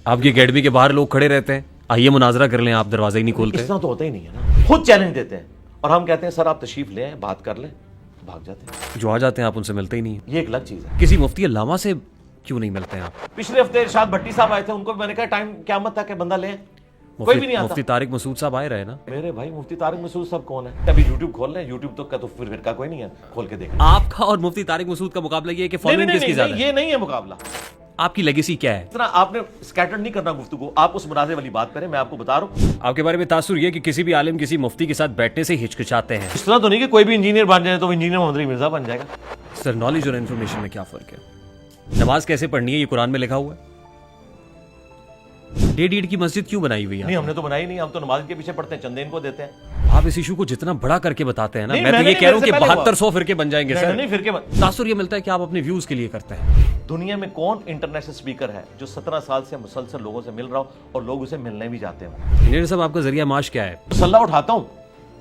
آپ کی اکیڈمی کے باہر لوگ کھڑے رہتے ہیں, آئیے مناظرہ کر لیں, آپ دروازہ ہی نہیں کھولتے. اس طرح تو ہوتا ہی نہیں ہے نا, خود چیلنج دیتے ہیں اور ہم کہتے ہیں سر آپ تشریف لیں بات کر لیں, بھاگ جاتے ہیں. جو آ جاتے ہیں آپ ان سے ملتے ہی نہیں ہیں. یہ ایک الگ چیز ہے. کسی مفتی علامہ سے کیوں نہیں ملتے ہیں آپ؟ پچھلے ہفتے ارشاد بھٹی صاحب آئے تھے, ان کو میں نے کہا ٹائم قیامت تک کہ بندہ لیں, کوئی بھی نہیں آتا. مفتی طارق مسعود صاحب آئے رہے نا. میرے بھائی مفتی طارق مسعود صاحب کون ہے؟ ابھی یوٹیوب کھول لیں, یوٹیوب تک کا تو پھر فرقہ کوئی نہیں ہے, کھول کے دیکھیں. آپ کا اور مفتی طارق مسعود کا مقابلہ یہ ہے کہ فالوئنگ کس کی زیادہ ہے؟ یہ نہیں ہے مقابلہ. آپ کی لیگیسی کیا ہے؟ اتنا آپ نے اسکیٹر نہیں کرنا گفتگو, آپ اس مناظرے والی بات کریں. میں آپ کو بتا رہا ہوں, آپ کے بارے میں تاثر یہ کہ کسی بھی عالم کسی مفتی کے ساتھ بیٹھنے سے ہچکچاتے ہیں. اس طرح تو نہیں کہ کوئی بھی انجینئر بن جائے تو انجینئر محمد علی مرزا بن جائے گا. سر نالج اور انفارمیشن میں کیا فرق ہے؟ نماز کیسے پڑھنی ہے یہ قرآن میں لکھا ہوا ہے. 1.5 کی مسجد کیوں بنائی ہوئی ہے؟ نہیں, ہم نے تو بنائی نہیں, ہم تو نماز کے پیچھے پڑھتے ہیں, چندے ان کو دیتے ہیں. آپ اس ایشو کو جتنا بڑا کر کے بتاتے ہیں نا, میں تو یہ کہہ رہا ہوں کہ 7200 فرقے بن جائیں گے. سر نہیں, فرقے تاثر یہ ملتا ہے کہ آپ اپنے ویوز کے لیے کرتے ہیں. دنیا میں کون انٹرنیشنل اسپیکر ہے جو 17 سال سے مسلسل لوگوں سے مل رہا ہو اور لوگ اسے ملنے بھی جاتے ہیں؟ انجینئر صاحب آپ کا ذریعہ معاش کیا ہے؟ مسلح اٹھاتا ہوں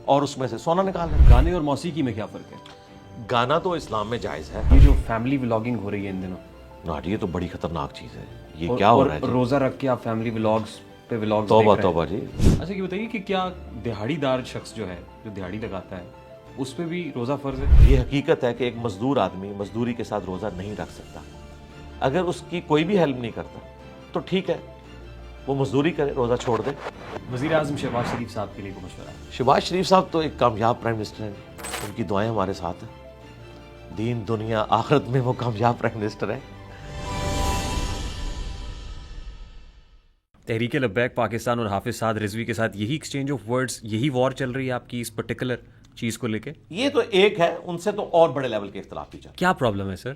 اور اس میں سے سونا نکال لیتا ہوں. گانے اور موسیقی میں کیا فرق ہے؟ گانا تو اسلام میں جائز ہے. یہ جو فیملی ولاگنگ ہو رہی ہے ان دنوں, یہ تو بڑی خطرناک چیز ہے. یہ کیا ہو رہا ہے؟ روزہ رکھ کے آپ فیملی ولاگز پہ ولاگز توبہ توبہ جی. اچھا یہ بتائیے کہ کیا دہاڑی دار شخص جو ہے, جو دہاڑی لگاتا ہے, اس پہ بھی روزہ فرض ہے؟ یہ حقیقت ہے کہ ایک مزدور آدمی مزدوری کے ساتھ روزہ نہیں رکھ سکتا. اگر اس کی کوئی بھی ہیلپ نہیں کرتا تو ٹھیک ہے, وہ مزدوری کرے, روزہ چھوڑ دے. وزیر اعظم شہباز شریف صاحب کے لیے کوئی مشورہ ہے؟ شہباز شریف صاحب تو ایک کامیاب پرائم منسٹر ہیں, ان کی دعائیں ہمارے ساتھ ہیں. دین دنیا آخرت میں وہ کامیاب پرائم منسٹر ہے. تحریک لبیک پاکستان اور حافظ سعد رضوی کے ساتھ یہی ایکسچینج آف ورڈز, یہی وار چل رہی ہے آپ کی اس پرٹیکولر چیز کو لے کے؟ یہ تو ایک ہے, ان سے تو اور بڑے لیول کے اختلاف بھی چل. کیا پرابلم ہے سر؟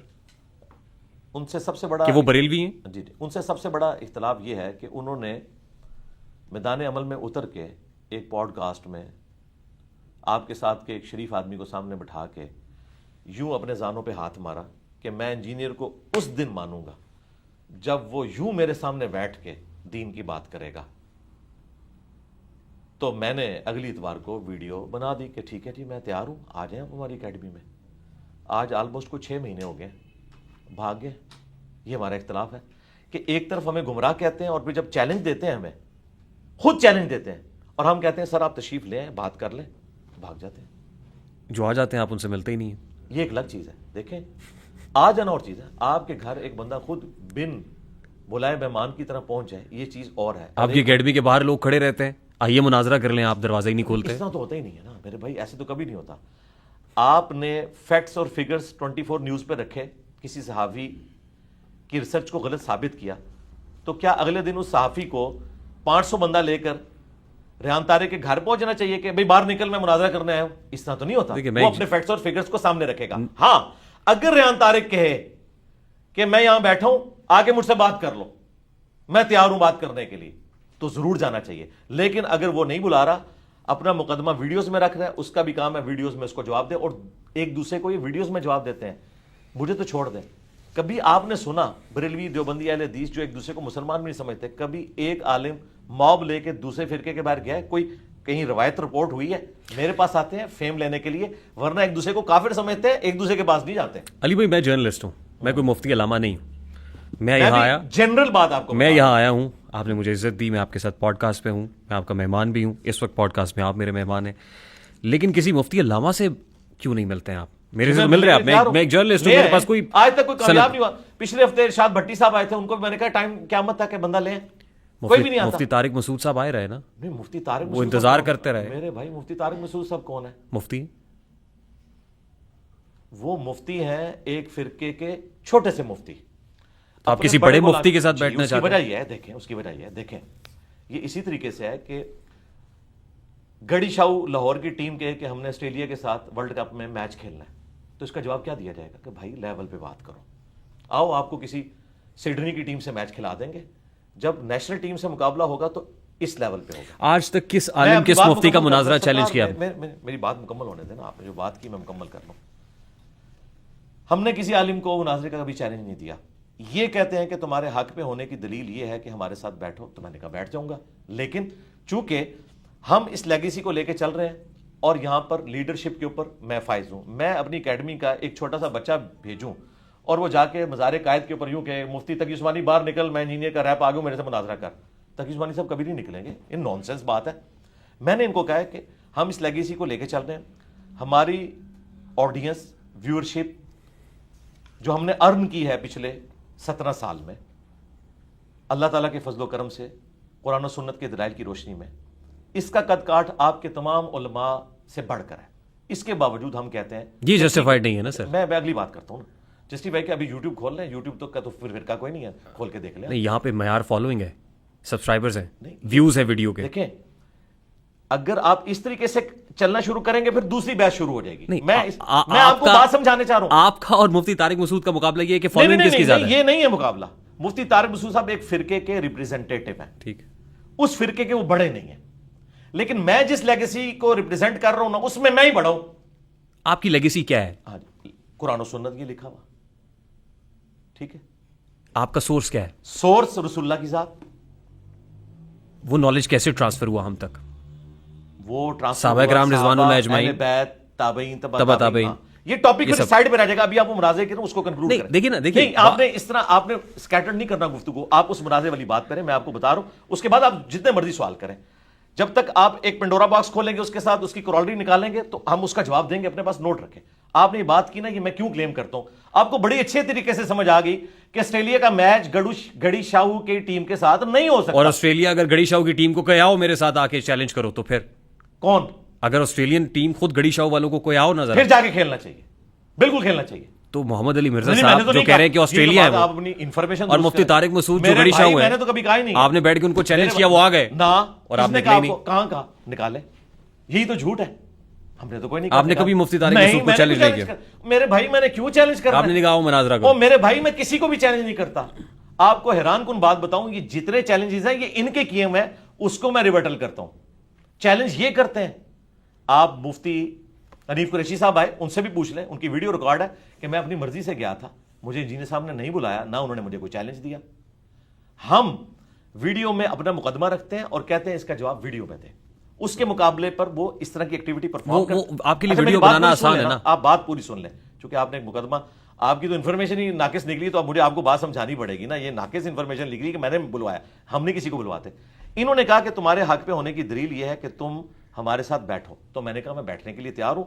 ان سے سب سے بڑا کہ وہ بریلوی ہیں. جی, ان سے سب سے بڑا اختلاف یہ ہے کہ انہوں نے میدان عمل میں اتر کے ایک پوڈ کاسٹ میں آپ کے ساتھ کے ایک شریف آدمی کو سامنے بٹھا کے یوں اپنے زانوں پہ ہاتھ مارا کہ میں انجینئر کو اس دن مانوں گا جب وہ یوں میرے سامنے بیٹھ کے دین کی بات کرے گا. تو میں نے اگلی اتوار کو ویڈیو بنا دی کہ ٹھیک ہے جی, میں تیار ہوں, آ جائیں آپ ہماری اکیڈمی میں. آج آلموسٹ کوئی 6 مہینے ہو گئے, بھاگ گئے. یہ ہمارا اختلاف ہے کہ ایک طرف ہمیں گمراہ کہتے ہیں اور پھر جب چیلنج دیتے ہیں, ہمیں خود چیلنج دیتے ہیں اور ہم کہتے ہیں سر آپ تشریف لیں بات کر لیں, بھاگ جاتے ہیں. جو آ جاتے ہیں آپ ان سے ملتے ہی نہیں ہیں. یہ ایک الگ چیز ہے. دیکھیں, آ جانا اور چیز ہے, آپ کے گھر ایک بندہ خود بن بلائے مہمان کی طرح پہنچ جائے, یہ چیز اور ہے. آپ کی اکیڈمی کے باہر لوگ کھڑے رہتے ہیں, آئیے مناظرہ کر لیں, آپ دروازہ ہی نہیں کھولتے. اس طرح تو ہوتا ہی نہیں ہے نا میرے بھائی, ایسے تو کبھی نہیں ہوتا. آپ نے فیکٹس اور فگرز 24 نیوز پہ رکھے, کسی صحافی کی ریسرچ کو غلط ثابت کیا, تو کیا اگلے دن اس صحافی کو 500 بندہ لے کر ریحان طارق کے گھر پہنچنا چاہیے کہ بھئی باہر نکل, میں مناظرہ کرنے آیا ہوں؟ اس طرح تو نہیں ہوتا. وہ اپنے فیکٹس اور فگرز کو سامنے رکھے گا. ہاں, اگر ریحان طارق کہے کہ میں یہاں بیٹھا ہوں, آگے مجھ سے بات کر لو, میں تیار ہوں بات کرنے کے لیے, تو ضرور جانا چاہیے. لیکن اگر وہ نہیں بلا رہا, اپنا مقدمہ ویڈیوز میں رکھ رہا ہے, اس کا بھی کام ہے ویڈیوز میں اس کو جواب دے, اور ایک دوسرے کو یہ ویڈیوز میں جواب دیتے ہیں. مجھے تو چھوڑ دیں, کبھی آپ نے سنا بریلوی دیوبندی اہل حدیث جو ایک دوسرے کو مسلمان بھی نہیں سمجھتے, کبھی ایک عالم موب لے کے دوسرے فرقے کے باہر گیا ہے؟ کوئی کہیں روایت رپورٹ ہوئی ہے؟ میرے پاس آتے ہیں فیم لینے کے لیے, ورنہ ایک دوسرے کو کافر سمجھتے ہیں, ایک دوسرے کے پاس نہیں جاتے. علی بھائی میں جرنلسٹ ہوں, میں کوئی مفتی علامہ نہیں ہوں. میں یہاں آیا, جنرل بات آپ کو, میں یہاں آیا ہوں, آپ نے مجھے عزت دی, میں آپ کے ساتھ پوڈ کاسٹ پہ ہوں, میں آپ کا مہمان بھی ہوں. اس وقت پوڈ کاسٹ میں آپ میرے مہمان ہیں, لیکن کسی مفتی علامہ سے کیوں نہیں ملتے ہیں آپ؟ میرے سے مل رہے ہیں آپ, میں ایک جرنلسٹ ہوں, میرے پاس کوئی آج تک کوئی کامیاب نہیں ہوا. پچھلے ہفتے ارشاد بھٹی صاحب آئے تھے, ان کو میں نے کہا ٹائم قیامت تک کہ بندہ لیں, کوئی بھی نہیں آتا. مفتی طارق مسعود صاحب آئے رہے نا. نہیں, مفتی طارق وہ انتظار کرتے رہے. میرے بھائی مفتی طارق مسعود صاحب کون ہے؟ مفتی, وہ مفتی ہیں ایک فرقے کے چھوٹے سے مفتی. آپ کسی بڑے مفتی کے ساتھ بیٹھنا چاہتے ہیں؟ اس کی وجہ یہ ہے, دیکھیں اس کی وجہ یہ ہے, دیکھیں یہ اسی طریقے سے ہے کہ گڑی شاہو لاہور کی ٹیم کہے کہ ہم نے آسٹریلیا کے ساتھ ورلڈ کپ میں میچ کھیلنا ہے, تو اس کا جواب کیا دیا جائے گا کہ بھائی لیول پہ بات کرو, آؤ آپ کو کسی سڈنی کی ٹیم سے میچ کھلا دیں گے. جب نیشنل ٹیم سے مقابلہ ہوگا تو اس لیول پہ ہوگا. آج تک کس عالم کس مفتی کا مناظرہ چیلنج کیا؟ میری بات مکمل ہونے دینا, آپ نے جو بات کی میں مکمل کر لوں. ہم نے کسی عالم کو مناظرے کا کبھی چیلنج نہیں دیا. یہ کہتے ہیں کہ تمہارے حق پہ ہونے کی دلیل یہ ہے کہ ہمارے ساتھ بیٹھو, تو میں نے کہا بیٹھ جاؤں گا. لیکن چونکہ ہم اس لیگیسی کو لے کے چل رہے ہیں اور یہاں پر لیڈرشپ کے اوپر میں فائز ہوں, میں اپنی اکیڈمی کا ایک چھوٹا سا بچہ بھیجوں اور وہ جا کے مزار قائد کے اوپر یوں کہ مفتی تقی عثمانی باہر نکل، میں انجینئر کا ریپ آ گیا، میرے سے مناظرہ کر. تقی عثمانی صاحب کبھی نہیں نکلیں گے، یہ نان سینس بات ہے. میں نے ان کو کہا ہے کہ ہم اس لیگیسی کو لے کے چل رہے ہیں. ہماری آڈینس ویورشپ جو ہم نے ارن کی ہے پچھلے 17 سال میں اللہ تعالیٰ کے فضل و کرم سے، قرآن و سنت کے دلائل کی روشنی میں، اس کا قد کاٹ آپ کے تمام علماء سے بڑھ کر ہے. اس کے باوجود ہم کہتے ہیں یہ جسٹیفائڈ نہیں ہے نا سر. میں اگلی بات کرتا ہوں نا، جسٹیفائی کہ ابھی یوٹیوب کھول لیں، یوٹیوب تو کا تو پھر فرقہ کوئی نہیں ہے، کھول کے دیکھ لیں. نہیں، یہاں پہ معیار فالوئنگ ہے، سبسکرائبرز ہیں، ویوز ہیں ویڈیو کے. دیکھیں اگر آپ اس طریقے سے چلنا شروع کریں گے پھر دوسری بحث شروع ہو جائے گی. میں آپ کو بات سمجھانے چاہ رہا ہوں. آپ کا اور مفتی طارق مسعود کا مقابلہ یہ ہے کہ فالوئنگ کس کی زیادہ ہے. یہ نہیں ہے مقابلہ. مفتی طارق مسعود صاحب ایک فرقے کے ریپریزنٹیٹو ہیں، ٹھیک ہے، اس فرقے کے وہ بڑے نہیں ہیں، لیکن میں جس لیگیسی کو ریپریزنٹ کر رہا ہوں نا اس میں ہی بڑا ہوں. آپ کی لیگیسی کیا ہے؟ قرآن و سنت یہ لکھا ہوا، ٹھیک ہے. آپ کا سورس کیا ہے؟ سورس رسول اللہ کی ذات. وہ نالج کیسے ٹرانسفر ہوا ہم تک؟ وہ صحابہ کرام رضوان اللہ اجمعین، بیت، تابعین، تبع تابعین. یہ ٹاپک پھر سائیڈ پہ رہ جائے گا. ابھی آپ وہ مناظرے کریں، اس کو کنکلوڈ کریں. دیکھیں نا، دیکھیں آپ نے اس طرح آپ نے سکیٹر نہیں کرنا گفتگو. آپ اس مناظرے والی بات کریں، میں آپ کو بتا رہا ہوں. اس کے بعد آپ جتنے مرضی سوال کریں. جب تک آپ ایک پنڈورا باکس کھولیں گے، اس کے ساتھ اس کی کورالری نکالیں گے تو ہم اس کا جواب دیں گے. اپنے پاس نوٹ رکھیں. آپ نے یہ بات کی نا، یہ میں کیوں کلیم کرتا ہوں، آپ کو بڑی اچھے طریقے سے سمجھ آ گئی کہ آسٹریلیا کا میچ گڑی شاہو کی ٹیم کے ساتھ نہیں ہو سکتا. اور آسٹریلیا اگر گڑی شاہو کی ٹیم کو کوئی آؤ میرے ساتھ آ کے چیلنج کرو تو پھر کون؟ اگر آسٹریلین ٹیم خود گڑی شاہو والوں کو کوئی آؤ نظر پھر جا کے کھیلنا چاہیے، بالکل کھیلنا چاہیے. تو محمد علی مرزا صاحب جو کہہ رہے ہیں کہ آسٹریلیا ہے انفارمیشن، اور مفتی طارق مسعود جو گڑی شاہو میں نے تو کبھی کہا ہی نہیں. آپ نے بیٹھ کے ان کو چیلنج کیا، وہ آ گئے نا، اور آپ نے کہاں کہا نکالے. یہی تو جھوٹ ہے. ہم نے تو کوئی نہیں کہا. آپ نے کبھی مفتی طارق مسعود کو چیلنج نہیں کیا. میرے بھائی میں نے کیوں چیلنج کرنا؟ آپ نے کہا وہ مناظرہ کرو. میرے بھائی میں کسی کو بھی چیلنج نہیں کرتا. آپ کو حیران کن بات بتاؤں، یہ جتنے چیلنجز ہیں یہ ان کے کیے ہوئے ہیں، اس کو میں ریبٹل کرتا ہوں. چیلنج یہ کرتے ہیں. آپ مفتی حنیف قریشی صاحب آئے، ان سے بھی پوچھ لیں، ان کی ویڈیو ریکارڈ ہے کہ میں اپنی مرضی سے گیا تھا، مجھے انجینئر صاحب نے نہیں بلایا، نہ انہوں نے مجھے کوئی چیلنج دیا. ہم ویڈیو میں اپنا مقدمہ رکھتے ہیں اور کہتے ہیں اس کا جواب ویڈیو میں دیں. اس کے مقابلے پر وہ اس طرح کی ایکٹیویٹی پرفارم کرتے ہیں. آپ کے لیے ویڈیو بنانا آسان ہے نا. آپ بات پوری سن لیں، چونکہ آپ نے ایک مقدمہ، آپ کی تو انفارمیشن ہی ناقص نکلی، تو اب مجھے آپ کو بات سمجھانی پڑے گی نا. یہ ناقص انفارمیشن نکلی کہ میں نے بلوایا، ہم نے کسی کو بلواتے. انہوں نے کہا کہ تمہارے حق پہ ہونے کی دلیل یہ ہے کہ تم ہمارے ساتھ بیٹھو. تو میں نے کہا میں بیٹھنے کے لیے تیار ہوں،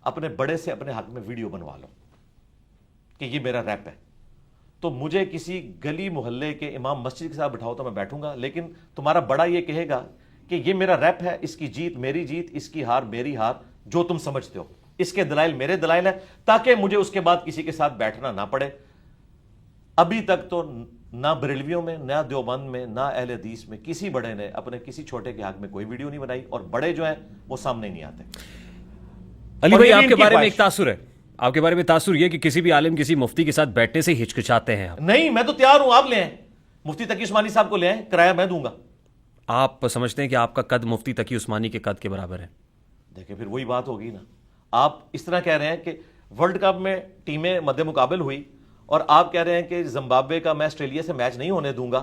اپنے بڑے سے اپنے حق میں ویڈیو بنوا لو کہ یہ میرا ریپ ہے. تو مجھے کسی گلی محلے کے امام مسجد کے ساتھ بٹھاؤ تو میں بیٹھوں گا، لیکن تمہارا بڑا یہ کہے گا کہ یہ میرا ریپ ہے، اس کی جیت میری جیت، اس کی ہار میری ہار، جو تم سمجھتے ہو، اس کے دلائل میرے دلائل ہیں، تاکہ مجھے اس کے بعد کسی کے ساتھ بیٹھنا نہ پڑے. ابھی تک تو نہ بریلویوں میں، نہ دیوبند میں، نہ اہل حدیث میں کسی بڑے نے اپنے کسی چھوٹے کے حق میں کوئی ویڈیو نہیں بنائی، اور بڑے جو ہیں وہ سامنے نہیں آتے. علی بھائی آپ کے بارے میں ایک تاثر ہے، آپ کے بارے میں تاثر یہ کہ کسی بھی عالم کسی مفتی کے ساتھ بیٹھنے سے ہچکچاتے ہیں. نہیں، میں تو تیار ہوں، آپ لے آئیں، مفتی تقی عثمانی صاحب کو لے آئیں، کرایہ میں دوں گا. آپ سمجھتے ہیں کہ آپ کا قد مفتی تقی عثمانی کے قد کے برابر ہے؟ دیکھیں پھر وہی بات ہوگی نا. آپ اس طرح کہہ رہے ہیں کہ ورلڈ کپ میں ٹیمیں مد مقابل ہوئی اور آپ کہہ رہے ہیں کہ زمبابوے کا میں آسٹریلیا سے میچ نہیں ہونے دوں گا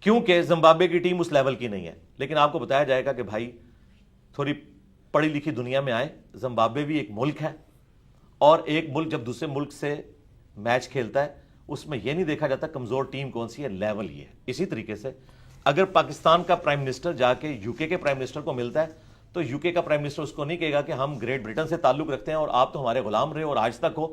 کیونکہ زمبابوے کی ٹیم اس لیول کی نہیں ہے. لیکن آپ کو بتایا جائے گا کہ بھائی تھوڑی پڑھی لکھی دنیا میں آئے، زمبابوے بھی ایک ملک ہے، اور ایک ملک جب دوسرے ملک سے میچ کھیلتا ہے اس میں یہ نہیں دیکھا جاتا کمزور ٹیم کون سی ہے، لیول یہ ہے. اسی طریقے سے اگر پاکستان کا پرائم منسٹر جا کے یو کے پرائم منسٹر کو ملتا ہے تو یو کے کا پرائم منسٹر اس کو نہیں کہے گا کہ ہم گریٹ برٹن سے تعلق رکھتے ہیں اور آپ تو ہمارے غلام رہے اور آج تک ہو.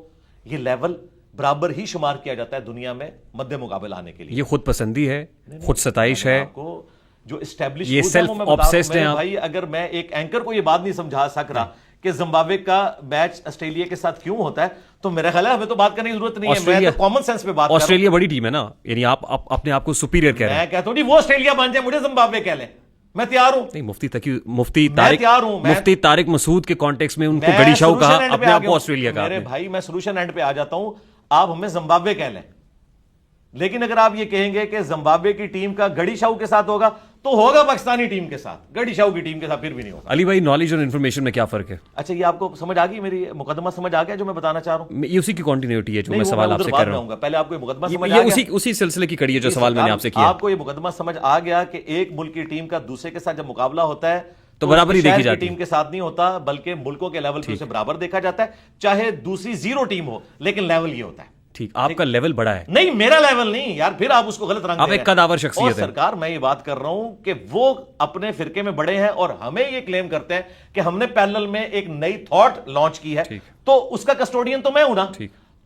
یہ لیول برابر ہی شمار کیا جاتا ہے دنیا میں مد مقابل آنے کے لیے. یہ خود پسندی ہے، خود ستائش ہے، آپ کو جو اسٹیبلش یہ سیلف آبسیسڈ ہیں. بھائی اگر میں ایک اینکر کو یہ بات نہیں سمجھا سک رہا کہ زمبابوے کا میچ آسٹریلیا کے ساتھ کیوں ہوتا ہے تو میرا خیال ہے ہمیں تو بات کرنے کی ضرورت نہیں ہے. میں تو کامن سینس پہ بات کر رہا ہوں. آسٹریلیا بڑی ٹیم ہے نا، یعنی آپ اپنے آپ کو سپیریئر کہہ رہے ہیں. میں کہتا ہوں نہیں، وہ آسٹریلیا بن جائے، مجھے زمبابوے کہہ لیں، میں تیار ہوں. نہیں، مفتی طارق مسعود کے کانٹیکس میں ان کو گڑی شاہو کہا، اپنے آپ کو آسٹریلیا کہا. میرے بھائی میں سولوشن اینڈ پہ آ جاتا ہوں، آپ ہمیں زمبابوے کہہ لیں، لیکن اگر آپ یہ کہیں گے کہ زمبابوے کی ٹیم کا گڑی شاہو کے ساتھ ہوگا تو ہوگا پاکستانی ٹیم کے ساتھ، گڑی شاہو کی ٹیم کے ساتھ پھر بھی نہیں ہوگا. علی بھائی نالج اور انفارمیشن میں کیا فرق ہے؟ اچھا یہ آپ کو سمجھ آ گئی، میری مقدمہ سمجھ آ گیا جو میں بتانا چاہ رہا ہوں؟ یہ اسی کی کنٹینیوٹی ہے جو میں سوال آپ سے کر رہا ہوں. پہلے آپ کو یہ مقدمہ سمجھ آ گیا، اسی سلسلے کی کڑی ہے جو سوال میں نے آپ سے کیا. آپ کو یہ مقدمہ سمجھ آ گیا کہ ایک ملک کی ٹیم کا دوسرے کے ساتھ جب مقابلہ ہوتا ہے تو برابر ہی دیکھی جاتی ہے. ٹیم کے ساتھ نہیں ہوتا بلکہ ملکوں کے لیول پہ اسے برابر دیکھا جاتا ہے، چاہے دوسری زیرو ٹیم ہو لیکن لیول یہ ہوتا ہے. ٹھیک, آپ کا لیول بڑا ہے. نہیں, میرا لیول نہیں یار, پھر آپ اس کو غلط رنگ آپ ایک قداور شخصیت ہیں. سرکار میں یہ بات کر رہا ہوں کہ وہ اپنے فرقے میں بڑے ہیں اور ہمیں یہ کلیم کرتے ہیں کہ ہم نے پیرلل میں ایک نئی تھاٹ لانچ کی ہے, تو اس کا کسٹوڈین تو میں ہوں نا.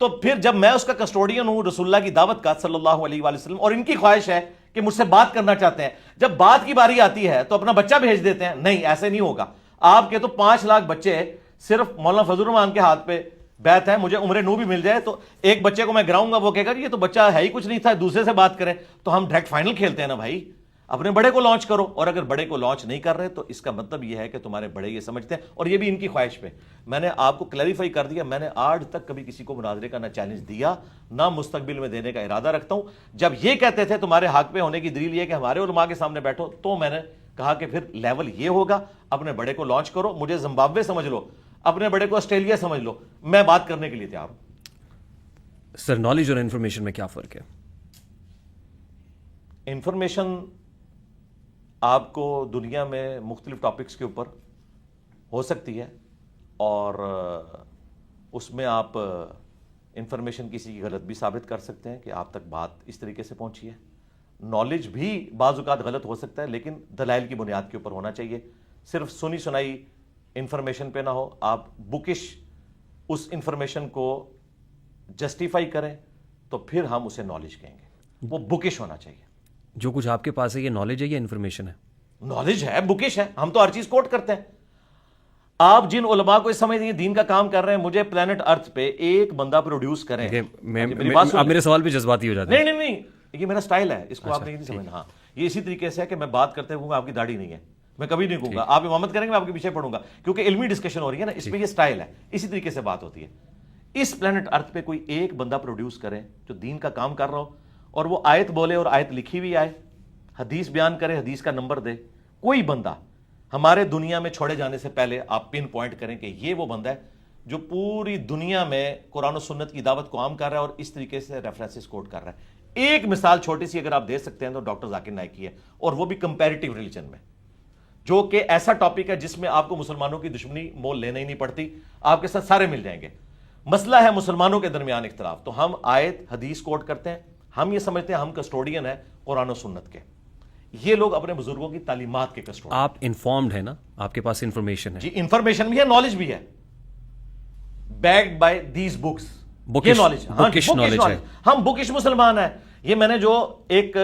تو پھر جب میں اس کا کسٹوڈین ہوں رسول اللہ کی دعوت کا صلی اللہ علیہ وآلہ وسلم, اور ان کی خواہش ہے کہ مجھ سے بات کرنا چاہتے ہیں, جب بات کی باری آتی ہے تو اپنا بچہ بھیج دیتے ہیں. نہیں, ایسے نہیں ہوگا. آپ کے تو 5 لاکھ بچے صرف مولانا فضل الرحمان کے ہاتھ پہ بیت ہے, مجھے عمر نو بھی مل جائے تو ایک بچے کو میں گراؤں گا, وہ کہے گا یہ تو بچہ ہے ہی کچھ نہیں تھا, دوسرے سے بات کریں. تو ہم ڈائریکٹ فائنل کھیلتے ہیں نا بھائی, اپنے بڑے کو لانچ کرو. اور اگر بڑے کو لانچ نہیں کر رہے تو اس کا مطلب یہ ہے کہ تمہارے بڑے یہ سمجھتے ہیں, اور یہ بھی ان کی خواہش پہ. میں نے آپ کو کلیریفائی کر دیا, میں نے آج تک کبھی کسی کو مناظرے کا نہ چیلنج دیا, نہ مستقبل میں دینے کا ارادہ رکھتا ہوں. جب یہ کہتے تھے تمہارے حق پہ ہونے کی دلیل یہ کہ ہمارے علماء کے سامنے بیٹھو, تو میں نے کہا کہ پھر لیول یہ ہوگا, اپنے بڑے کو لانچ کرو. مجھے زمبابوے سمجھ لو, اپنے بڑے کو آسٹریلیا سمجھ لو, میں بات کرنے کے لیے تیار ہوں. سر, نالج اور انفارمیشن میں کیا فرق ہے؟ انفارمیشن آپ کو دنیا میں مختلف ٹاپکس کے اوپر ہو سکتی ہے, اور اس میں آپ انفارمیشن کسی کی غلط بھی ثابت کر سکتے ہیں کہ آپ تک بات اس طریقے سے پہنچی ہے. نالج بھی بعض اوقات غلط ہو سکتا ہے, لیکن دلائل کی بنیاد کے اوپر ہونا چاہیے. صرف سنی سنائی انفارمیشن پہ نہ ہو, آپ بکش اس انفارمیشن کو جسٹیفائی کریں تو پھر ہم اسے نالج کہیں گے. وہ بکش ہونا چاہیے. جو کچھ آپ کے پاس ہے یہ نالج ہے یا انفارمیشن ہے؟ نالج ہے, بکش ہے. ہم تو ہر چیز کوٹ کرتے ہیں. آپ جن علماء کو اس سمجھتے ہیں دین کا کام کر رہے ہیں, مجھے پلانٹ ارتھ پہ ایک بندہ پروڈیوس کریں. آپ میرے سوال پہ جذباتی ہو جاتے ہیں. نہیں, یہ میرا سٹائل ہے, اس کو آپ نہیں سمجھنا. ہاں, یہ اسی طریقے سے ہے کہ میں بات کرتے ہوں آپ کی داڑھی نہیں ہے, میں کبھی نہیں کہوں گا آپ امامت کریں گے میں آپ کے پیچھے پڑوں گا, کیونکہ علمی ڈسکشن ہو رہی ہے نا, اس پہ یہ سٹائل ہے. اسی طریقے سے بات ہوتی ہے. اس پلانٹ ارتھ پہ کوئی ایک بندہ پروڈیوس کرے جو دین کا کام کر رہا ہو, اور وہ آیت بولے اور آیت لکھی ہوئی آئے, حدیث بیان کرے, حدیث کا نمبر دے. کوئی بندہ ہمارے دنیا میں چھوڑے جانے سے پہلے آپ پن پوائنٹ کریں کہ یہ وہ بندہ ہے جو پوری دنیا میں قرآن و سنت کی دعوت کو عام کر رہا ہے اور اس طریقے سے ریفرنسز کوٹ کر رہا ہے. ایک مثال چھوٹی سی اگر آپ دے سکتے ہیں تو ڈاکٹر ذاکر نائک کی ہے, اور وہ بھی کمپیریٹیو ریلیجن میں, جو کہ ایسا ٹاپک ہے جس میں آپ کو مسلمانوں کی دشمنی مول لینا ہی نہیں پڑتی, آپ کے ساتھ سارے مل جائیں گے. مسئلہ ہے مسلمانوں کے درمیان اختلاف, تو ہم آیت حدیث کوٹ کرتے ہیں. ہم یہ سمجھتے ہیں ہم کسٹوڈین ہیں قرآن و سنت کے, یہ لوگ اپنے بزرگوں کی تعلیمات کے کسٹوڈین. آپ انفارمڈ ہیں نا, آپ کے پاس انفارمیشن ہے. جی, انفارمیشن بھی ہے, نالج بھی ہے, بیکڈ بائی دیز بکس. یہ نالج ہے. ہم بکش مسلمان ہیں. یہ میں نے جو ایک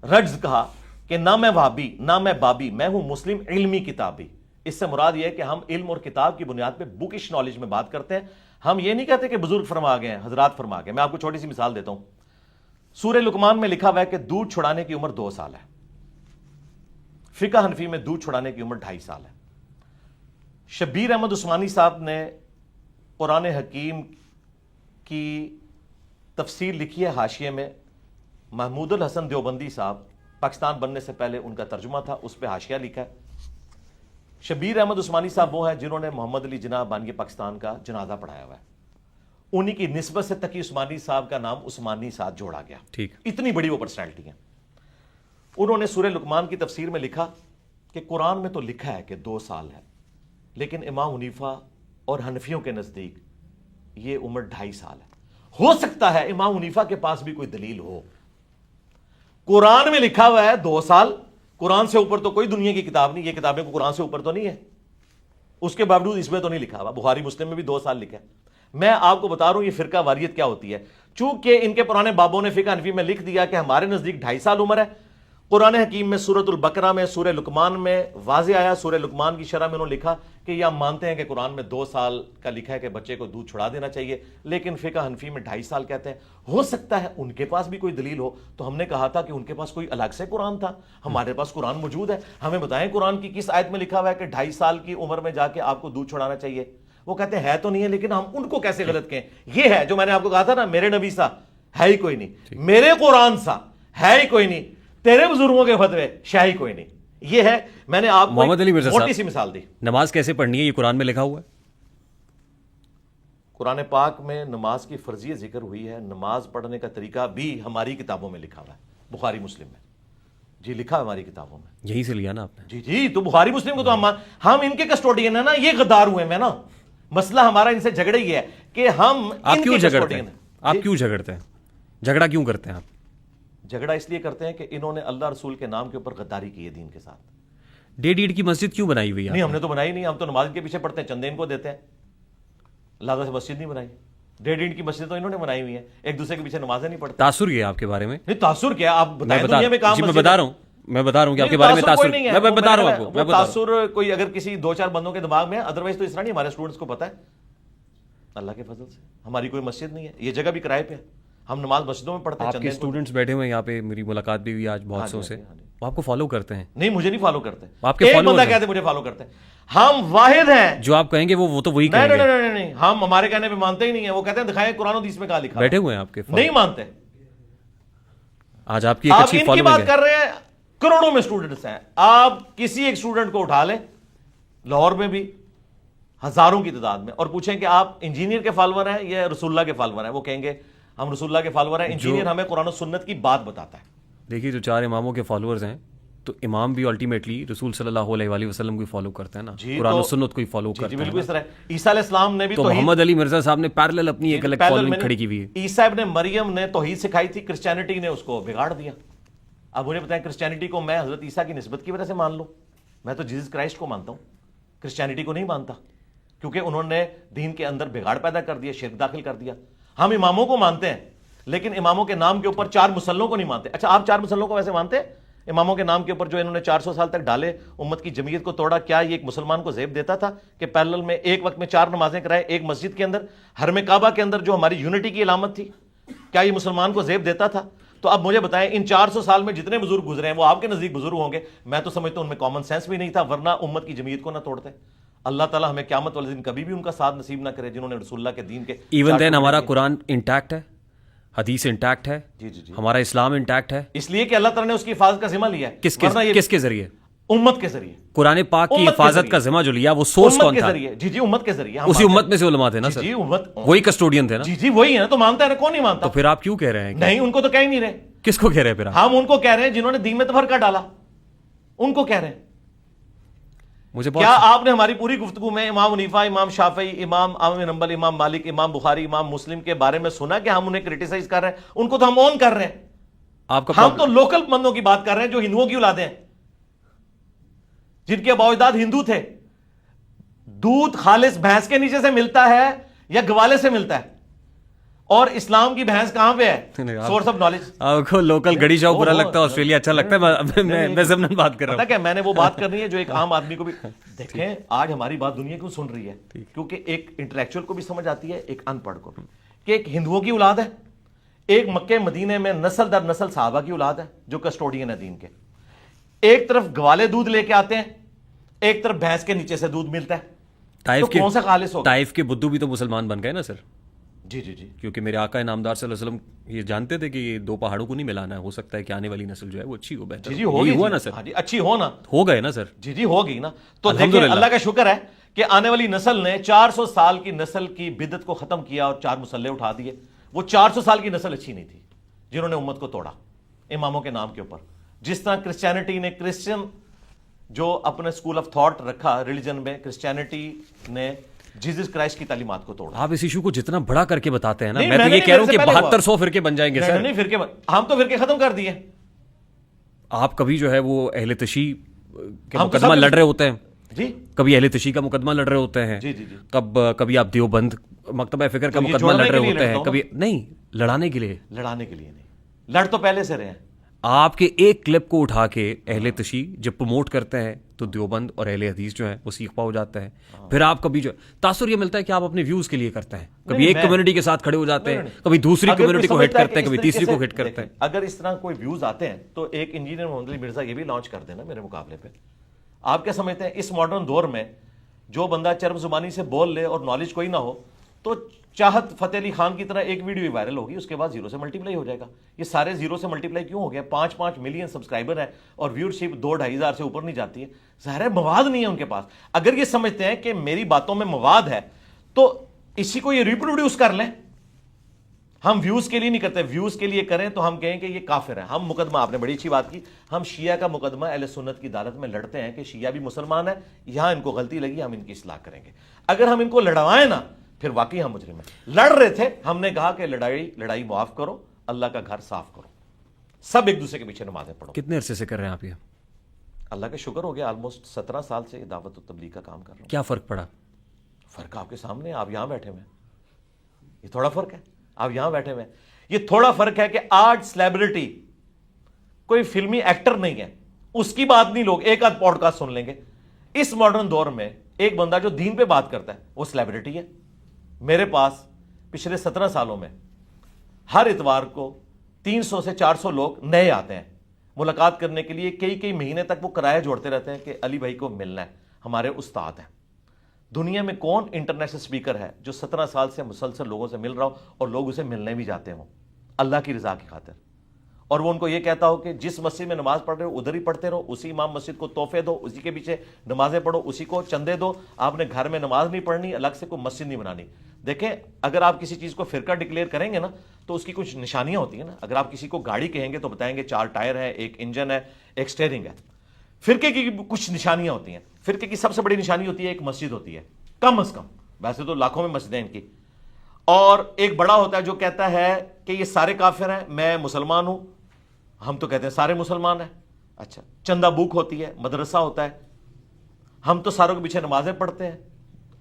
رجز کہا کہ نہ میں وہابی نہ میں بابی, میں ہوں مسلم علمی کتابی, اس سے مراد یہ ہے کہ ہم علم اور کتاب کی بنیاد پہ بکش نالج میں بات کرتے ہیں. ہم یہ نہیں کہتے کہ بزرگ فرما گئے ہیں, حضرات فرما گئے. میں آپ کو چھوٹی سی مثال دیتا ہوں. سورہ لقمان میں لکھا ہوا ہے کہ دودھ چھڑانے کی عمر 2 سال ہے. فقہ حنفی میں دودھ چھڑانے کی عمر 2.5 سال ہے. شبیر احمد عثمانی صاحب نے قرآن حکیم کی تفسیر لکھی ہے حاشیے میں. محمود الحسن دیوبندی صاحب پاکستان بننے سے پہلے ان کا ترجمہ تھا, اس پہ حاشیہ لکھا ہے. شبیر احمد عثمانی صاحب وہ ہیں جنہوں نے محمد علی جناح بانی پاکستان کا جنازہ پڑھایا ہوا ہے. انہی کی نسبت سے تقی عثمانی صاحب کا نام عثمانی ساتھ جوڑا گیا. ٹھیک, اتنی بڑی وہ پرسنالٹی ہیں. انہوں نے سورہ لقمان کی تفسیر میں لکھا کہ قرآن میں تو لکھا ہے کہ 2 سال ہے, لیکن امام حنیفہ اور حنفیوں کے نزدیک یہ عمر 2.5 سال ہے. ہو سکتا ہے امام حنیفہ کے پاس بھی کوئی دلیل ہو. قرآن میں لکھا ہوا ہے 2 سال, قرآن سے اوپر تو کوئی دنیا کی کتاب نہیں, یہ کتابیں کو قرآن سے اوپر تو نہیں ہے, اس کے باوجود اس میں تو نہیں لکھا ہوا. بخاری مسلم میں بھی 2 سال لکھا ہے. میں آپ کو بتا رہا ہوں یہ فرقہ واریت کیا ہوتی ہے. چونکہ ان کے پرانے بابوں نے فقہ حنفی میں لکھ دیا کہ ہمارے نزدیک 2.5 سال عمر ہے. قرآن حکیم میں سورۃ البقرہ میں سورہ لقمان میں واضح آیا. سورہ لقمان کی شرح میں انہوں نے لکھا کہ یہ ہم مانتے ہیں کہ قرآن میں 2 سال کا لکھا ہے کہ بچے کو دودھ چھڑا دینا چاہیے, لیکن فقہ حنفی میں 2.5 سال کہتے ہیں. ہو سکتا ہے ان کے پاس بھی کوئی دلیل ہو. تو ہم نے کہا تھا کہ ان کے پاس کوئی الگ سے قرآن تھا, ہمارے پاس قرآن موجود ہے, ہمیں بتائیں قرآن کی کس آیت میں لکھا ہوا ہے کہ 2.5 سال کی عمر میں جا کے آپ کو دودھ چھڑانا چاہیے. وہ کہتے ہیں ہے تو نہیں ہے, لیکن ہم ان کو کیسے غلط کہیں. یہ ہے جو میں نے آپ کو کہا تھا نا, میرے نبی سا ہے ہی کوئی نہیں, میرے قرآن سا ہے ہی کوئی نہیں, تیرے بزرگوں کے فتوے شاہی کوئی نہیں. یہ ہے, میں نے آپ کو موٹی سی مثال دی. نماز کیسے پڑھنی ہے یہ قرآن میں لکھا ہوا ہے. قرآن پاک میں نماز کی فرضیت ذکر ہوئی ہے. نماز پڑھنے کا طریقہ بھی ہماری کتابوں میں لکھا ہوا ہے, بخاری مسلم میں. جی لکھا ہے ہماری کتابوں میں. یہیں سے لیا نا آپ نے. جی تو بخاری مسلم کو تو ہم ان کے کسٹوڈین ہیں نا, یہ غدار ہوئے ہیں نا. مسئلہ ہمارا ان سے جھگڑا ہی ہے کہ ہم آپ کیوں جھگڑتے ہیں, آپ کیوں جھگڑتے ہیں؟ جھگڑا کیوں کرتے ہیں آپ؟ جھگڑا اس لیے کرتے ہیں کہ انہوں نے اللہ رسول کے نام کے اوپر غداری کی ہے دین کے ساتھ. ڈیڑھ عید کی مسجد کیوں بنائی ہوئی ہے؟ نہیں ہم نے تو بنائی نہیں, ہم تو نماز کے پیچھے پڑھتے ہیں, چندے ان کو دیتے ہیں, اللہ سے مسجد نہیں بنائی. ڈیڑھ عید کی مسجد تو انہوں نے بنائی ہوئی ہے, ایک دوسرے کے پیچھے نمازیں نہیں پڑھتے. تاثر کیا آپ کے بارے میں؟ نہیں تاثر کیا, آپ بتائیں دنیا میں کام. میں بتا رہا ہوں کہ آپ کے بارے میں تاثر, میں بتا رہا ہوں آپ کو. تاثر کوئی اگر کسی 2-4 بندوں کے دماغ میں ہے, ادروائز تو اس طرح نہیں. ہمارے اسٹوڈنٹس کو پتا ہے اللہ کے فضل سے ہماری کوئی مسجد نہیں ہے, یہ جگہ بھی کرائے پہ ہے, ہم نماز مسجدوں میں پڑھتے ہیں. آپ کے اسٹوڈنٹس بیٹھے ہوئے ہیں یہاں پہ, میری ملاقات بھی ہوئی آج بہت سو سے, وہ آپ کو فالو کرتے ہیں. نہیں مجھے نہیں فالو کرتے, آپ کے ایک فالوورز بندہ کہتے مجھے فالو کرتے ہیں. ہم واحد ہیں جو آپ کہیں گے وہ تو وہی کہیں گے. نہیں, ہم ہمارے کہنے پہ مانتے ہی نہیں ہیں. وہ کہتے ہیں دکھائیں قرآن و حدیث میں کہاں لکھا. بیٹھے ہوئے ہیں آپ کے, نہیں مانتے. آج آپ کی ایک اچھی فالوئنگ بات کر رہے ہیں, کروڑوں میں اسٹوڈنٹس ہیں. آپ کسی ایک اسٹوڈنٹ کو اٹھا لیں لاہور میں بھی ہزاروں کی تعداد میں, اور پوچھیں کہ آپ انجینئر کے فالوور ہیں یا رسول اللہ کے فالوور ہیں, وہ کہیں گے ہم رسول اللہ کے فالوور ہیں. انجینئر ہمیں قرآن و سنت کی بات بتاتا ہے. دیکھیے جو 4 اماموں کے فالوورز ہیں, تو امام بھی الٹیمیٹلی رسول صلی اللہ علیہ وآلہ وسلم کو فالو کرتے ہیں نا, قرآن و سنت کو ہی فالو کرتے ہیں. بالکل اس طرح عیسیٰ علیہ السلام نے بھی تو محمد علی مرزا صاحب نے پیرلل اپنی ایک الگ فالوئنگ کھڑی کی ہوئی ہے. عیسیٰ ابن مریم نے توحید سکھائی تھی, کرسچینٹی نے اس کو بگاڑ دیا. اب انہیں بتائیں کرسچینٹی کو میں حضرت عیسیٰ کی نسبت کی وجہ سے مان لوں؟ میں تو جیسس کرائسٹ کو مانتا ہوں, کرسچینٹی کو نہیں مانتا, کیونکہ انہوں نے دین کے اندر بگاڑ پیدا کر دیا, شرک داخل کر دیا. ہم اماموں کو مانتے ہیں لیکن اماموں کے نام کے اوپر 4 مسلوں کو نہیں مانتے. اچھا آپ 4 مسلوں کو ویسے مانتے ہیں؟ اماموں کے نام کے اوپر جو انہوں نے 400 سال تک ڈالے, امت کی جمعیت کو توڑا, کیا یہ ایک مسلمان کو زیب دیتا تھا کہ پیرلل میں ایک وقت میں 4 نمازیں کرائے ایک مسجد کے اندر, حرم کعبہ کے اندر جو ہماری یونٹی کی علامت تھی, کیا یہ مسلمان کو زیب دیتا تھا؟ تو اب مجھے بتائیں ان 400 سال میں جتنے بزرگ گزرے ہیں وہ آپ کے نزدیک بزرگ ہوں گے؟ میں تو سمجھتا ہوں ان میں کامن سینس بھی نہیں تھا, ورنہ امت کی جمعیت کو نہ توڑتے. اللہ تعالیٰ ہمیں قیامت والے دن کبھی بھی ان کا ساتھ نصیب نہ کرے جنہوں نے رسول اللہ کے دین کے. ایون دین ہمارا قرآن انٹیکٹ ہے, حدیث انٹیکٹ ہے, جی ہمارا اسلام انٹیکٹ ہے, اس لیے کہ اللہ تعالیٰ نے اس کی حفاظت کا ذمہ لیا ہے. کس کے ذریعے؟ امت کے ذریعے. قرآن پاک کی حفاظت کا ذمہ جو لیا وہ سورس کون تھا؟ جی امت کے ذریعے. اسی امت میں سے علماء تھے نا سر, وہی کسٹوڈین تھے نا. جی وہی ہے, تو مانتا ہے نا, کون نہیں مانتا؟ تو پھر آپ کیوں کہہ رہے ہیں؟ نہیں ان کو تو کہہ نہیں رہے. کس کو کہہ رہے ہیں پھر؟ ہم ان کو کہہ رہے ہیں جنہوں نے دین میں تفرقہ ڈالا, ان کو کہہ رہے ہیں. کیا آپ نے ہماری پوری گفتگو میں امام حنیفہ, امام شافعی, امام احمد بن حنبل, امام مالک, امام بخاری, امام مسلم کے بارے میں سنا کہ ہم انہیں کرٹیسائز کر رہے ہیں؟ ان کو تو ہم اون کر رہے ہیں. ہم تو لوکل بندوں کی بات کر رہے ہیں جو ہندوؤں کی اولادیں ہیں, جن کے اباء و اجداد ہندو تھے. دودھ خالص بھینس کے نیچے سے ملتا ہے یا گوالے سے ملتا ہے؟ اور اسلام کی بھینس کہاں پہ ہے؟ Source of knowledge. آپ کو لوکل گڑی شاؤ برا لگتا ہے, آسٹریلیا اچھا لگتا ہے؟ میں ضمن بات کر رہا ہوں. کہ میں نے وہ بات کرنی ہے جو ایک عام آدمی کو بھی. دیکھیں آج ہماری بات دنیا کیوں سن رہی ہے؟ کیونکہ ایک انٹلیکچوئل کو بھی سمجھ آتی ہے, ایک ان پڑھ کو بھی, کہ ایک ہندوؤں کی اولاد ہے, ایک مکے مدینے میں نسل در نسل صحابہ کی اولاد ہے جو کسٹوڈین ہے دین کے. ایک طرف گوالے دودھ لے کے آتے ہیں, ایک طرف بھینس کے نیچے سے دودھ ملتا ہے. تو کون سا خالص ہوگا؟ طائف کے بدو بھی تو مسلمان بن گئے نا سر. جی کیونکہ میرے آقا نامدار صلی اللہ علیہ وسلم یہ جانتے تھے کہ یہ 2 پہاڑوں کو نہیں ملانا ہے, ہو سکتا ہے کہ آنے والی نسل جو ہے وہ اچھی ہو, بہتر ہوا نا سر. اچھی ہو نا, ہو گئے نا سر. جی ہو گئی نا. تو دیکھیں اللہ کا شکر ہے کہ آنے والی نسل نے 400 سال کی نسل کی بدعت کو ختم کیا اور 4 مسلے اٹھا دیے. وہ 400 سال کی نسل اچھی نہیں تھی جنہوں نے امت کو توڑا اماموں کے نام کے اوپر. جس طرح کرسچینٹی نے, کرسچن جو اپنے اسکول آف تھاٹ رکھا ریلیجن میں, کرسچینٹی نے جیسس کرائسٹ کی تعلیمات کو توڑا. آپ اس ایشو کو جتنا بڑا کر کے بتاتے ہیں نا, میں تو یہ کہہ رہا ہوں کہ 7200 فرقے بن جائیں گے سر. نہیں فرقے, ہم تو فرقے ختم کر دیے. آپ کبھی جو ہے وہ اہل تشیع کا مقدمہ لڑ رہے ہوتے ہیں, جی کبھی اہل تشیع کا مقدمہ لڑ رہے ہوتے ہیں, کبھی آپ دیوبند مکتبہ فکر کا مقدمہ لڑ رہے ہوتے ہیں, کبھی نہیں. لڑانے کے لیے نہیں, لڑ تو پہلے سے رہے ہیں. آپ کے ایک کلپ کو اٹھا کے اہل تشیع جب پروموٹ کرتے ہیں تو دیوبند اور اہل حدیث جو ہیں وہ سیخ پا ہو جاتا ہے. پھر آپ کبھی جو تاثر یہ ملتا ہے کہ آپ اپنے ویوز کے لیے کرتے ہیں, کبھی ایک کمیونٹی کے ساتھ کھڑے ہو جاتے ہیں, کبھی دوسری کمیونٹی کو ہٹ کرتے ہیں, کبھی تیسری کو ہٹ کرتے ہیں. اگر اس طرح کوئی ویوز آتے ہیں تو ایک انجینئر محمد علی مرزا یہ بھی لانچ کر دینا میرے مقابلے پہ. آپ کیا سمجھتے ہیں اس ماڈرن دور میں جو بندہ چرب زبانی سے بول لے اور نالج کوئی نہ ہو تو چاہت فتح علی خان کی طرح ایک ویڈیو وائرل ہوگی, اس کے بعد 0 سے ملٹی پلائی ہو جائے گا. یہ سارے 0 سے ملٹی پلائی کیوں ہو گیا؟ 5 ملین سبسکرائبر ہے اور ویورشپ 2-2.5 ہزار سے اوپر نہیں جاتی ہے. ظاہر ہے مواد نہیں ہے ان کے پاس. اگر یہ سمجھتے ہیں کہ میری باتوں میں مواد ہے تو اسی کو یہ ریپروڈیوس کر لیں. ہم ویوز کے لیے نہیں کرتے, ویوز کے لیے کریں تو ہم کہیں کہ یہ کافر ہے. ہم مقدمہ, آپ نے بڑی اچھی بات کی, ہم شیعہ کا مقدمہ اہل سنت کی عدالت میں لڑتے ہیں کہ شیعہ بھی مسلمان ہے, یہاں ان کو غلطی لگی, ہم ان کی اصلاح کریں گے. اگر ہم ان کو لڑوائیں نا پھر واقعی ہم مجرم ہیں. لڑ رہے تھے, ہم نے کہا کہ لڑائی معاف کرو, اللہ کا گھر صاف کرو, سب ایک دوسرے کے پیچھے نمازیں پڑھو. کتنے عرصے سے کر رہے ہیں آپ یہ؟ اللہ کا شکر ہو گیا, آلموسٹ 17 سال سے یہ دعوت و تبلیغ کا کام کر رہا ہوں. کیا فرق پڑا؟ فرق آپ کے سامنے, آپ یہاں بیٹھے ہوئے ہیں, یہ تھوڑا فرق ہے. آپ یہاں بیٹھے ہوئے ہیں, یہ تھوڑا فرق ہے کہ آج سیلیبریٹی کوئی فلمی ایکٹر نہیں ہے, اس کی بات نہیں لوگ ایک آدھ پوڈ کاسٹ سن لیں گے. اس ماڈرن دور میں ایک بندہ جو دین پہ بات کرتا ہے وہ سیلیبریٹی ہے. میرے پاس پچھلے 17 سالوں میں ہر اتوار کو 300 سے 400 لوگ نئے آتے ہیں ملاقات کرنے کے لیے. کئی مہینے تک وہ کرایہ جوڑتے رہتے ہیں کہ علی بھائی کو ملنا ہے, ہمارے استاد ہیں. دنیا میں کون انٹرنیشنل اسپیکر ہے جو 17 سال سے مسلسل لوگوں سے مل رہا ہو اور لوگ اسے ملنے بھی جاتے ہوں اللہ کی رضا کی خاطر, اور وہ ان کو یہ کہتا ہو کہ جس مسجد میں نماز پڑھ رہے ہو ادھر ہی پڑھتے رہو, اسی امام مسجد کو تحفے دو, اسی کے پیچھے نمازیں پڑھو, اسی کو چندے دو, آپ نے گھر میں نماز نہیں پڑھنی, الگ سے کوئی مسجد نہیں بنانی. دیکھیں, اگر آپ کسی چیز کو فرقہ ڈکلیئر کریں گے نا تو اس کی کچھ نشانیاں ہوتی ہیں نا. اگر آپ کسی کو گاڑی کہیں گے تو بتائیں گے 4 ٹائر ہے, ایک انجن ہے, ایک سٹیئرنگ ہے. فرقے کی کچھ نشانیاں ہوتی ہیں. فرقے کی سب سے بڑی نشانی ہوتی ہے ایک مسجد ہوتی ہے, کم از کم, ویسے تو لاکھوں میں مسجدیں ان کی. اور ایک بڑا ہوتا ہے جو کہتا ہے کہ یہ سارے کافر ہیں, میں مسلمان ہوں. ہم تو کہتے ہیں سارے مسلمان ہیں. اچھا, چندہ بوک ہوتی ہے, مدرسہ ہوتا ہے, ہم تو ساروں کے پیچھے نمازیں پڑھتے ہیں.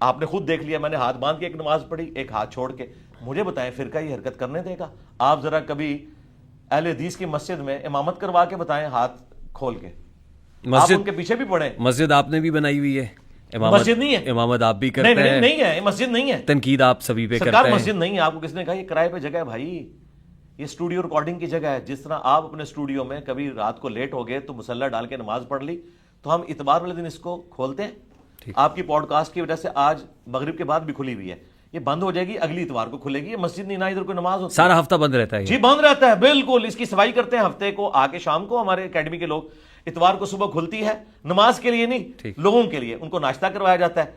آپ نے خود دیکھ لیا, میں نے ہاتھ باندھ کے ایک نماز پڑھی, ایک ہاتھ چھوڑ کے. مجھے بتائیں فرقہ یہ حرکت کرنے دے گا؟ آپ ذرا کبھی اہل حدیث کی مسجد میں امامت کروا کے بتائیں ہاتھ کھول کے, آپ ان کے پیچھے بھی پڑھیں. مسجد آپ نے بھی بنائی ہوئی ہے, مسجد نہیں ہے, امامت آپ بھی کرتے ہیں. نہیں ہے, مسجد نہیں ہے, تنقید آپ سبھی پہ کرتے سرکار ہیں. مسجد نہیں ہے. آپ کو کس نے کہا یہ کرائے پہ جگہ ہے؟ بھائی یہ اسٹوڈیو ریکارڈنگ کی جگہ ہے. جس طرح آپ اپنے اسٹوڈیو میں کبھی رات کو لیٹ ہو گئے تو مصلی ڈال کے نماز پڑھ لی, تو ہم اتوار والے دن اس کو کھولتے ہیں. آپ کی پوڈ کاسٹ کی وجہ سے آج مغرب کے بعد بھی کھلی ہوئی ہے, یہ بند ہو جائے گی, اگلی اتوار کو کھلے گی. یہ مسجد نہیں, نہ ادھر کوئی نماز ہوتی. سارا ہفتہ بند رہتا ہے جی بند رہتا ہے, بالکل. اس کی صفائی کرتے ہیں ہفتے کو آ کے شام کو. ہمارے اکیڈمی کے لوگ اتوار کو صبح کھلتی ہے, نماز کے لیے نہیں, لوگوں کے لیے. ان کو ناشتہ کروایا جاتا ہے.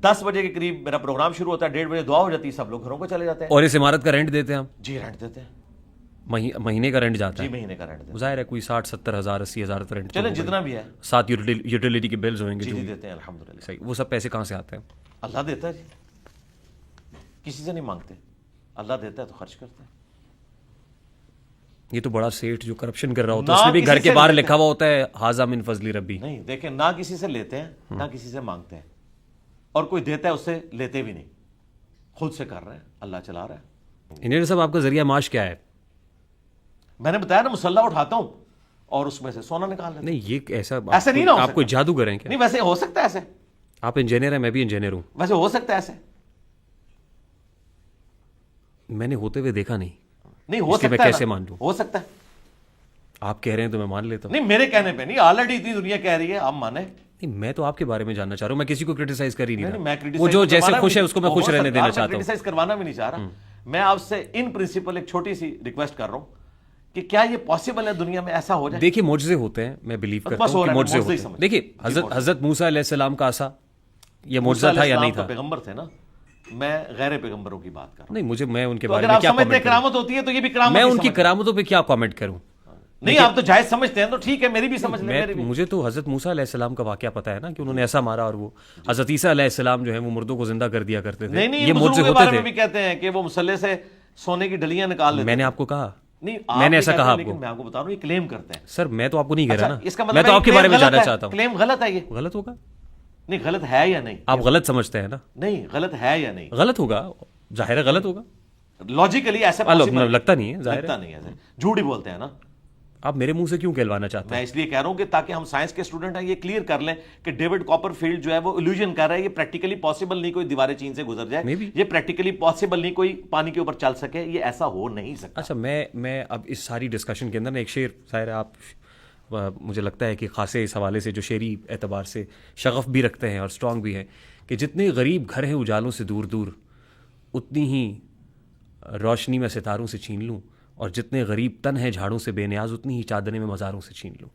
10 بجے کے قریب میرا پروگرام شروع ہوتا ہے, 1:30 بجے دعا ہو جاتی ہے, سب لوگ گھروں کو چلے جاتے ہیں. اور اس عمارت کا رینٹ دیتے ہیں ہم؟ جی رینٹ دیتے ہیں, مہینے کا رینٹ جاتا ہے. جی مہینے کا رینٹ دیتے ہیں. ظاہر ہے کوئی 60-70 ہزار 80 ہزار رینٹ, چلیں جتنا بھی ہے, ساتھ یوٹیلیٹی کے بلز ہوئیں گے. جی دیتے ہیں الحمدللہ. صحیح. وہ سب پیسے کہاں سے آتے ہیں؟ اللہ دیتا ہے جی, کسی سے نہیں مانگتے. اللہ دیتا ہے تو خرچ کرتے ہیں. یہ تو بڑا سیٹ جو کرپشن کر رہا ہوتا ہے, اس نے بھی گھر کے باہر لکھا ہوا ہوتا ہے حاذا من فضل ربی. نہیں دیکھیں, نہ کسی سے لیتے ہیں نہ کسی سے مانگتے ہیں, اور کوئی دیتا ہے اس سے لیتے بھی نہیں, خود سے کر رہے ہیں, اللہ چلا رہا ہے. انجینئر صاحب, آپ کا ذریعہ معاش کیا ہے؟ میں نے بتایا نا, مسلح اٹھاتا ہوں اور اس میں سے سونا نکال لیتا. نہیں, یہ ایسا نہیں نا, آپ کوئی جادوگر ہیں کیا؟ نہیں, ویسے ہو سکتا ہے ایسے. آپ انجینئر ہیں, میں بھی انجینئر ہوں. ویسے ہو سکتا ہے ایسے. میں نے ہوتے ہوئے دیکھا نہیں. نہیں ہو سکتا ہے, میں کیسے مان لوں؟ ہو سکتا ہے. آپ کہہ رہے ہیں تو میں مان لیتا ہوں. نہیں میرے کہنے پہ نہیں, آلریڈی اتنی دنیا کہہ رہی ہے, آپ مانیں. نہیں, میں تو آپ کے بارے میں جاننا چاہ رہا ہوں, میں کسی کو کرٹیسائز کر ہی نہیں رہا. وہ جو جیسے خوش ہے اس کو میں خوش رہنے دینا چاہتا ہوں. کرٹیسائز کروانا بھی نہیں چاہ رہا. میں آپ سے ان پرنسپل ایک چھوٹی سی ریکویسٹ کر رہا ہوں کہ کیا یہ پاسبل ہے دنیا میں ایسا ہو جائے؟ دیکھیے, معجزے ہوتے ہیں, میں بلیو کرتا ہوں کہ معجزے ہوتے ہیں. دیکھیے, حضرت موسیٰ علیہ السلام کا عصا, یہ معجزہ تھا یا نہیں تھا؟ پیغمبر تھے نا, میں غیر پیغمبروں کی بات کر رہا ہوں. نہیں, میں ان کے بارے میں کیا کیا سمجھتے ہیں کرامت ہوتی ہے تو یہ بھی کرامت. میں ان کی کرامتوں پہ کیا کامنٹ کروں؟ نہیں, آپ تو جائز سمجھتے ہیں تو ٹھیک ہے, میری بھی سمجھ لیں. مجھے تو حضرت موسیٰ علیہ السلام کا واقعہ پتا ہے نا, کہ انہوں نے ایسا مارا, اور وہ حضرت عیسیٰ علیہ السلام جو ہے وہ مردوں کو زندہ کر دیا کرتے تھے. یہ معجزے ہوتے تھے. بھی کہتے ہیں کہ وہ مسلح سے سونے کی ڈلیاں نکال لیتے. میں نے آپ کو کہا نہیں, میں نے ایسا کہا آپ کو؟ میں آپ کو بتا رہا ہوں یہ کلیم کرتے ہیں. سر میں تو آپ کو نہیں کہہ رہا نا, اس کا مطلب میں تو آپ کے بارے میں جاننا چاہتا ہوں. کلیم غلط ہے, یہ غلط ہوگا. نہیں, غلط ہے یا نہیں؟ آپ غلط سمجھتے ہیں نا. نہیں, غلط ہے یا نہیں؟ غلط ہوگا, ظاہر ہے غلط ہوگا. لاجیکلی ایسا لگتا نہیں ہے, ظاہر لگتا نہیں ہے, جھوٹ ہی بولتے ہیں نا. آپ میرے منہ سے کیوں کہلوانا چاہتے ہیں؟ میں اس لیے کہہ رہا ہوں کہ تاکہ ہم سائنس کے اسٹوڈنٹ ہیں, یہ کلیئر کر لیں کہ ڈیوڈ کاپر فیلڈ جو ہے وہ الوژن کر رہا ہے. یہ پریکٹیکلی پاسبل نہیں کوئی دیواریں چین سے گزر جائے, یہ پریکٹیکلی پاسبل نہیں کوئی پانی کے اوپر چل سکے, یہ ایسا ہو نہیں سکتا. اچھا, میں اب اس ساری ڈسکشن کے اندر ایک شعر, ظاہر ہے آپ مجھے لگتا ہے کہ خاصے اس حوالے سے جو شعری اعتبار سے شغف بھی رکھتے ہیں اور اسٹرانگ بھی ہیں, کہ جتنے غریب گھر ہیں اجالوں سے دور دور, اتنی ہی روشنی میں ستاروں سے چھین لوں, اور جتنے غریب تن ہیں جھاڑوں سے بے نیاز, اتنی ہی چادریں میں مزاروں سے چھین لوں.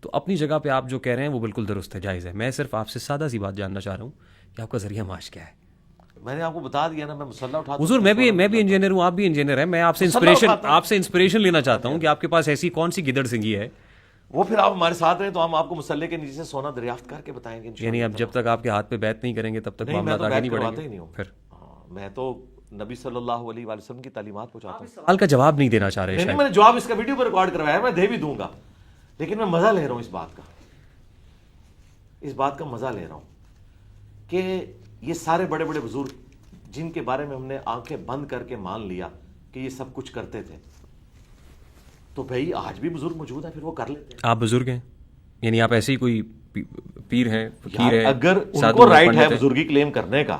تو اپنی جگہ پہ آپ جو کہہ رہے ہیں وہ بالکل درست ہے, جائز ہے. میں صرف آپ سے سادہ سی بات جاننا چاہ رہا ہوں کہ آپ کا ذریعہ معاش کیا ہے. میں نے آپ کو بتا دیا نا, میں مسلح اٹھاتا ہوں. حضور, میں بھی انجینئر ہوں, آپ بھی انجینئر ہیں. میں آپ سے انسپریشن لینا چاہتا ہوں کہ آپ کے پاس ایسی کون سی گدڑ سنگھی ہے. وہ پھر آپ ہمارے ساتھ رہیں تو ہم آپ کو مسلح کے نیچے سے سونا دریافت کر کے بتائیں گے. یعنی اب جب تک آپ کے ہاتھ پہ بیعت نہیں کریں گے تب تک معاملات آگے نہیں بڑھیں گے. پھر میں تو نبی صلی اللہ علیہ وآلہ وسلم کی تعلیمات پہنچاتا ہوں. سوال کا جواب نہیں دینا چاہ رہے نہیں, شاید. میں نے جواب اس کا ویڈیو پر ریکارڈ کروایا, میں دے بھی دوں گا, لیکن میں مزہ لے رہا ہوں اس بات کا, اس بات کا مزہ لے رہا ہوں کہ یہ سارے بڑے بڑے بزرگ جن کے بارے میں ہم نے آنکھیں بند کر کے مان لیا کہ یہ سب کچھ کرتے تھے, تو بھائی آج بھی بزرگ موجود ہیں, پھر وہ کر لیتے ہیں. آپ بزرگ ہیں, یعنی آپ ایسے ہی کوئی پیر ہیں, فقیر ہیں, اگر ان کو رائٹ ہے بزرگی کلیم کرنے کا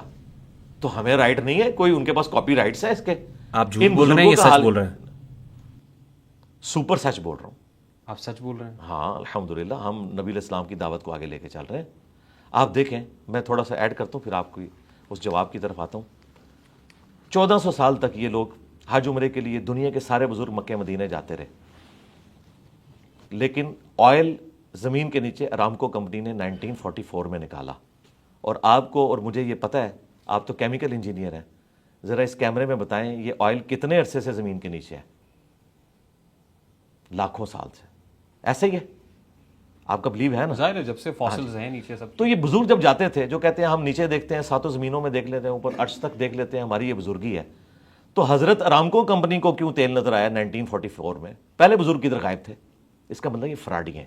تو ہمیں رائٹ نہیں ہے, کوئی ان کے پاس کاپی رائٹس ہے اس کے. آپ جھوٹ بول رہے ہیں یہ سچ بول رہے ہیں؟ سپر سچ بول رہا ہوں. آپ سچ بول رہے ہیں؟ ہاں الحمدللہ, ہم نبی علیہ السلام کی دعوت کو آگے لے کے چل رہے ہیں. آپ دیکھیں, میں تھوڑا سا ایڈ کرتا ہوں پھر آپ کو اس جواب کی طرف آتا ہوں. 1400 سال تک یہ لوگ حج عمرے کے لیے دنیا کے سارے بزرگ مکہ مدینے جاتے رہے, لیکن آئل زمین کے نیچے ارامکو کمپنی نے 1944 میں نکالا. اور آپ کو اور مجھے یہ پتہ ہے, آپ تو کیمیکل انجینئر ہیں, ذرا اس کیمرے میں بتائیں یہ آئل کتنے عرصے سے زمین کے نیچے ہے؟ لاکھوں سال سے. ایسے ہی ہے, آپ کا بلیو ہے نا؟ ظاہر ہے جب سے فاسلز ہیں نیچے سب. تو یہ بزرگ جب جاتے تھے, جو کہتے ہیں ہم نیچے دیکھتے ہیں, ساتوں زمینوں میں دیکھ لیتے ہیں, اوپر عرش تک دیکھ لیتے ہیں, ہماری یہ بزرگی ہے, تو حضرت ارامکو کمپنی کو کیوں تیل نظر آیا 1944 میں؟ پہلے بزرگ کدھر غائب تھے؟ اس کا مطلب یہ فراڈی ہیں,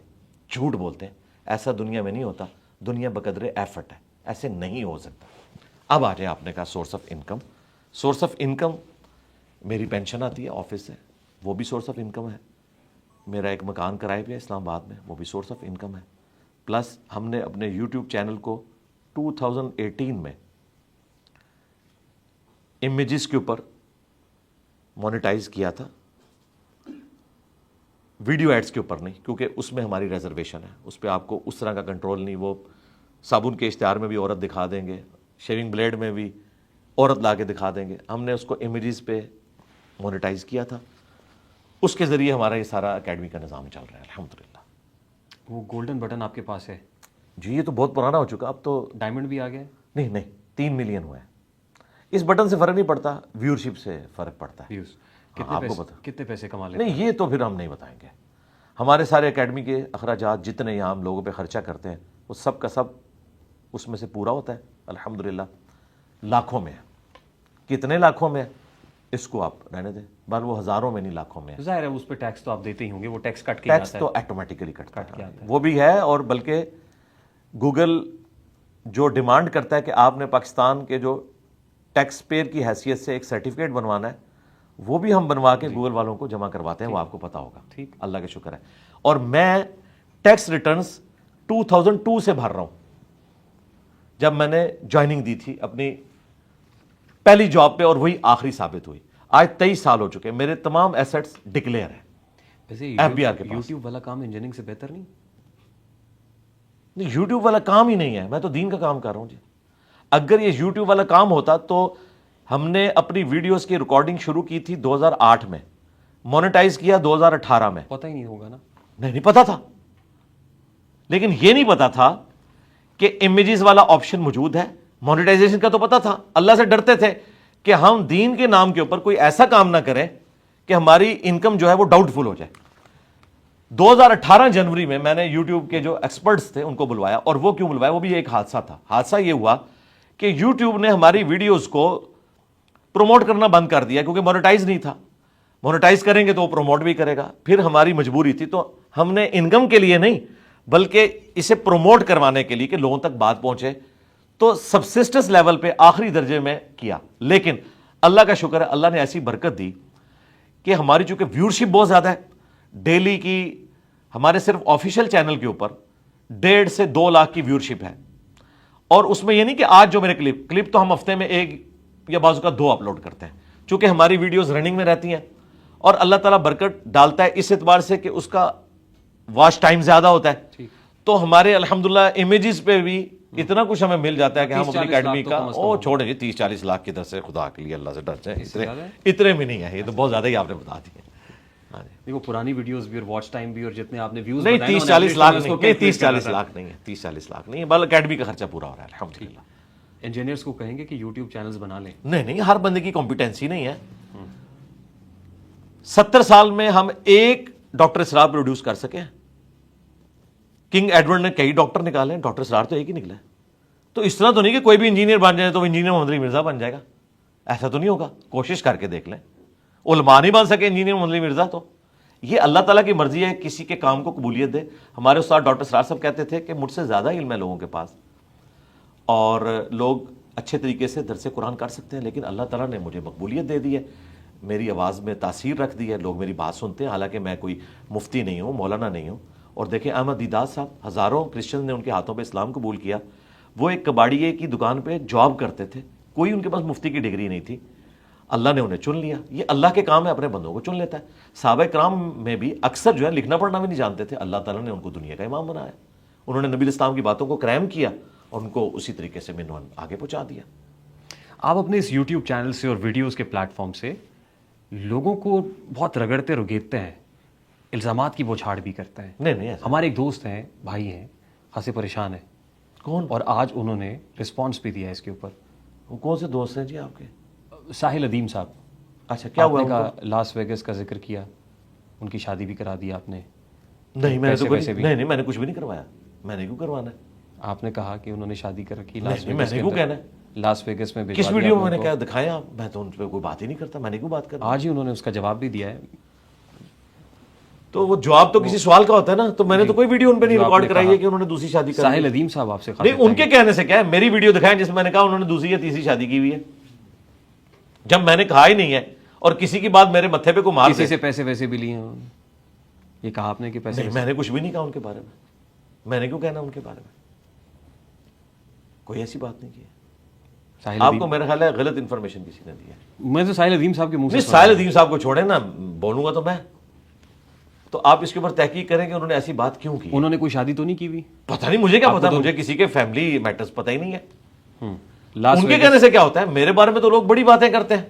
جھوٹ بولتے ہیں. ایسا دنیا میں نہیں ہوتا, دنیا بقدر ایفرٹ ہے, ایسے نہیں ہو سکتا. اب آ جائیں, آپ نے کہا source of income. Source of income میری پینشن آتی ہے آفس سے, وہ بھی سورس آف انکم ہے. میرا ایک مکان کرائے پہ ہے اسلام آباد میں, وہ بھی سورس آف انکم ہے. پلس ہم نے اپنے یوٹیوب چینل کو 2018 میں امیجز کے اوپر مونیٹائز کیا تھا, ویڈیو ایڈز کے اوپر نہیں, کیونکہ اس میں ہماری ریزرویشن ہے, اس پہ آپ کو اس طرح کا کنٹرول نہیں. وہ صابن کے اشتہار میں بھی عورت دکھا دیں گے, شیونگ بلیڈ میں بھی عورت لا کے دکھا دیں گے. ہم نے اس کو امیجز پہ مونیٹائز کیا تھا, اس کے ذریعے ہمارا یہ سارا اکیڈمی کا نظام چل رہا ہے الحمدللہ. وہ گولڈن بٹن آپ کے پاس ہے؟ جی یہ تو بہت پرانا ہو چکا, اب تو ڈائمنڈ بھی آ گیا؟ نہیں 3 ملین ہوئے ہیں. اس بٹن سے فرق نہیں پڑتا, ویورشپ سے فرق پڑتا ہے. آپ کو پتا کتنے پیسے کما لیتے نہیں, یہ تو پھر ہم نہیں بتائیں گے. ہمارے سارے اکیڈمی کے اخراجات جتنے یہاں ہم لوگوں پہ خرچہ کرتے ہیں, وہ سب کا سب اس میں سے پورا ہوتا ہے الحمدللہ. لاکھوں میں ہے. کتنے لاکھوں میں ہے اس کو آپ رہنے دیں, بل وہ ہزاروں میں نہیں لاکھوں میں ہے. ظاہر ہے اس پہ ٹیکس تو آپ دیتے ہی ہوں گے, وہ ٹیکس کٹ کے ٹیکس تو آٹومیٹیکلی کٹتا ہے, وہ بھی ہے. اور بلکہ گوگل جو ڈیمانڈ کرتا ہے کہ آپ نے پاکستان کے جو ٹیکس پیئر کی حیثیت سے ایک سرٹیفکیٹ بنوانا ہے, وہ بھی ہم بنوا کے گوگل والوں کو جمع کرواتے ہیں, وہ آپ کو پتا ہوگا. ٹھیک, اللہ کا شکر ہے. اور میں ٹیکس ریٹرنز 2002 سے بھر رہا ہوں, جب میں نے جوائننگ دی تھی اپنی پہلی جاب پہ, اور وہی آخری ثابت ہوئی. آج 23 سال ہو چکے, میرے تمام ایسٹس ڈکلیئر ہیں. ایف بی آر کے پاس. یوٹیوب والا کام انجینئرنگ سے بہتر نہیں؟ نہیں, یوٹیوب والا کام ہی نہیں ہے, میں تو دین کا کام کر رہا ہوں جی. اگر یہ یوٹیوب والا کام ہوتا تو ہم نے اپنی ویڈیوز کی ریکارڈنگ شروع کی تھی 2008 میں, مونیٹائز کیا 2018 میں. پتہ ہی نہیں ہوگا نا؟ نہیں پتا تھا, لیکن یہ نہیں پتا تھا کہ امیجز والا آپشن موجود ہے. مونیٹائزیشن کا تو پتا تھا, اللہ سے ڈرتے تھے کہ ہم دین کے نام کے اوپر کوئی ایسا کام نہ کریں کہ ہماری انکم جو ہے وہ ڈاؤٹ فل ہو جائے. 2018 جنوری میں میں نے یوٹیوب کے جو ایکسپرٹس تھے ان کو بلوایا, اور وہ کیوں بلوایا, وہ بھی ایک حادثہ تھا. حادثہ یہ ہوا کہ یوٹیوب نے ہماری ویڈیوز کو پروموٹ کرنا بند کر دیا, کیونکہ مونیٹائز نہیں تھا. مونیٹائز کریں گے تو وہ پروموٹ بھی کرے گا, پھر ہماری مجبوری تھی. تو ہم نے انکم کے لیے نہیں بلکہ اسے پروموٹ کروانے کے لیے کہ لوگوں تک بات پہنچے, تو سبسسٹنس لیول پہ آخری درجے میں کیا. لیکن اللہ کا شکر ہے, اللہ نے ایسی برکت دی کہ ہماری چونکہ ویورشپ بہت زیادہ ہے, ڈیلی کی ہمارے صرف آفیشیل چینل کے اوپر 1.5 سے 2 لاکھ کی ویورشپ ہے. اور اس میں یہ نہیں کہ آج جو میرے کلپ تو ہم ہفتے میں 1 یا بعض کا 2 اپلوڈ کرتے ہیں, چونکہ ہماری ویڈیوز رننگ میں رہتی ہیں, اور اللہ تعالیٰ برکت ڈالتا ہے اس اعتبار سے کہ اس کا واچ ٹائم زیادہ ہوتا ہے. تو ہمارے الحمدللہ امیجز پہ بھی اتنا کچھ ہمیں مل جاتا ہے کہ ہم اپنی اکیڈمی کا چھوڑیں گے. 30-40 لاکھ کی طرف سے خدا کے لیے اللہ سے ڈر جائیں, اتنے بھی نہیں ہے, یہ تو بہت زیادہ ہی آپ نے بتا دیے. وہ پرانی ویڈیوز بھی اور واچ ٹائم بھی اور جتنے آپ نے ویوز نہیں 30-40 لاکھ نہیں, 30-40 لاکھ نہیں ہے, 30-40 لاکھ نہیں ہے, بلکہ اکیڈمی کا خرچہ پورا ہو رہا ہے الحمدللہ. انجینئرز کو کہیں گے کہ یوٹیوب چینلز بنا لیں؟ نہیں, ہر بندے کی کمپیٹنسی نہیں ہے. 70 سال میں ہم ایک ڈاکٹر اسرار پروڈیوس کر سکے ہیں. کنگ ایڈورڈ نے کئی ڈاکٹر نکالے ہیں, ڈاکٹر اسرار تو ایک ہی نکلا ہے. تو اس طرح تو نہیں کہ کوئی بھی انجینئر بن جائے تو وہ انجینئر محمد علی مرزا بن جائے گا. ایسا تو نہیں ہوگا, کوشش کر کے دیکھ لیں. علماء نہیں بن سکے انجینئر محمد مرزا, تو یہ اللہ تعالیٰ کی مرضی ہے, کسی کے کام کو قبولیت دے. ہمارے استاد ڈاکٹر سرار صاحب کہتے تھے کہ مجھ سے زیادہ علم ہے لوگوں کے پاس, اور لوگ اچھے طریقے سے درس قرآن کر سکتے ہیں, لیکن اللہ تعالیٰ نے مجھے مقبولیت دے دی ہے, میری آواز میں تاثیر رکھ دی ہے, لوگ میری بات سنتے ہیں, حالانکہ میں کوئی مفتی نہیں ہوں, مولانا نہیں ہوں. اور دیکھیں احمد دیدات صاحب, ہزاروں کرسچن نے ان کے ہاتھوں پہ اسلام قبول کیا. وہ ایک کباڑیے کی دکان پہ جاب کرتے تھے, کوئی ان کے پاس مفتی کی ڈگری نہیں تھی, اللہ نے انہیں چن لیا. یہ اللہ کے کام ہے, اپنے بندوں کو چن لیتا ہے. صحابہ کرام میں بھی اکثر جو ہے لکھنا پڑھنا بھی نہیں جانتے تھے, اللہ تعالیٰ نے ان کو دنیا کا امام بنایا. انہوں نے نبی الاسلام کی باتوں کو کریم کیا اور ان کو اسی طریقے سے منوان آگے پہنچا دیا. آپ اپنے اس یوٹیوب چینل سے اور ویڈیوز کے پلیٹ فارم سے لوگوں کو بہت رگڑتے رگیدتے ہیں, الزامات کی بوچھاڑ بھی کرتے ہیں. نہیں ہمارے ایک دوست ہیں, بھائی ہیں, خاصے پریشان ہیں. کون؟ اور آج انہوں نے رسپانس بھی دیا ہے اس کے اوپر. وہ کون سے دوست ہیں جی آپ کے؟ ساحل ادیم صاحب. اچھا, کیا ہوا؟ کا لاس ویگس کا ذکر کیا, ان کی شادی بھی کرا دی آپ نے. نہیں میں نے تو نہیں میں نے کچھ بھی نہیں کروایا. میں نے کیوں کروانا ہے؟ آپ نے کہا کہ انہوں نے شادی کر رکھی میں نے کیوں کہنا ہے؟ لاس ویگس میں. کس ویڈیو میں نے کیا دکھایا آپ؟ میں تو ان پہ کوئی بات ہی نہیں کرتا, میں نے کیوں بات کرتا. آج ہی انہوں نے اس کا جواب بھی دیا ہے. تو وہ جواب تو کسی سوال کا ہوتا ہے نا, تو میں نے تو کوئی ویڈیو ان پہ نہیں ریکارڈ کرائی ہے کہ انہوں نے دوسری شادی کی. ساحل ادیم صاحب آپ سے نہیں, ان کے کہنے سے کیا ہے, میری ویڈیو دکھائیں جس میں نے کہا انہوں نے دوسری یا تیسری شادی کی ہوئی ہے, جب میں نے کہا ہی نہیں ہے. اور کسی کی بات میرے متھے پہ کو مار دے. کسی سے پیسے ویسے بھی لیے ہیں, یہ کہا آپ نے کہ پیسے؟ نہیں, میں نے کچھ بھی نہیں کہا ان کے بارے میں. میں نے کیوں کہنا ان کے بارے میں؟ کوئی ایسی بات نہیں کی ہے. آپ کو میرا خیال ہے غلط انفارمیشن کسی نے دی ہے. میں تو ساحل ادیم صاحب کے منہ سے. ساحل ادیم صاحب کو چھوڑے نا, بولوں گا تو میں, تو آپ اس کے اوپر تحقیق کریں کہ انہوں نے ایسی بات کیوں کی. انہوں نے کوئی شادی تو نہیں کی ہوئی؟ پتہ نہیں, مجھے کیا پتا, مجھے کسی کے فیملی میٹرز پتہ ہی نہیں ہے. ان کے کہنے سے کیا ہوتا ہے؟ میرے بارے میں تو لوگ بڑی باتیں کرتے ہیں,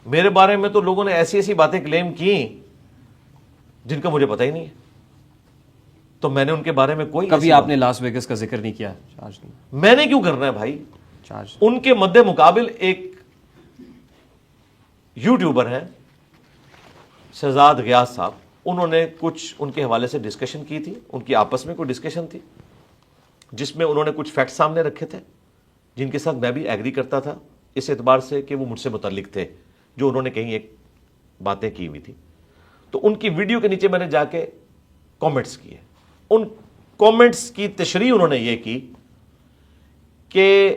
میرے بارے میں تو لوگوں نے ایسی ایسی باتیں کلیم کی جن کا مجھے پتہ ہی نہیں ہے. تو میں نے ان کے بارے میں کوئی, کبھی آپ نے لاس ویگس کا ذکر نہیں کیا؟ چارج نہیں. میں نے کیوں کرنا ہے بھائی؟ چارج ان کے مد مقابل ایک یوٹیوبر ہیں شہزاد غیاث صاحب, انہوں نے کچھ ان کے حوالے سے ڈسکشن کی تھی, ان کی آپس میں کوئی ڈسکشن تھی جس میں انہوں نے کچھ فیکٹ سامنے رکھے تھے جن کے ساتھ میں بھی ایگری کرتا تھا, اس اعتبار سے کہ وہ مجھ سے متعلق تھے, جو انہوں نے کہیں ایک باتیں کی ہوئی تھی. تو ان کی ویڈیو کے نیچے میں نے جا کے کامنٹس کیے. ان کامنٹس کی تشریح انہوں نے یہ کی کہ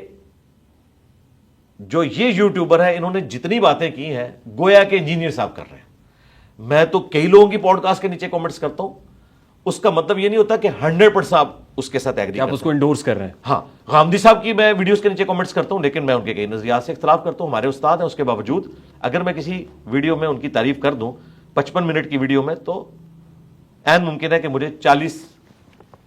جو یہ یوٹیوبر ہے انہوں نے جتنی باتیں کی ہیں گویا کہ انجینئر صاحب کر رہے ہیں. میں تو کئی لوگوں کی پوڈ کاسٹ کے نیچے کامنٹس کرتا ہوں, اس کا مطلب یہ نہیں ہوتا کہ 100% آپ اس کے ساتھ ایگری, آپ اس کو انڈورس کر رہے ہیں. ہاں, غامدی صاحب کی میں ویڈیوز کے نیچے کامنٹس کرتا ہوں, لیکن میں ان کے کئی نظریات سے اختلاف کرتا ہوں. ہمارے استاد ہیں, اس کے باوجود اگر میں کسی ویڈیو میں ان کی تعریف کر دوں 55 منٹ کی ویڈیو میں, تو عین ممکن ہے کہ مجھے 40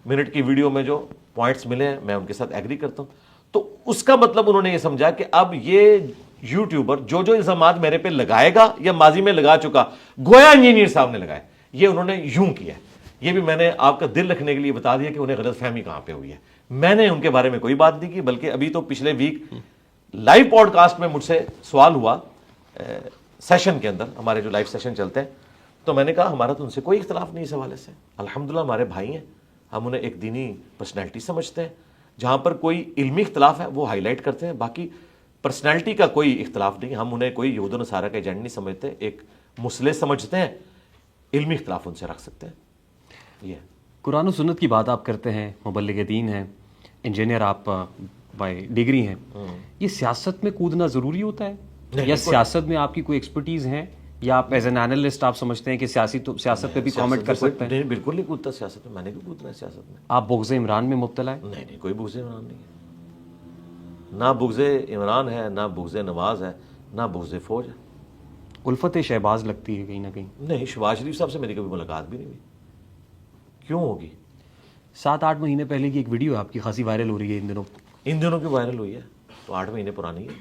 منٹ کی ویڈیو میں جو پوائنٹس ملے ہیں میں ان کے ساتھ ایگری کرتا ہوں. تو اس کا مطلب انہوں نے یہ سمجھا کہ اب یہ یوٹیوبر جو الزامات میرے پہ لگائے گا یا ماضی میں لگا چکا, گویا انجینئر صاحب نے لگائے. یہ انہوں نے یوں کیا. یہ بھی میں نے آپ کا دل رکھنے کے لیے بتا دیا کہ انہیں غلط فہمی کہاں پہ ہوئی ہے. میں نے ان کے بارے میں کوئی بات نہیں کی, بلکہ ابھی تو پچھلے ویک لائیو پوڈ کاسٹ میں مجھ سے سوال ہوا سیشن کے اندر, ہمارے جو لائیو سیشن چلتے ہیں, تو میں نے کہا ہمارا تو ان سے کوئی اختلاف نہیں اس حوالے سے. الحمدللہ ہمارے بھائی ہیں, ہم انہیں ایک دینی پرسنالٹی سمجھتے ہیں. جہاں پر کوئی علمی اختلاف ہے وہ ہائی لائٹ کرتے ہیں, باقی پرسنالٹی کا کوئی اختلاف نہیں. ہم انہیں کوئی یہود و نصارہ کا ایجنٹ نہیں سمجھتے, ایک مسلح سمجھتے ہیں. علمی اختلاف ان سے رکھ سکتے ہیں. یہ قرآن و سنت کی بات آپ کرتے ہیں, مبلغ دین ہیں, انجینئر آپ بائی ڈگری ہیں, یہ سیاست میں کودنا ضروری ہوتا ہے یا سیاست میں آپ کی کوئی ایکسپرٹیز ہیں, یا آپ ایز این اینالسٹ آپ سمجھتے ہیں کہ سیاست پہ بھی کامنٹ کر سکتے ہیں؟ نہیں, بالکل نہیں کودتا سیاست میں. میں نے کیوں کودنا ہے سیاست میں؟ آپ بغض عمران میں مبتلا ہے؟ نہیں, کوئی بغض عمران نہیں ہے. نہ بغض عمران ہے, نہ بغض نواز ہے, نہ بغض فوج ہے. الفت شہباز لگتی ہے کہیں نہ کہیں. نہیں, شہباز شریف صاحب سے میری کبھی ملاقات بھی نہیں ہوئی. کیوں ہوگی؟ 7-8 مہینے پہلے کی ایک ویڈیو آپ کی خاصی وائرل ہو رہی ہے ان دنوں. ان دنوں کی وائرل ہوئی ہے تو 8 مہینے پرانی ہے.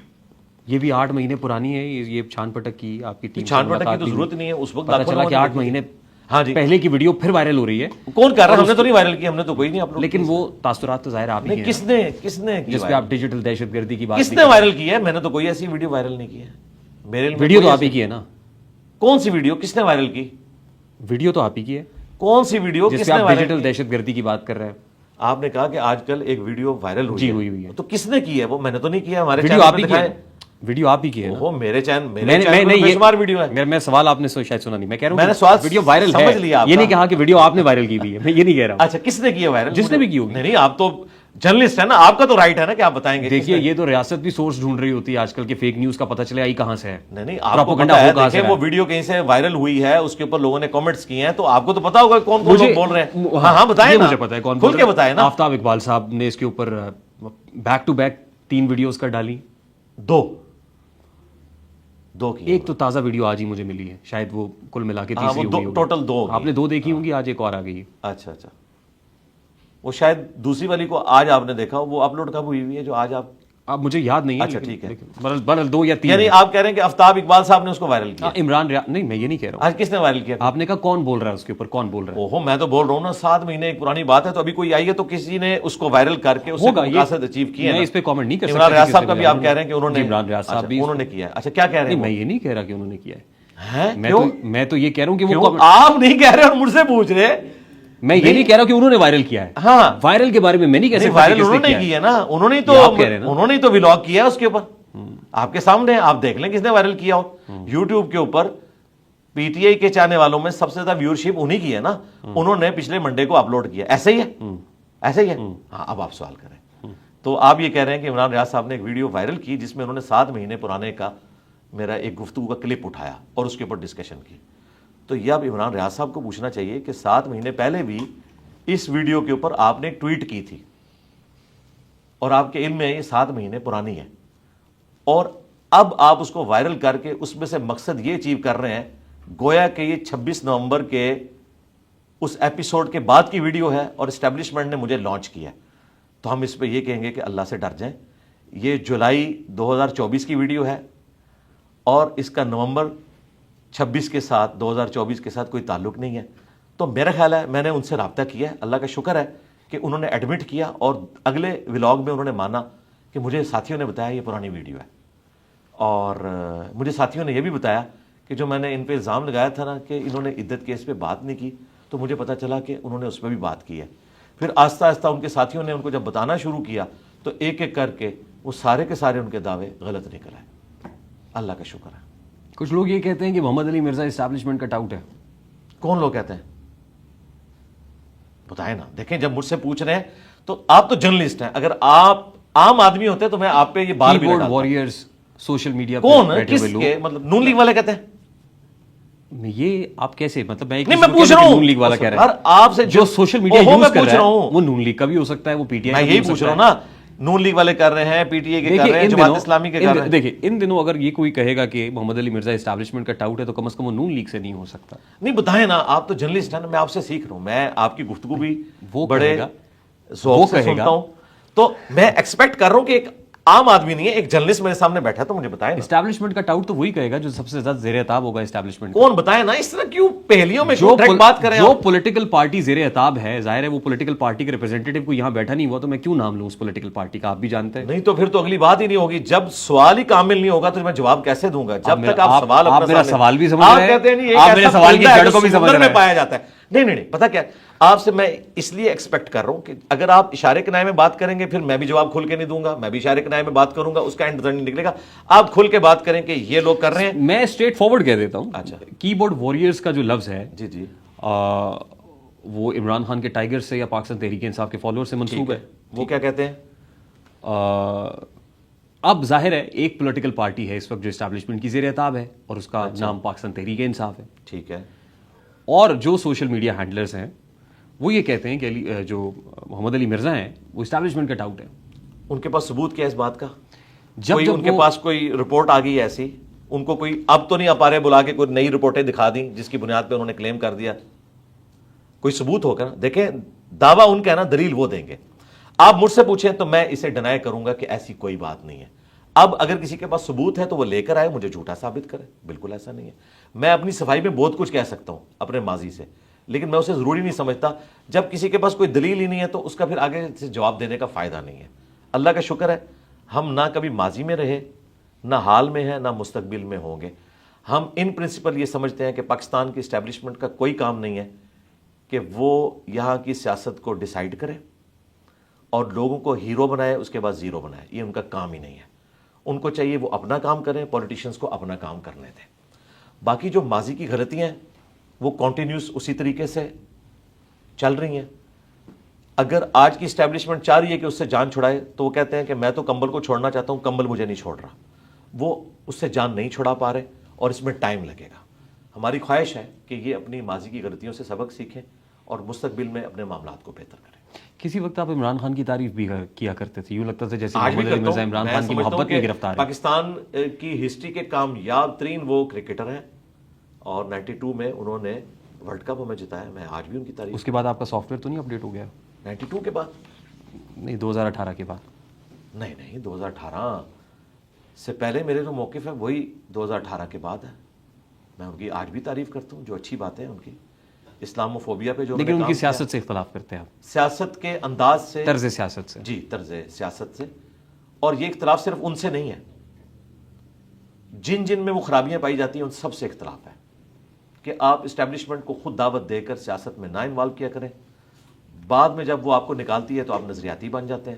یہ بھی 8 مہینے پرانی ہے. یہ چھان پٹک کی آپ کی ٹیم, چھان پٹک کی تو ضرورت نہیں ہے. اس وقت پتہ چلا کہ 8 مہینے ہاں جی پہلے کی ویڈیو پھر وائرل ہو رہی ہے. کون کر رہا ہے؟ ہم نے تو نہیں وائرل کی, ہم نے تو کوئی نہیں. آپ لوگ لیکن وہ تاثرات تو ظاہر آپ ہی ہیں. کس نے جس پہ آپ ڈیجیٹل دہشت گردی کی بات کس نے وائرل کی ہے؟ میں نے تو کوئی ایسی ویڈیو وائرل نہیں کی ہے. میرے ویڈیو تو آپ ہی کی ہے نا. کون سی ویڈیو؟ کس نے وائرل کی؟ ویڈیو تو آپ ہی کی ہے. کون سی ویڈیو جس پہ آپ ڈیجیٹل دہشت گردی کی بات کر رہے ہیں؟ آپ نے کہا کہ آج کل ایک ویڈیو وائرل ہوئی ہے. تو کس نے کی ہے وہ؟ میں نے تو نہیں کیا. ہمارے ویڈیو آپ ہی کی ہے. ویڈیو آپ ہی کی ہے وہ میرے چینل بے شمار ویڈیو ہے. میں سوال آپ نے شاید سنا نہیں. میں کہہ رہا ہوں میں نے سوال ویڈیو وائرل ہے, سمجھ لیا. یہ نہیں کہا کہ ویڈیو آپ نے وائرل کی بھی ہے, میں یہ نہیں کہہ رہا ہوں. اچھا کس نے کی ہے وائرل؟ جس نے بھی کی ہوگی. نہیں آپ تو جرنلسٹ ہے نا, آپ کا تو رائٹ ہے نا کہ آپ بتائیں گے. دیکھیے یہ تو ریاست بھی سورس ڈھونڈ رہی ہوتی ہے آج کل کے فیک نیوز کا پتہ چلے آئی کہاں سے ہے. نہیں آپ کو پتہ ہے, دیکھیں وہ ویڈیو کہیں سے وائرل ہوئی ہے, اس کے اوپر لوگوں نے کامنٹس کیے ہیں, تو آپ کو تو پتا ہوگا کون کون لوگ بول رہے ہیں. ہاں بتائیں نا, مجھے پتا ہے کون کھل کے بتائیں نا. آفتاب اقبال صاحب نے اس کے اوپر بیک ٹو بیک 3 ویڈیوز کا ڈالی. 2 کی, ایک تو تازہ ویڈیو آج ہی مجھے ملی ہے, شاید وہ کل ملا کے تیسری ہوگی. ٹوٹل 2 آپ نے 2 دیکھی ہوں گی, آج ایک اور آ گئی. اچھا وہ شاید دوسری والی کو آج آپ نے دیکھا, وہ اپلوڈ کب ہوئی ہے جو آج آپ اب مجھے یاد نہیں ہے. اچھا ٹھیک ہے, برل 2 یا 3. یعنی آپ کہہ رہے ہیں کہ آفتاب اقبال صاحب نے اس کو وائرل کیا. عمران نہیں, میں یہ نہیں کہہ رہا ہوں. آج کس نے وائرل کیا؟ آپ نے کہا کون بول رہا ہے اس کے اوپر, کون بول رہا ہے؟ اوہو میں تو بول رہا ہوں نا, 7 مہینے ایک پرانی بات ہے, تو ابھی کوئی آئی ہے تو کسی نے اس کو وائرل کر کے اس سے مقاصد اچیو کیے ہیں. میں اس پہ کامنٹ نہیں کر سکتا. عمران ریاض صاحب کا بھی آپ کہہ رہے ہیں کہ انہوں نے, عمران ریاض صاحب بھی انہوں نے کیا ہے. اچھا کیا کہہ رہے ہیں؟ میں یہ نہیں کہہ رہا کہ انہوں نے کیا ہے. میں تو یہ کہہ رہا ہوں کہ وہ آپ نہیں کہہ رہے اور مجھ سے پوچھ رہے. میں یہ نہیں کہہ رہا کہ انہوں نے وائرل کیا ہے. ہاں وائرل کے بارے میں میں نہیں کہہ سکتا. وائرل انہوں نے کی ہے نا, انہوں نے تو ولاگ کیا ہے اس کے اوپر, آپ کے سامنے, آپ دیکھ لیں کس نے وائرل کیا ہو. یوٹیوب کے اوپر پی ٹی آئی کے چاہنے والوں میں سب سے زیادہ ویورشپ انہی کی ہے نا, انہوں نے پچھلے منڈے کو اپلوڈ کیا. ایسے ہی ہے, ایسے ہی ہے. ہاں اب آپ سوال کریں. تو آپ یہ کہہ رہے ہیں کہ عمران ریاض صاحب نے ایک ویڈیو وائرل کی جس میں انہوں نے 7 مہینے پرانے کا میرا ایک گفتگو کا کلپ اٹھایا اور اس کے اوپر ڈسکشن کی. تو یہ اب عمران ریاض صاحب کو پوچھنا چاہیے کہ 7 مہینے پہلے بھی اس ویڈیو کے اوپر آپ نے ایک ٹویٹ کی تھی, اور آپ کے علم میں یہ 7 مہینے پرانی ہے, اور اب آپ اس کو وائرل کر کے اس میں سے مقصد یہ اچیو کر رہے ہیں گویا کہ یہ 26 نومبر کے اس ایپیسوڈ کے بعد کی ویڈیو ہے اور اسٹیبلشمنٹ نے مجھے لانچ کیا. تو ہم اس پہ یہ کہیں گے کہ اللہ سے ڈر جائیں. یہ جولائی 2024 کی ویڈیو ہے اور اس کا نومبر 26 کے ساتھ 2024 کے ساتھ کوئی تعلق نہیں ہے. تو میرا خیال ہے میں نے ان سے رابطہ کیا ہے, اللہ کا شکر ہے کہ انہوں نے ایڈمٹ کیا اور اگلے ولاگ میں انہوں نے مانا کہ مجھے ساتھیوں نے بتایا یہ پرانی ویڈیو ہے. اور مجھے ساتھیوں نے یہ بھی بتایا کہ جو میں نے ان پہ الزام لگایا تھا نا کہ انہوں نے عدت کیس پہ بات نہیں کی, تو مجھے پتا چلا کہ انہوں نے اس پہ بھی بات کی ہے. پھر آہستہ آہستہ ان کے ساتھیوں نے ان کو جب بتانا شروع کیا تو ایک ایک کر کے وہ سارے کے سارے ان کے دعوے غلط نکل آئے. اللہ کا شکر ہے. کچھ لوگ یہ کہتے ہیں کہ محمد علی مرزا اسٹیبلشمنٹ کا ٹاؤٹ ہے. کون لوگ کہتے ہیں؟ بتائیں نا. دیکھیں جب مجھ سے پوچھ رہے ہیں تو آپ تو جرنلسٹ ہیں, اگر آپ عام آدمی ہوتے تو میں آپ پہ یہ بال بھی لگاتا. وارئرز سوشل میڈیا کون کس کے, مطلب نون لیگ والے کہتے ہیں. یہ آپ کیسے, مطلب میں پوچھ رہا ہوں نون لیگ والا کہہ رہا ہے آپ سے جو سوشل میڈیا یوز کر رہا ہے وہ نون لیگ کا بھی ہو سکتا ہے, وہ پی ٹی آئی. میں یہی پوچھ رہا ہوں نا, نون لیگ والے کر رہے ہیں, پی ٹی آئی کے کر رہے ہیں, جماعت اسلامی کے کر رہے ہیں. دیکھیں ان دنوں اگر یہ کوئی کہے گا کہ محمد علی مرزا اسٹیبلشمنٹ کا ٹاؤٹ ہے تو کم از کم وہ نون لیگ سے نہیں ہو سکتا. نہیں بتائیں نا, آپ تو جرنلسٹ ہیں نا, میں آپ سے سیکھ رہا ہوں, میں آپ کی گفتگو بھی بڑے ذوق سے سنتا ہوں, تو میں ایکسپیکٹ کر رہا ہوں کہ ایک عام آدمی نہیں ہے, ایک جرنلسٹ میرے سامنے بیٹھا تو مجھے بتائیں. اسٹیبلشمنٹ کا ٹاؤٹ تو وہی کہے گا جو سب سے زیادہ زیر عتاب ہوگا اسٹیبلشمنٹ. کون بتائیں نا, اس طرح کیوں پہلیوں میں ڈائریکٹ بات کریں. جو پولیٹیکل پارٹی زیر عتاب ہے, ظاہر ہے وہ پولیٹیکل پارٹی کے ریپرزینٹیٹیو کو یہاں بیٹھا نہیں ہوا, تو میں کیوں نام لوں اس پولیٹیکل پارٹی کا, آپ بھی جانتے ہیں. نہیں تو پھر تو اگلی بات ہی نہیں ہوگی. جب سوال ہی کامل نہیں ہوگا تو میں جواب کیسے دوں گا؟ جب تک آپ سوال آپ میرا سوال بھی سمجھ رہے ہیں, آپ کہتے ہیں نہیں, آپ میرے سوال کی جڑ کو بھی سمجھ رہے ہیں, میں پایا جاتا ہے. نہیں پتا کیا, آپ سے میں اس لیے ایکسپیکٹ کر رہا ہوں کہ اگر آپ اشارے کنائے میں بات کریں گے پھر میں بھی جواب کھل کے نہیں دوں گا, میں بھی اشارے کنائے میں بات کروں گا, اس کا اینڈ نہیں نکلے گا. آپ کھل کے بات کریں کہ یہ لوگ کر رہے ہیں. میں اسٹریٹ فارورڈ کہہ دیتا ہوں. اچھا, کی بورڈ وارئرز کا جو لفظ ہے جی وہ عمران خان کے ٹائیگر سے یا پاکستان تحریک انصاف کے فالوور سے منسوب ہے. وہ کیا کہتے ہیں؟ اب ظاہر ہے ایک پولیٹیکل پارٹی ہے اس وقت جو اسٹیبلشمنٹ کی زیر عتاب ہے اور اس کا نام پاکستان تحریک انصاف ہے. ٹھیک ہے. اور جو سوشل میڈیا ہینڈلرز ہیں وہ یہ کہتے ہیں کہ جو محمد علی مرزا ہیں وہ اسٹیبلشمنٹ کا ٹاؤٹ ہے. ان کے پاس ثبوت کیا اس بات کا؟ جب ان کے پاس کوئی رپورٹ آ گئی ایسی, ان کو کوئی اب تو نہیں آ پا رہے بلا کے کوئی نئی رپورٹیں دکھا دیں جس کی بنیاد پہ انہوں نے کلیم کر دیا, کوئی ثبوت ہوگا نا. دیکھیں دعویٰ ان کا ہے نا, دلیل وہ دیں گے. آپ مجھ سے پوچھیں تو میں اسے ڈینائی کروں گا کہ ایسی کوئی بات نہیں ہے. اب اگر کسی کے پاس ثبوت ہے تو وہ لے کر آئے, مجھے جھوٹا ثابت کرے, بالکل ایسا نہیں ہے. میں اپنی صفائی میں بہت کچھ کہہ سکتا ہوں اپنے ماضی سے, لیکن میں اسے ضروری نہیں سمجھتا. جب کسی کے پاس کوئی دلیل ہی نہیں ہے تو اس کا پھر آگے سے جواب دینے کا فائدہ نہیں ہے. اللہ کا شکر ہے ہم نہ کبھی ماضی میں رہے, نہ حال میں ہیں, نہ مستقبل میں ہوں گے. ہم ان پرنسپل یہ سمجھتے ہیں کہ پاکستان کی اسٹیبلشمنٹ کا کوئی کام نہیں ہے کہ وہ یہاں کی سیاست کو ڈیسائیڈ کرے اور لوگوں کو ہیرو بنائے اس کے بعد زیرو بنائے, یہ ان کا کام ہی نہیں ہے. ان کو چاہیے وہ اپنا کام کریں, پولیٹیشنز کو اپنا کام کرنے دیں. باقی جو ماضی کی غلطیاں ہیں وہ کنٹینیوس اسی طریقے سے چل رہی ہیں. اگر آج کی اسٹیبلشمنٹ چاہ رہی ہے کہ اس سے جان چھڑائے تو وہ کہتے ہیں کہ میں تو کمبل کو چھوڑنا چاہتا ہوں, کمبل مجھے نہیں چھوڑ رہا. وہ اس سے جان نہیں چھڑا پا رہے اور اس میں ٹائم لگے گا. ہماری خواہش ہے کہ یہ اپنی ماضی کی غلطیوں سے سبق سیکھیں اور مستقبل میں اپنے معاملات کو بہتر کریں. کسی وقت آپ عمران خان کی تعریف بھی کیا کرتے تھے, یوں لگتا تھا جیسے محمد علی مرزا عمران خان کی محبت میں گرفتار ہے. پاکستان کی ہسٹری کے کامیاب ترین وہ کرکٹر ہیں اور 92 میں انہوں نے ورلڈ کپ ہمیں جتایا. میں آج بھی ان کی تعریف. اس کے بعد آپ کا سافٹ ویئر تو نہیں اپڈیٹ ہو گیا؟ 92 کے بعد نہیں, 2018 کے بعد. نہیں 2018 سے پہلے میرے جو موقف ہے وہی 2018 کے بعد ہے. میں ان کی آج بھی تعریف کرتا ہوں, جو اچھی باتیں ہیں ان کی. اسلاموفوبیا پہ جو, لیکن ان کی سیاست سے اختلاف کرتے ہیں آپ؟ سیاست کے انداز سے, طرز سیاست سے. جی, طرز سیاست سے. اور یہ اختلاف صرف ان سے نہیں ہے, جن میں وہ خرابیاں پائی جاتی ہیں ان سب سے اختلاف ہے کہ آپ اسٹیبلشمنٹ کو خود دعوت دے کر سیاست میں نہ انوالو کیا کریں. بعد میں جب وہ آپ کو نکالتی ہے تو آپ نظریاتی بن جاتے ہیں.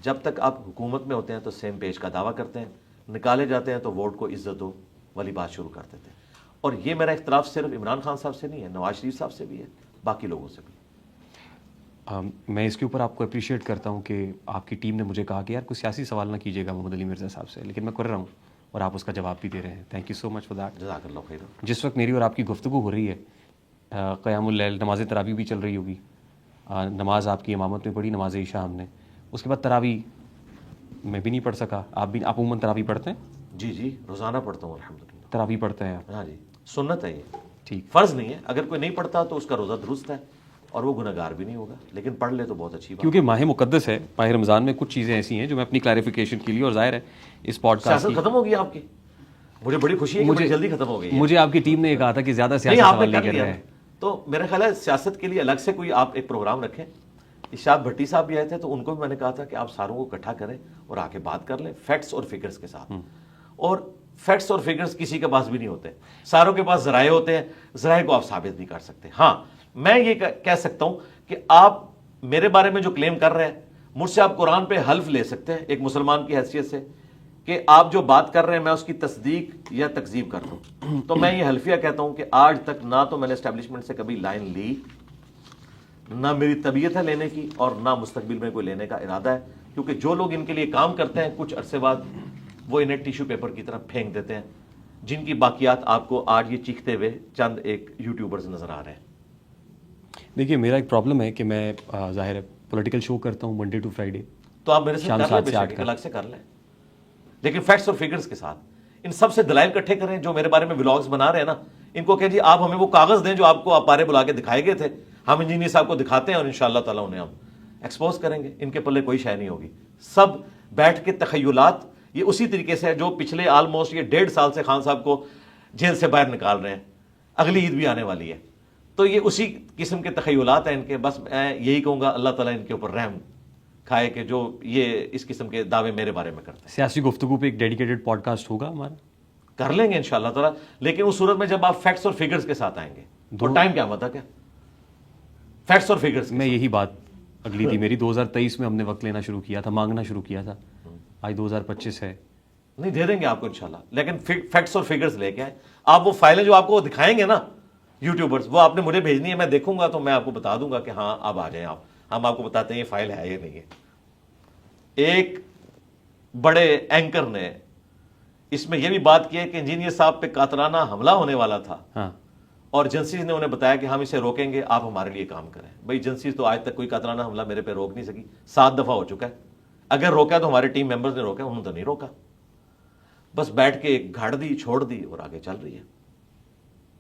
جب تک آپ حکومت میں ہوتے ہیں تو سیم پیج کا دعویٰ کرتے ہیں, نکالے جاتے ہیں تو ووٹ کو عزت دو والی بات شروع کر دیتے ہیں. اور یہ میرا اختلاف صرف عمران خان صاحب سے نہیں ہے, نواز شریف صاحب سے بھی ہے, باقی لوگوں سے بھی. میں اس کے اوپر آپ کو اپریشیٹ کرتا ہوں کہ آپ کی ٹیم نے مجھے کہا کہ یار کوئی سیاسی سوال نہ کیجیے گا محمد علی مرزا صاحب سے, لیکن میں کر رہا ہوں اور آپ اس کا جواب بھی دے رہے ہیں. Thank you so much for that. جزاک اللہ خیر. جس وقت میری اور آپ کی گفتگو ہو رہی ہے, قیام اللیل نماز تراویح بھی چل رہی ہوگی. نماز آپ کی امامت میں پڑھی, نماز عشاء ہم نے, اس کے بعد تراویح میں بھی نہیں پڑھ سکا. آپ عموماً تراویح پڑھتے ہیں؟ جی روزانہ پڑھتا ہوں الحمدللہ. تراویح پڑھتے ہیں آپ؟ ہاں جی, سنت ہے یہ, ٹھیک, فرض نہیں ہے. اگر کوئی نہیں پڑھتا تو اس کا روزہ درست ہے اور وہ گنہگار بھی نہیں ہوگا, لیکن پڑھ لے تو بہت اچھی بات. کیونکہ ماہ مقدس ہے, ماہ رمضان میں کچھ چیزیں ایسی ہیں جو میں اپنی کلیریفیکیشن کے لیے, اور ظاہر ہے اس پوڈ کاسٹ سیاست ختم ہو گئی آپ کی, مجھے بڑی خوشی ہے کہ بڑی جلدی ختم ہو گئی ہے. مجھے آپ کی ٹیم نے یہ کہا تھا کہ زیادہ سیاسی سوال نہیں کر رہے ہیں, تو میرا خیال ہے سیاست کے لیے الگ سے کوئی آپ ایک پروگرام رکھیں. اشاد بھٹی صاحب بھی آئے تھے تو ان کو بھی میں نے کہا تھا کہ آپ ساروں کو اکٹھا کریں اور آ کے بات کر لیں فیکٹس اور فگرز کے ساتھ. اور فیکٹس اور فگرز کسی کے پاس بھی نہیں ہوتے, ساروں کے پاس ذرائع ہوتے ہیں, ذرائع کو آپ ثابت نہیں کر سکتے. ہاں میں یہ کہہ سکتا ہوں کہ آپ میرے بارے میں جو کلیم کر رہے ہیں, مجھ سے آپ قرآن پہ حلف لے سکتے ہیں ایک مسلمان کی حیثیت سے کہ آپ جو بات کر رہے ہیں میں اس کی تصدیق یا تکذیب کر دوں. تو میں یہ حلفیہ کہتا ہوں کہ آج تک نہ تو میں نے اسٹیبلشمنٹ سے کبھی لائن لی, نہ میری طبیعت ہے لینے کی, اور نہ مستقبل میں کوئی لینے کا ارادہ ہے. کیونکہ جو لوگ ان کے لیے کام کرتے ہیں کچھ عرصے بعد وہ انہیں ٹیشو پیپر کی طرح پھینک دیتے ہیں, جن کی باقیات آپ کو آج یہ چیختے ہوئے چند ایک یوٹیوبرز نظر آ رہے ہیں. دیکھیے میرا ایک پرابلم ہے کہ میں ظاہر ہے پولیٹیکل شو کرتا ہوں منڈے ٹو فرائیڈے, تو آپ میرے ساتھ کر لیں, الگ سے کر لیں, لیکن فیکٹس اور فگرز کے ساتھ. ان سب سے دلائل اکٹھے کریں. جو میرے بارے میں ولاگز بنا رہے ہیں نا, ان کو کہ جی آپ ہمیں وہ کاغذ دیں جو آپ کو پارے بلا کے دکھائے گئے تھے, ہم انجینئر صاحب کو دکھاتے ہیں اور انشاءاللہ تعالیٰ انہیں ہم ایکسپوز کریں گے. ان کے پلے کوئی شے نہیں ہوگی. سب بیٹھ کے تخیلات, یہ اسی طریقے سے جو پچھلے آلموسٹ یہ 1.5 سال سے خان صاحب کو جیل سے باہر نکال رہے ہیں, اگلی عید بھی آنے والی ہے, تو یہ اسی قسم کے تخیلات ہیں ان کے. بس میں یہی کہوں گا اللہ تعالیٰ ان کے اوپر رحم کھائے کہ جو یہ اس قسم کے دعوے میرے بارے میں کرتے ہیں. سیاسی گفتگو پہ ایک ڈیڈیکیٹڈ پوڈ کاسٹ ہوگا ہمارا, کر لیں گے انشاءاللہ تعالیٰ, لیکن اس صورت میں جب آپ فیکٹس اور فگرز کے ساتھ آئیں گے. تو ٹائم کیا مطلب کیا فیکٹس اور فگرز میں یہی بات اگلی تھی میری. 2023 میں ہم نے وقت لینا شروع کیا تھا, مانگنا شروع کیا تھا, آج 2025 ہے. نہیں دے دیں گے آپ کو انشاءاللہ, لیکن فیکٹس اور فگرز لے کے آئیں. آپ وہ فائلیں جو آپ کو دکھائیں گے نا یوٹیوبرز, وہ آپ نے مجھے بھیجنی ہے, میں دیکھوں گا تو میں آپ کو بتا دوں گا کہ ہاں اب آ جائیں آپ, ہم آپ کو بتاتے ہیں یہ فائل ہے یا نہیں ہے. ایک بڑے اینکر نے اس میں یہ بھی بات کی ہے کہ انجینئر صاحب پہ قاتلانہ حملہ ہونے والا تھا, اور ایجنسیز نے انہیں بتایا کہ ہم اسے روکیں گے, آپ ہمارے لیے کام کریں. بھائی ایجنسیز تو آج تک کوئی قاتلانہ حملہ میرے پہ روک نہیں سکی, 7 دفعہ ہو چکا ہے. اگر روکا تو ہمارے ٹیم ممبرز نے روکا, انہوں نے تو نہیں روکا. بس بیٹھ کے ایک گھاڑ دی, چھوڑ دی اور آگے چل رہی ہے.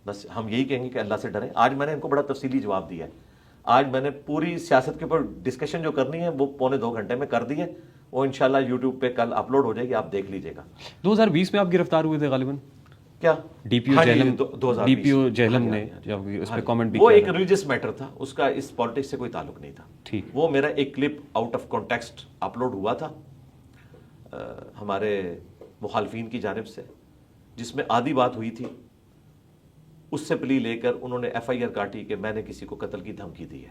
بس ہم یہی کہیں گے کہ اللہ سے ڈریں. آج میں نے ان کو بڑا تفصیلی جواب دیا ہے. آج میں نے پوری سیاست کے اوپر ڈسکشن جو کرنی ہے وہ 1.25 گھنٹے میں کر دی ہے. وہ انشاءاللہ یوٹیوب پہ کل اپلوڈ ہو جائے گی, آپ دیکھ لیجئے گا. 2020 میں آپ گرفتار ہوئے تھے غالباً, کیا ڈی پی او جہلم نے جب اس پہ کامنٹ بھی وہ ایک ریلیجس میٹر تھا, اس کا اس پالیٹکس سے کوئی تعلق نہیں تھا. ٹھیک, وہ میرا ایک clip out of context upload ہوا تھا ہمارے مخالفین کی جانب سے, جس میں آدھی بات ہوئی تھی. اس سے پلی لے کر انہوں نے ایف آئی آر کاٹی کہ میں نے کسی کو قتل کی دھمکی دی ہے,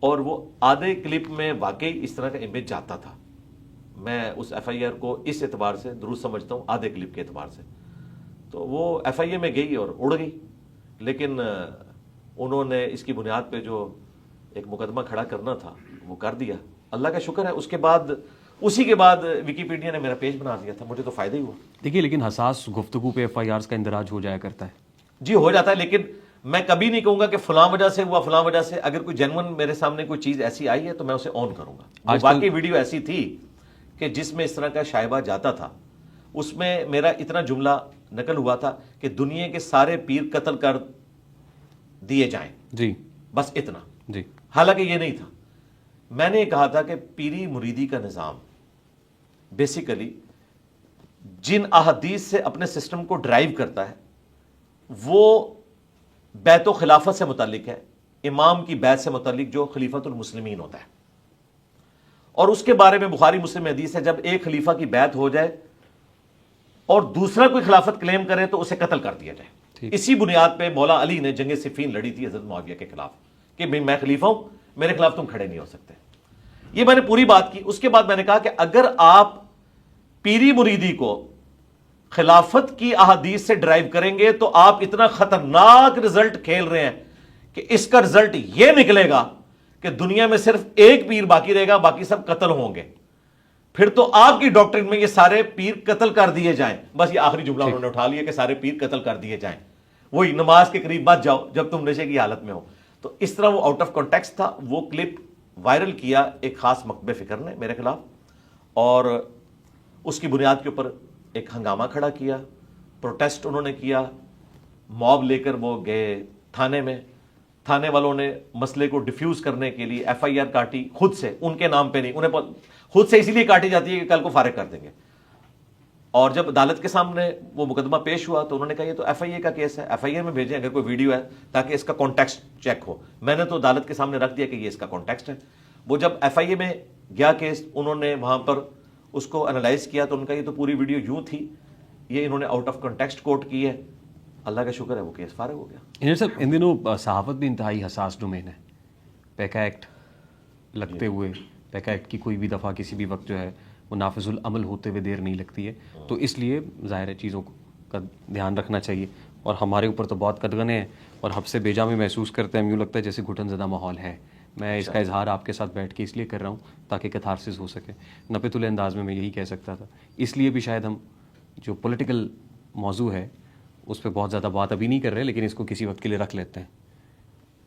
اور وہ آدھے کلپ میں واقعی اس طرح کا امیج جاتا تھا. میں اس ایف آئی آر کو اس اعتبار سے درست سمجھتا ہوں, آدھے کلپ کے اعتبار سے. تو وہ ایف آئی اے میں گئی اور اڑ گئی, لیکن انہوں نے اس کی بنیاد پہ جو ایک مقدمہ کھڑا کرنا تھا وہ کر دیا, اللہ کا شکر ہے. اس کے بعد اسی کے بعد ویکیپیڈیا نے میرا پیج بنا دیا تھا, مجھے تو فائدہ ہی ہوا. دیکھیے لیکن حساس گفتگو پہ ایف آئی آرز کا اندراج ہو جایا کرتا ہے. جی ہو جاتا ہے, لیکن میں کبھی نہیں کہوں گا کہ فلاں وجہ سے ہوا فلاں وجہ سے. اگر کوئی جینون میرے سامنے کوئی چیز ایسی آئی ہے تو میں اسے آن کروں گا. باقی ویڈیو ایسی تھی کہ جس میں اس طرح کا شائبہ جاتا تھا, اس میں میرا اتنا جملہ نقل ہوا تھا کہ دنیا کے سارے پیر قتل کر دیے جائیں, جی بس اتنا. جی حالانکہ یہ نہیں تھا. میں نے کہا تھا کہ پیری مریدی کا نظام بیسیکلی جن احادیث سے اپنے سسٹم کو ڈرائیو کرتا ہے وہ بیت و خلافت سے متعلق ہے, امام کی بیعت سے متعلق جو خلیفۃ المسلمین ہوتا ہے. اور اس کے بارے میں بخاری مسلم میں حدیث ہے, جب ایک خلیفہ کی بیعت ہو جائے اور دوسرا کوئی خلافت کلیم کرے تو اسے قتل کر دیا جائے. اسی بنیاد پہ مولا علی نے جنگ صفین لڑی تھی حضرت معاویہ کے خلاف کہ بھئی میں خلیفہ ہوں, میرے خلاف تم کھڑے نہیں ہو سکتے. یہ میں نے پوری بات کی. اس کے بعد میں نے کہا کہ اگر آپ پیری مریدی کو خلافت کی احادیث سے ڈرائیو کریں گے تو آپ اتنا خطرناک رزلٹ کھیل رہے ہیں کہ اس کا رزلٹ یہ نکلے گا کہ دنیا میں صرف ایک پیر باقی رہے گا, باقی سب قتل ہوں گے. پھر تو آپ کی ڈاکٹرن میں یہ سارے پیر قتل کر دیے جائیں. بس یہ آخری جملہ انہوں نے اٹھا لیا کہ سارے پیر قتل کر دیے جائیں. وہی نماز کے قریب مت جاؤ جب تم نشے کی حالت میں ہو. تو اس طرح وہ آؤٹ آف کانٹیکسٹ تھا. وہ کلپ وائرل کیا ایک خاص مکتب فکر نے میرے خلاف, اور اس کی بنیاد کے اوپر ایک ہنگامہ کھڑا کیا, پروٹیسٹ انہوں نے کیا, موب لے کر وہ گئے تھانے میں. تھانے والوں نے مسئلے کو ڈیفیوز کرنے کے لیے ایف آئی آر کاٹی خود سے, ان کے نام پہ نہیں, انہیں خود سے اسی لیے کاٹی جاتی ہے کہ کل کو فارغ کر دیں گے. اور جب عدالت کے سامنے وہ مقدمہ پیش ہوا تو انہوں نے کہا یہ تو ایف آئی اے کا کیس ہے, ایف آئی اے میں بھیجیں اگر کوئی ویڈیو ہے تاکہ اس کا کانٹیکسٹ چیک ہو. میں نے تو عدالت کے سامنے رکھ دیا کہ یہ اس کا کانٹیکسٹ ہے. وہ جب ایف آئی اے میں گیا کیس, انہوں نے وہاں پر اس کو انالائز کیا تو ان کا یہ تو پوری ویڈیو یوں تھی, یہ انہوں نے آؤٹ آف کانٹیکسٹ کوٹ کی ہے. اللہ کا شکر ہے وہ کیس فارغ ہو گیا. انجینئر صاحب ان دنوں صحافت بھی انتہائی حساس ڈومین ہے. پیکا ایکٹ لگتے ہوئے, پیکا ایکٹ کی کوئی بھی دفعہ کسی بھی وقت جو ہے وہ نافذ العمل ہوتے ہوئے دیر نہیں لگتی ہے. تو اس لیے ظاہر ہے چیزوں کا دھیان رکھنا چاہیے, اور ہمارے اوپر تو بہت قدغنے ہیں اور حب سے بیجا میں محسوس کرتے ہیں. یوں لگتا ہے جیسے گھٹن زدہ ماحول ہے. میں اس کا اظہار آپ کے ساتھ بیٹھ کے اس لیے کر رہا ہوں تاکہ کتھارسس ہو سکے. نپت الانداز میں یہی کہہ سکتا تھا. اس لیے بھی شاید ہم جو پولیٹیکل موضوع ہے اس پہ بہت زیادہ بات ابھی نہیں کر رہے, لیکن اس کو کسی وقت کے لیے رکھ لیتے ہیں.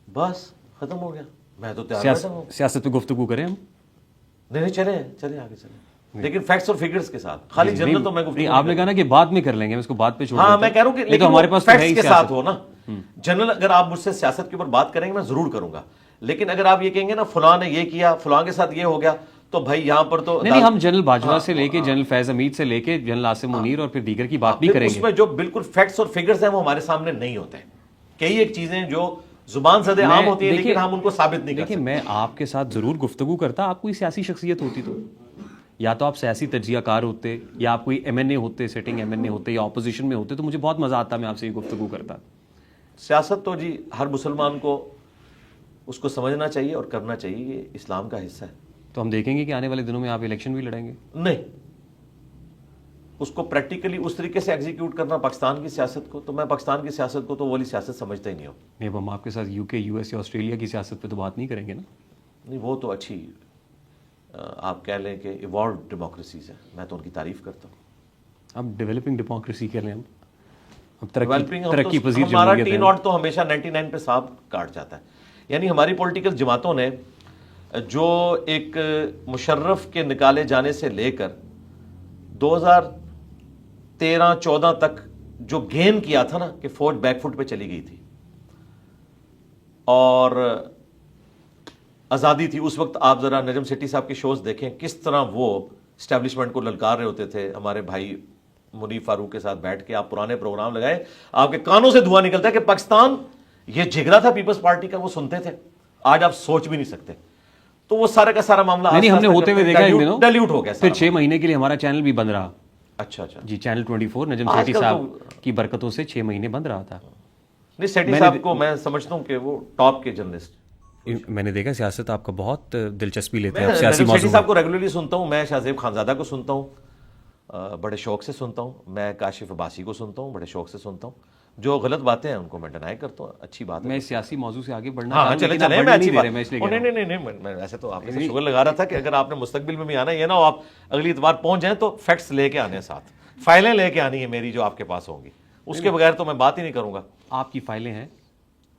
بس ختم ہو گیا. میں تو تیار ہوں سیاست پہ گفتگو کریں ہم. نہیں چلیں آگے چلیں, لیکن فیکٹس اور فگرز کے ساتھ. خالی جنرل تو میں گفتگو آپ نے کہا نا کہ بعد میں کر لیں گے, ہم اس کو بعد پہ چھوڑ. ہاں میں کہہ رہا ہوں کہ لیکن ہمارے پاس فیکٹس کے ساتھ ہو نا. جنرل اگر آپ مجھ سے سیاست کے اوپر بات کریں گے میں ضرور کروں گا, لیکن اگر آپ یہ کہیں گے نا فلاں نے یہ کیا, فلاں کے ساتھ یہ ہو گیا, تو بھائی یہاں پر تو نہیں, ہم جنرل باجوہ سے لے کے جنرل فیض حمید سے لے کے جنرل عاصم منیر اور پھر دیگر کی بات بھی کریں گے. اس میں جو بالکل فیکٹس اور فگرز ہیں وہ ہمارے سامنے نہیں ہوتے ہیں. کئی ایک چیزیں جو زبان زدے عام ہوتی ہیں لیکن ہم ان کو ثابت نہیں کر سکتے. میں آپ کے ساتھ ضرور گفتگو کرتا. آپ کوئی سیاسی شخصیت ہوتی تو یا تو آپ سیاسی تجزیہ کار ہوتے, یا آپ کوئی ایم این اے ہوتے, سیٹنگ ایم این اے ہوتے, یا اپوزیشن میں ہوتے, تو مجھے بہت مزہ آتا, میں آپ سے یہ گفتگو کرتا. سیاست تو جی ہر مسلمان کو اس کو سمجھنا چاہیے اور کرنا چاہیے, یہ اسلام کا حصہ ہے. تو ہم دیکھیں گے کہ آنے والے دنوں میں آپ الیکشن بھی لڑیں گے؟ نہیں, اس کو پریکٹیکلی اس طریقے سے ایگزیکیوٹ کرنا پاکستان کی سیاست کو, تو میں پاکستان کی سیاست کو تو وہ والی سیاست سمجھتا ہی نہیں ہوں. نہیں, ہم آپ کے ساتھ یو کے, یو ایس یا آسٹریلیا کی سیاست پہ تو بات نہیں کریں گے نا. نہیں, وہ تو اچھی آپ کہہ لیں کہ ایوالوڈ ڈیموکریسیز ہیں, میں تو ان کی تعریف کرتا ہوں. اب ڈیولپنگ ڈیموکریسی کہہ لیں ہم, اب ڈیولپنگ ترقی پذیر ہمارا جمہوریت ٹی ناٹ تو ہمیشہ 99 پہ صاحب کاٹ جاتا ہے. یعنی ہماری پولیٹیکل جماعتوں نے جو ایک مشرف کے نکالے جانے سے لے کر 2013-14 تک جو گین کیا تھا نا کہ فوج بیک فٹ پہ چلی گئی تھی اور آزادی تھی. اس وقت آپ ذرا نجم سیٹھی صاحب کے شوز دیکھیں کس طرح وہ اسٹیبلشمنٹ کو للکار رہے ہوتے تھے. ہمارے بھائی منیف فاروق کے ساتھ بیٹھ کے آپ پرانے پروگرام لگائے, آپ کے کانوں سے دھواں نکلتا ہے کہ پاکستان یہ جگرا تھا پیپلز پارٹی کا, وہ سنتے تھے. آج آپ سوچ بھی نہیں سکتے. تو وہ سارے کا سارا معاملہ نہیں, ہم نے ہوتے ہوئے دیکھا ان دنوں ڈیلیوٹ ہو گیا. پھر 6 مہینے کے لیے ہمارا چینل بھی بند رہا. اچھا جی, چینل 24 نجم سیٹھی صاحب کی برکتوں سے 6 مہینے بند رہا تھا. نہیں, سیٹھی صاحب کو میں سمجھتا ہوں کہ وہ ٹاپ کے جرنلسٹ میں نے دیکھا سیاست آپ کا بہت دلچسپی لیتے ہیں میں آپ سیاسی نجم سیٹھی موضوع صاحب کو ریگولرلی سنتا ہوں, میں شاہ زیب خانزادہ کو سنتا ہوں, بڑے شوق سے سنتا ہوں, میں کاشف عباسی کو سنتا ہوں, بڑے شوق سے سنتا ہوں. جو غلط باتیں ہیں ان کو میں ڈینائی کرتا ہوں, اچھی بات ہے. میں سیاسی موضوع سے آگے بڑھنا ہاں چلیں چلیں, میں اچھی بات نہیں میں ایسے تو آپ سے شوگر لگا رہا تھا کہ اگر آپ نے مستقبل میں بھی آنا ہے, یہ نہ ہو آپ اگلی اتوار پہنچ جائیں تو فیکٹس لے کے آنے ساتھ, فائلیں لے کے آنی ہے میری جو آپ کے پاس ہوں گی, اس کے بغیر تو میں بات ہی نہیں کروں گا. آپ کی فائلیں ہیں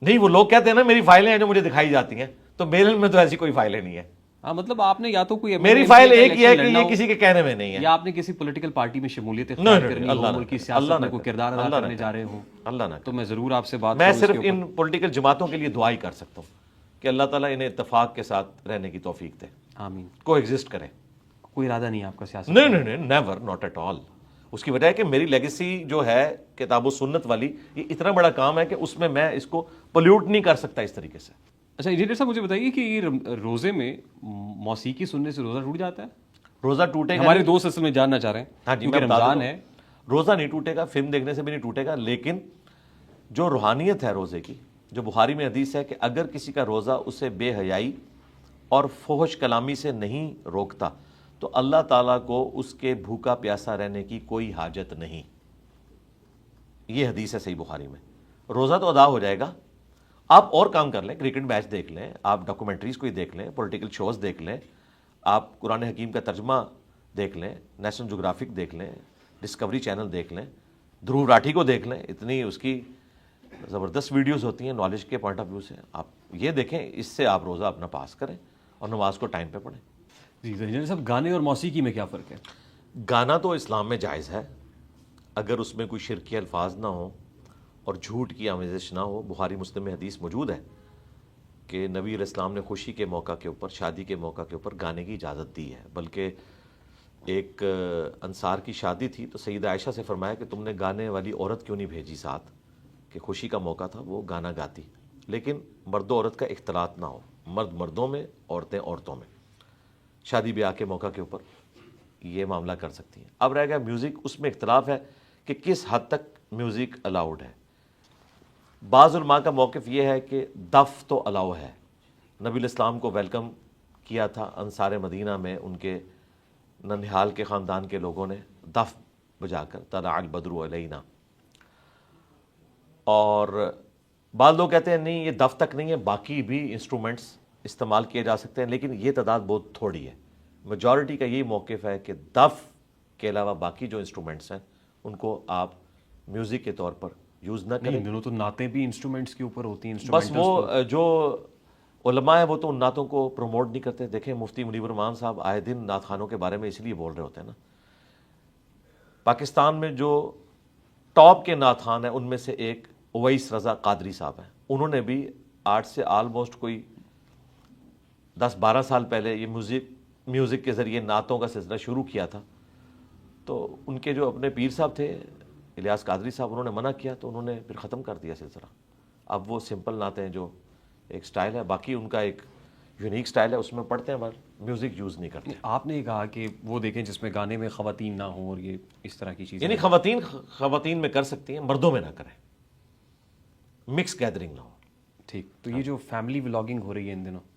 نہیں, وہ لوگ کہتے ہیں نا میری فائلیں ہیں جو مجھے دکھائی جاتی ہیں, تو میرے میں تو ایسی کوئی فائلیں نہیں ہے. ہاں مطلب آپ نے یا تو کوئی میری فائل ایک ہی ہے کہ یہ کسی کے کہنے میں نہیں ہے, یا آپ نے کسی پولیٹیکل پارٹی میں شمولیت اختیار کرنی ہو, ملک کی سیاست میں کوئی کردار ادا کرنے جا رہے ہوں, اللہ نہ تو میں ضرور آپ سے بات میں صرف ان پولیٹیکل جماعتوں کے لیے دعا ہی کر سکتا ہوں کہ اللہ تعالیٰ انہیں اتفاق کے ساتھ رہنے کی توفیق دے, آمین. کو ایگزسٹ کریں. کوئی ارادہ نہیں آپ کا سیاست؟ نہیں, نیور, ناٹ ایٹ آل. اس کی وجہ ہے کہ میری لیگیسی جو ہے کتاب و سنت والی, یہ اتنا بڑا کام ہے کہ اس میں اس کو پولیوٹ نہیں کر سکتا اس طریقے سے. اچھا انجینئر صاحب مجھے بتائیے کہ یہ روزے میں موسیقی سننے سے روزہ ٹوٹ جاتا ہے؟ روزہ ٹوٹے گا, ہمارے دوست اصل میں جاننا چاہ رہے ہیں. ہاں جی, کیونکہ رمضان ہے. روزہ نہیں ٹوٹے گا, فلم دیکھنے سے بھی نہیں ٹوٹے گا, لیکن جو روحانیت ہے روزے کی, جو بخاری میں حدیث ہے کہ اگر کسی کا روزہ اسے بے حیائی اور فحش کلامی سے نہیں روکتا تو اللہ تعالیٰ کو اس کے بھوکا پیاسا رہنے کی کوئی حاجت نہیں. یہ حدیث ہے صحیح بخاری میں. روزہ تو ادا ہو جائے گا, آپ اور کام کر لیں, کرکٹ میچ دیکھ لیں, آپ ڈاکومنٹریز کوئی دیکھ لیں, پولیٹیکل شوز دیکھ لیں, آپ قرآن حکیم کا ترجمہ دیکھ لیں, نیشنل جغرافک دیکھ لیں, ڈسکوری چینل دیکھ لیں, دھروو راٹھی کو دیکھ لیں, اتنی اس کی زبردست ویڈیوز ہوتی ہیں نالج کے پوائنٹ آف ویو سے, آپ یہ دیکھیں, اس سے آپ روزہ اپنا پاس کریں اور نماز کو ٹائم پہ پڑھیں. جی انجینئر صاحب, گانے اور موسیقی میں کیا فرق ہے؟ گانا تو اسلام میں جائز ہے اگر اس میں کوئی شرکی الفاظ نہ ہوں اور جھوٹ کی آمیزش نہ ہو. بخاری مسلم میں حدیث موجود ہے کہ نبی علیہ السلام نے خوشی کے موقع کے اوپر, شادی کے موقع کے اوپر گانے کی اجازت دی ہے. بلکہ ایک انصار کی شادی تھی تو سیدہ عائشہ سے فرمایا کہ تم نے گانے والی عورت کیوں نہیں بھیجی ساتھ, کہ خوشی کا موقع تھا وہ گانا گاتی, لیکن مرد و عورت کا اختلاط نہ ہو, مرد مردوں میں, عورتیں عورتوں میں. شادی بیاہ کے موقع کے اوپر یہ معاملہ کر سکتی ہیں. اب رہ گیا میوزک, اس میں اختلاف ہے کہ کس حد تک میوزک الاؤڈ ہے. بعض علماء کا موقف یہ ہے کہ دف تو الاؤ ہے. نبی علیہ السلام کو ویلکم کیا تھا انصار مدینہ میں, ان کے ننہال کے خاندان کے لوگوں نے دف بجا کر طلع البدر علینا. اور بعض لوگ کہتے ہیں نہیں یہ دف تک نہیں ہے, باقی بھی انسٹرومنٹس استعمال کیے جا سکتے ہیں, لیکن یہ تعداد بہت تھوڑی ہے. میجورٹی کا یہی موقف ہے کہ دف کے علاوہ باقی جو انسٹرومنٹس ہیں ان کو آپ میوزک کے طور پر یوز نہ کریں. ان دنوں تو نعتیں بھی انسٹرومنٹس کے اوپر ہوتی ہیں. بس وہ جو علماء ہیں وہ تو ان نعتوں کو پروموٹ نہیں کرتے. دیکھیں مفتی منیب الرحمان صاحب آئے دن نعت خانوں کے بارے میں اس لیے بول رہے ہوتے ہیں نا. پاکستان میں جو ٹاپ کے نعت خان ہیں ان میں سے ایک اویس رضا قادری صاحب ہیں. انہوں نے بھی آج سے آلموسٹ کوئی 10-12 سال پہلے یہ میوزک کے ذریعے نعتوں کا سلسلہ شروع کیا تھا. تو ان کے جو اپنے پیر صاحب تھے الیاس قادری صاحب, انہوں نے منع کیا تو انہوں نے پھر ختم کر دیا سلسلہ. اب وہ سمپل نعتیں جو ایک سٹائل ہے, باقی ان کا ایک یونیک سٹائل ہے, اس میں پڑھتے ہیں مگر میوزک یوز نہیں کرتے. آپ نے کہا کہ وہ دیکھیں جس میں گانے میں خواتین نہ ہوں اور یہ اس طرح کی چیزیں, یعنی خواتین میں کر سکتی ہیں, مردوں میں نہ کریں, مکس گیدرنگ نہ ہو. ٹھیک. تو یہ جو فیملی ولاگنگ ہو رہی ہے ان دنوں,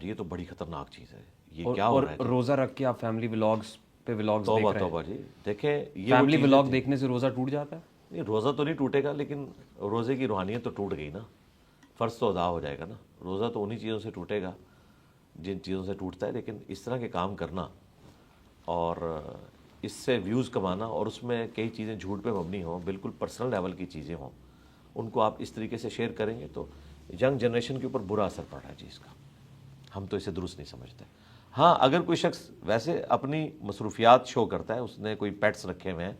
یہ تو بڑی خطرناک چیز ہے. یہ کیا ہو رہا ہے؟ روزہ رکھ کے آپ فیملی ولاگز پہ ولاگز دیکھ رہے ہیں. توبہ جی, دیکھیں فیملی ولاگ دیکھنے سے روزہ ٹوٹ جاتا ہے؟ نہیں, روزہ تو نہیں ٹوٹے گا, لیکن روزے کی روحانیت تو ٹوٹ گئی نا, فرض تو ادا ہو جائے گا نا. روزہ تو انہی چیزوں سے ٹوٹے گا جن چیزوں سے ٹوٹتا ہے, لیکن اس طرح کے کام کرنا اور اس سے ویوز کمانا اور اس میں کئی چیزیں جھوٹ پہ مبنی ہوں, بالکل پرسنل لیول کی چیزیں ہوں, ان کو آپ اس طریقے سے شیئر کریں گے تو ینگ جنریشن کے اوپر برا اثر پڑ رہا ہے جی اس کا. ہم تو اسے درست نہیں سمجھتے. ہاں اگر کوئی شخص ویسے اپنی مصروفیات شو کرتا ہے, اس نے کوئی پیٹس رکھے ہوئے ہیں,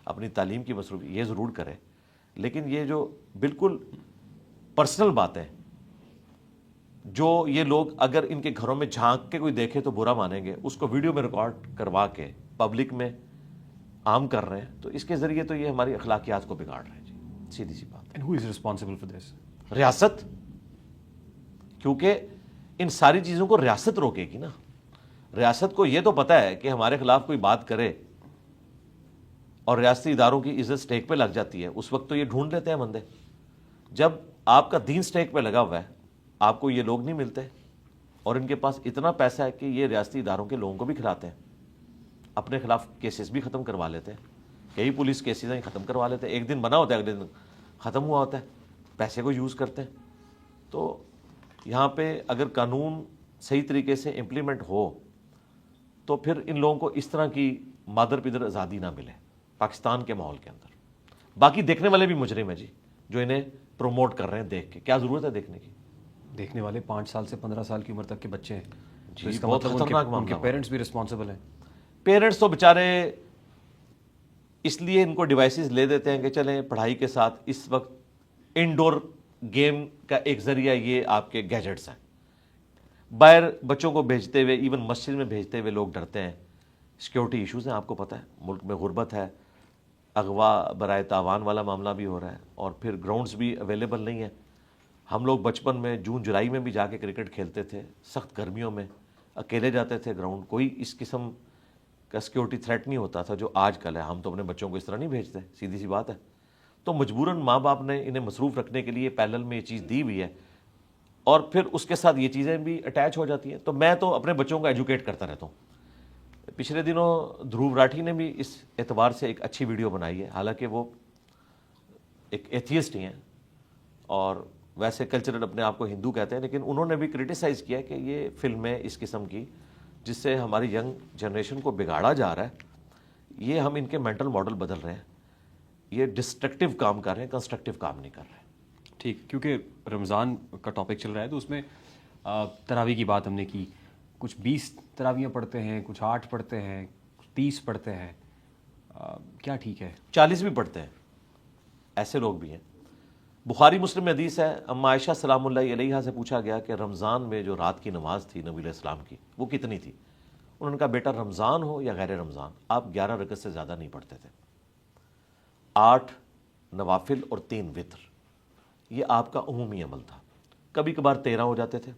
اپنی تعلیم کی مصروفیات, یہ ضرور کرے, لیکن یہ جو بالکل پرسنل باتیں جو یہ لوگ اگر ان کے گھروں میں جھانک کے کوئی دیکھے تو برا مانیں گے, اس کو ویڈیو میں ریکارڈ کروا کے پبلک میں عام کر رہے ہیں, تو اس کے ذریعے تو یہ ہماری اخلاقیات کو بگاڑ رہے ہیں جی, سیدھی سی بات. And who is responsible for this? ریاست, کیونکہ ان ساری چیزوں کو ریاست روکے گی نا. ریاست کو یہ تو پتہ ہے کہ ہمارے خلاف کوئی بات کرے اور ریاستی اداروں کی عزت سٹیک پہ لگ جاتی ہے, اس وقت تو یہ ڈھونڈ لیتے ہیں بندے. جب آپ کا دین سٹیک پہ لگا ہوا ہے آپ کو یہ لوگ نہیں ملتے اور ان کے پاس اتنا پیسہ ہے کہ یہ ریاستی اداروں کے لوگوں کو بھی کھلاتے ہیں, اپنے خلاف کیسز بھی ختم کروا لیتے ہیں, کئی پولیس کیسز ہیں ختم کروا لیتے ہیں, ایک دن بنا ہوتا ہے اگلے دن ختم ہوا ہوتا ہے, پیسے کو یوز کرتے ہیں. تو یہاں پہ اگر قانون صحیح طریقے سے امپلیمنٹ ہو تو پھر ان لوگوں کو اس طرح کی مادر پدر آزادی نہ ملے پاکستان کے ماحول کے اندر. باقی دیکھنے والے بھی مجرم ہیں جی, جو انہیں پروموٹ کر رہے ہیں. دیکھ کے کیا ضرورت ہے دیکھنے کی؟ دیکھنے والے 5 سال سے 15 سال کی عمر تک کے بچے ہیں جی, اس کا بہت خطرناک ان کے پیرنٹس بھی رسپانسبل ہیں. پیرنٹس تو بیچارے اس لیے ان کو ڈیوائسز لے دیتے ہیں کہ چلیں پڑھائی کے ساتھ اس وقت انڈور گیم کا ایک ذریعہ یہ آپ کے گیجٹس ہیں. باہر بچوں کو بھیجتے ہوئے, ایون مسجد میں بھیجتے ہوئے لوگ ڈرتے ہیں. سیکیورٹی ایشوز ہیں, آپ کو پتہ ہے ملک میں غربت ہے, اغوا برائے تاوان والا معاملہ بھی ہو رہا ہے, اور پھر گراؤنڈز بھی اویلیبل نہیں ہیں. ہم لوگ بچپن میں جون جولائی میں بھی جا کے کرکٹ کھیلتے تھے, سخت گرمیوں میں اکیلے جاتے تھے گراؤنڈ, کوئی اس قسم کا سیکیورٹی تھریٹ نہیں ہوتا تھا جو آج کل ہے. ہم تو اپنے بچوں کو اس طرح نہیں بھیجتے, سیدھی سی بات ہے. تو مجبوراً ماں باپ نے انہیں مصروف رکھنے کے لیے پیرلل میں یہ چیز دی ہوئی ہے, اور پھر اس کے ساتھ یہ چیزیں بھی اٹیچ ہو جاتی ہیں. تو میں تو اپنے بچوں کو ایجوکیٹ کرتا رہتا ہوں. پچھلے دنوں دھروو راٹھی نے بھی اس اعتبار سے ایک اچھی ویڈیو بنائی ہے, حالانکہ وہ ایک ایتھیسٹ ہی ہیں اور ویسے کلچرل اپنے آپ کو ہندو کہتے ہیں, لیکن انہوں نے بھی کرٹیسائز کیا کہ یہ فلمیں اس قسم کی جس سے ہماری ینگ جنریشن کو بگاڑا جا رہا ہے, یہ ہم ان کے مینٹل ماڈل بدل رہے ہیں, یہ ڈسٹرکٹیو کام کر رہے ہیں, کنسٹرکٹیو کام نہیں کر رہے ہیں. ٹھیک, کیونکہ رمضان کا ٹاپک چل رہا ہے تو اس میں تراویح کی بات ہم نے کی. کچھ 20 تراویحیں پڑھتے ہیں, کچھ 8 پڑھتے ہیں, کچھ 30 پڑھتے ہیں. کیا ٹھیک ہے؟ 40 بھی پڑھتے ہیں, ایسے لوگ بھی ہیں. بخاری مسلم میں حدیث ہے, اما عائشہ سلام اللہ علیہا سے پوچھا گیا کہ رمضان میں جو رات کی نماز تھی نبی علیہ السلام کی وہ کتنی تھی؟ انہوں نے کہا بیٹا رمضان ہو یا غیر رمضان آپ 11 رکعت سے زیادہ نہیں پڑھتے تھے. 8 نوافل اور 3 وتر, یہ آپ کا عمومی عمل تھا. کبھی کبھار 13 ہو جاتے تھے.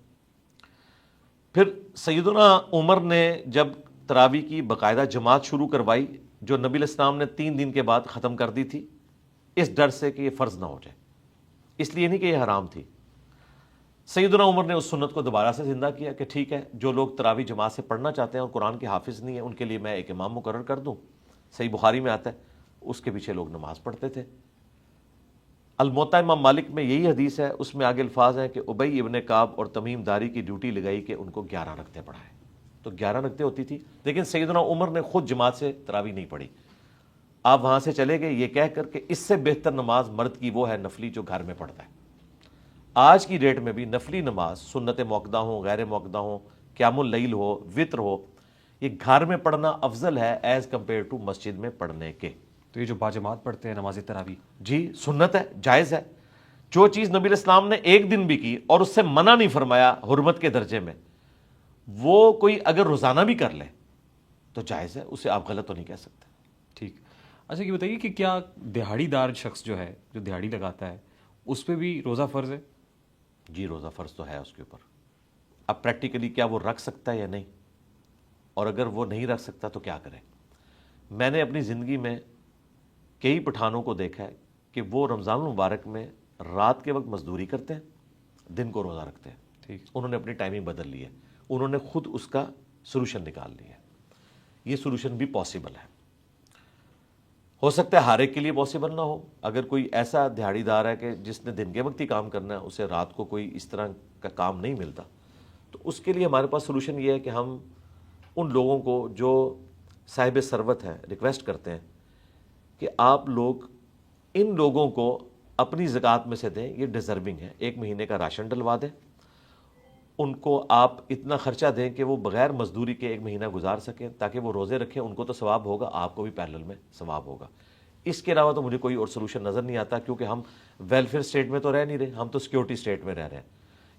پھر سیدنا عمر نے جب تراویح کی باقاعدہ جماعت شروع کروائی, جو نبی علیہ السلام نے 3 دن کے بعد ختم کر دی تھی, اس ڈر سے کہ یہ فرض نہ ہو جائے, اس لیے نہیں کہ یہ حرام تھی. سیدنا عمر نے اس سنت کو دوبارہ سے زندہ کیا کہ ٹھیک ہے, جو لوگ تراویح جماعت سے پڑھنا چاہتے ہیں اور قرآن کے حافظ نہیں ہیں ان کے لیے میں ایک امام مقرر کر دوں. صحیح بخاری میں آتا ہے, اس کے پیچھے لوگ نماز پڑھتے تھے. الموطا امام مالک میں یہی حدیث ہے, اس میں آگے الفاظ ہیں کہ ابی ابن کعب اور تمیم داری کی ڈیوٹی لگائی کہ ان کو 11 رکعتیں پڑھائیں. تو 11 رکعتیں ہوتی تھی, لیکن سیدنا عمر نے خود جماعت سے تراویح نہیں پڑھی. آپ وہاں سے چلے گئے یہ کہہ کر کہ اس سے بہتر نماز مرد کی وہ ہے نفلی جو گھر میں پڑھتا ہے. آج کی ڈیٹ میں بھی نفلی نماز سنت موقدہ ہوں, غیر موقدہ ہوں, قیام اللیل ہو, وطر ہو, یہ گھر میں پڑھنا افضل ہے ایز کمپیئر ٹو مسجد میں پڑھنے کے. تو یہ جو باجماعت پڑھتے ہیں نماز تراویح, جی سنت ہے, جائز ہے. جو چیز نبی علیہ السلام نے ایک دن بھی کی اور اس سے منع نہیں فرمایا حرمت کے درجے میں, وہ کوئی اگر روزانہ بھی کر لے تو جائز ہے, اسے آپ غلط تو نہیں کہہ سکتے. ٹھیک. اچھا یہ بتائیے کہ کیا دہاڑی دار شخص جو ہے, جو دہاڑی لگاتا ہے, اس پہ بھی روزہ فرض ہے؟ جی روزہ فرض تو ہے اس کے اوپر. اب پریکٹیکلی کیا وہ رکھ سکتا ہے یا نہیں, اور اگر وہ نہیں رکھ سکتا تو کیا کرے. میں نے اپنی زندگی میں کئی پٹھانوں کو دیکھا ہے کہ وہ رمضان المبارک میں رات کے وقت مزدوری کرتے ہیں, دن کو روزہ رکھتے ہیں. ٹھیک, انہوں نے اپنی ٹائمنگ بدل لی ہے, انہوں نے خود اس کا سولوشن نکال لیا ہے. یہ سولوشن بھی پاسبل ہے. ہو سکتا ہے ہر ایک کے لیے پاسبل نہ ہو. اگر کوئی ایسا دہاڑی دار ہے کہ جس نے دن کے وقت ہی کام کرنا ہے, اسے رات کو کوئی اس طرح کا کام نہیں ملتا, تو اس کے لیے ہمارے پاس سولوشن یہ ہے کہ ہم ان لوگوں کو جو صاحب ثروت ہیں ریکویسٹ کرتے ہیں کہ آپ لوگ ان لوگوں کو اپنی زکوٰۃ میں سے دیں, یہ ڈیزرونگ ہے. 1 مہینے کا راشن ڈلوا دیں, ان کو آپ اتنا خرچہ دیں کہ وہ بغیر مزدوری کے 1 مہینہ گزار سکیں, تاکہ وہ روزے رکھیں. ان کو تو ثواب ہوگا, آپ کو بھی پیرلل میں ثواب ہوگا. اس کے علاوہ تو مجھے کوئی اور سولوشن نظر نہیں آتا, کیونکہ ہم ویلفیئر اسٹیٹ میں تو رہ نہیں رہے, ہم تو سیکورٹی اسٹیٹ میں رہ رہے ہیں.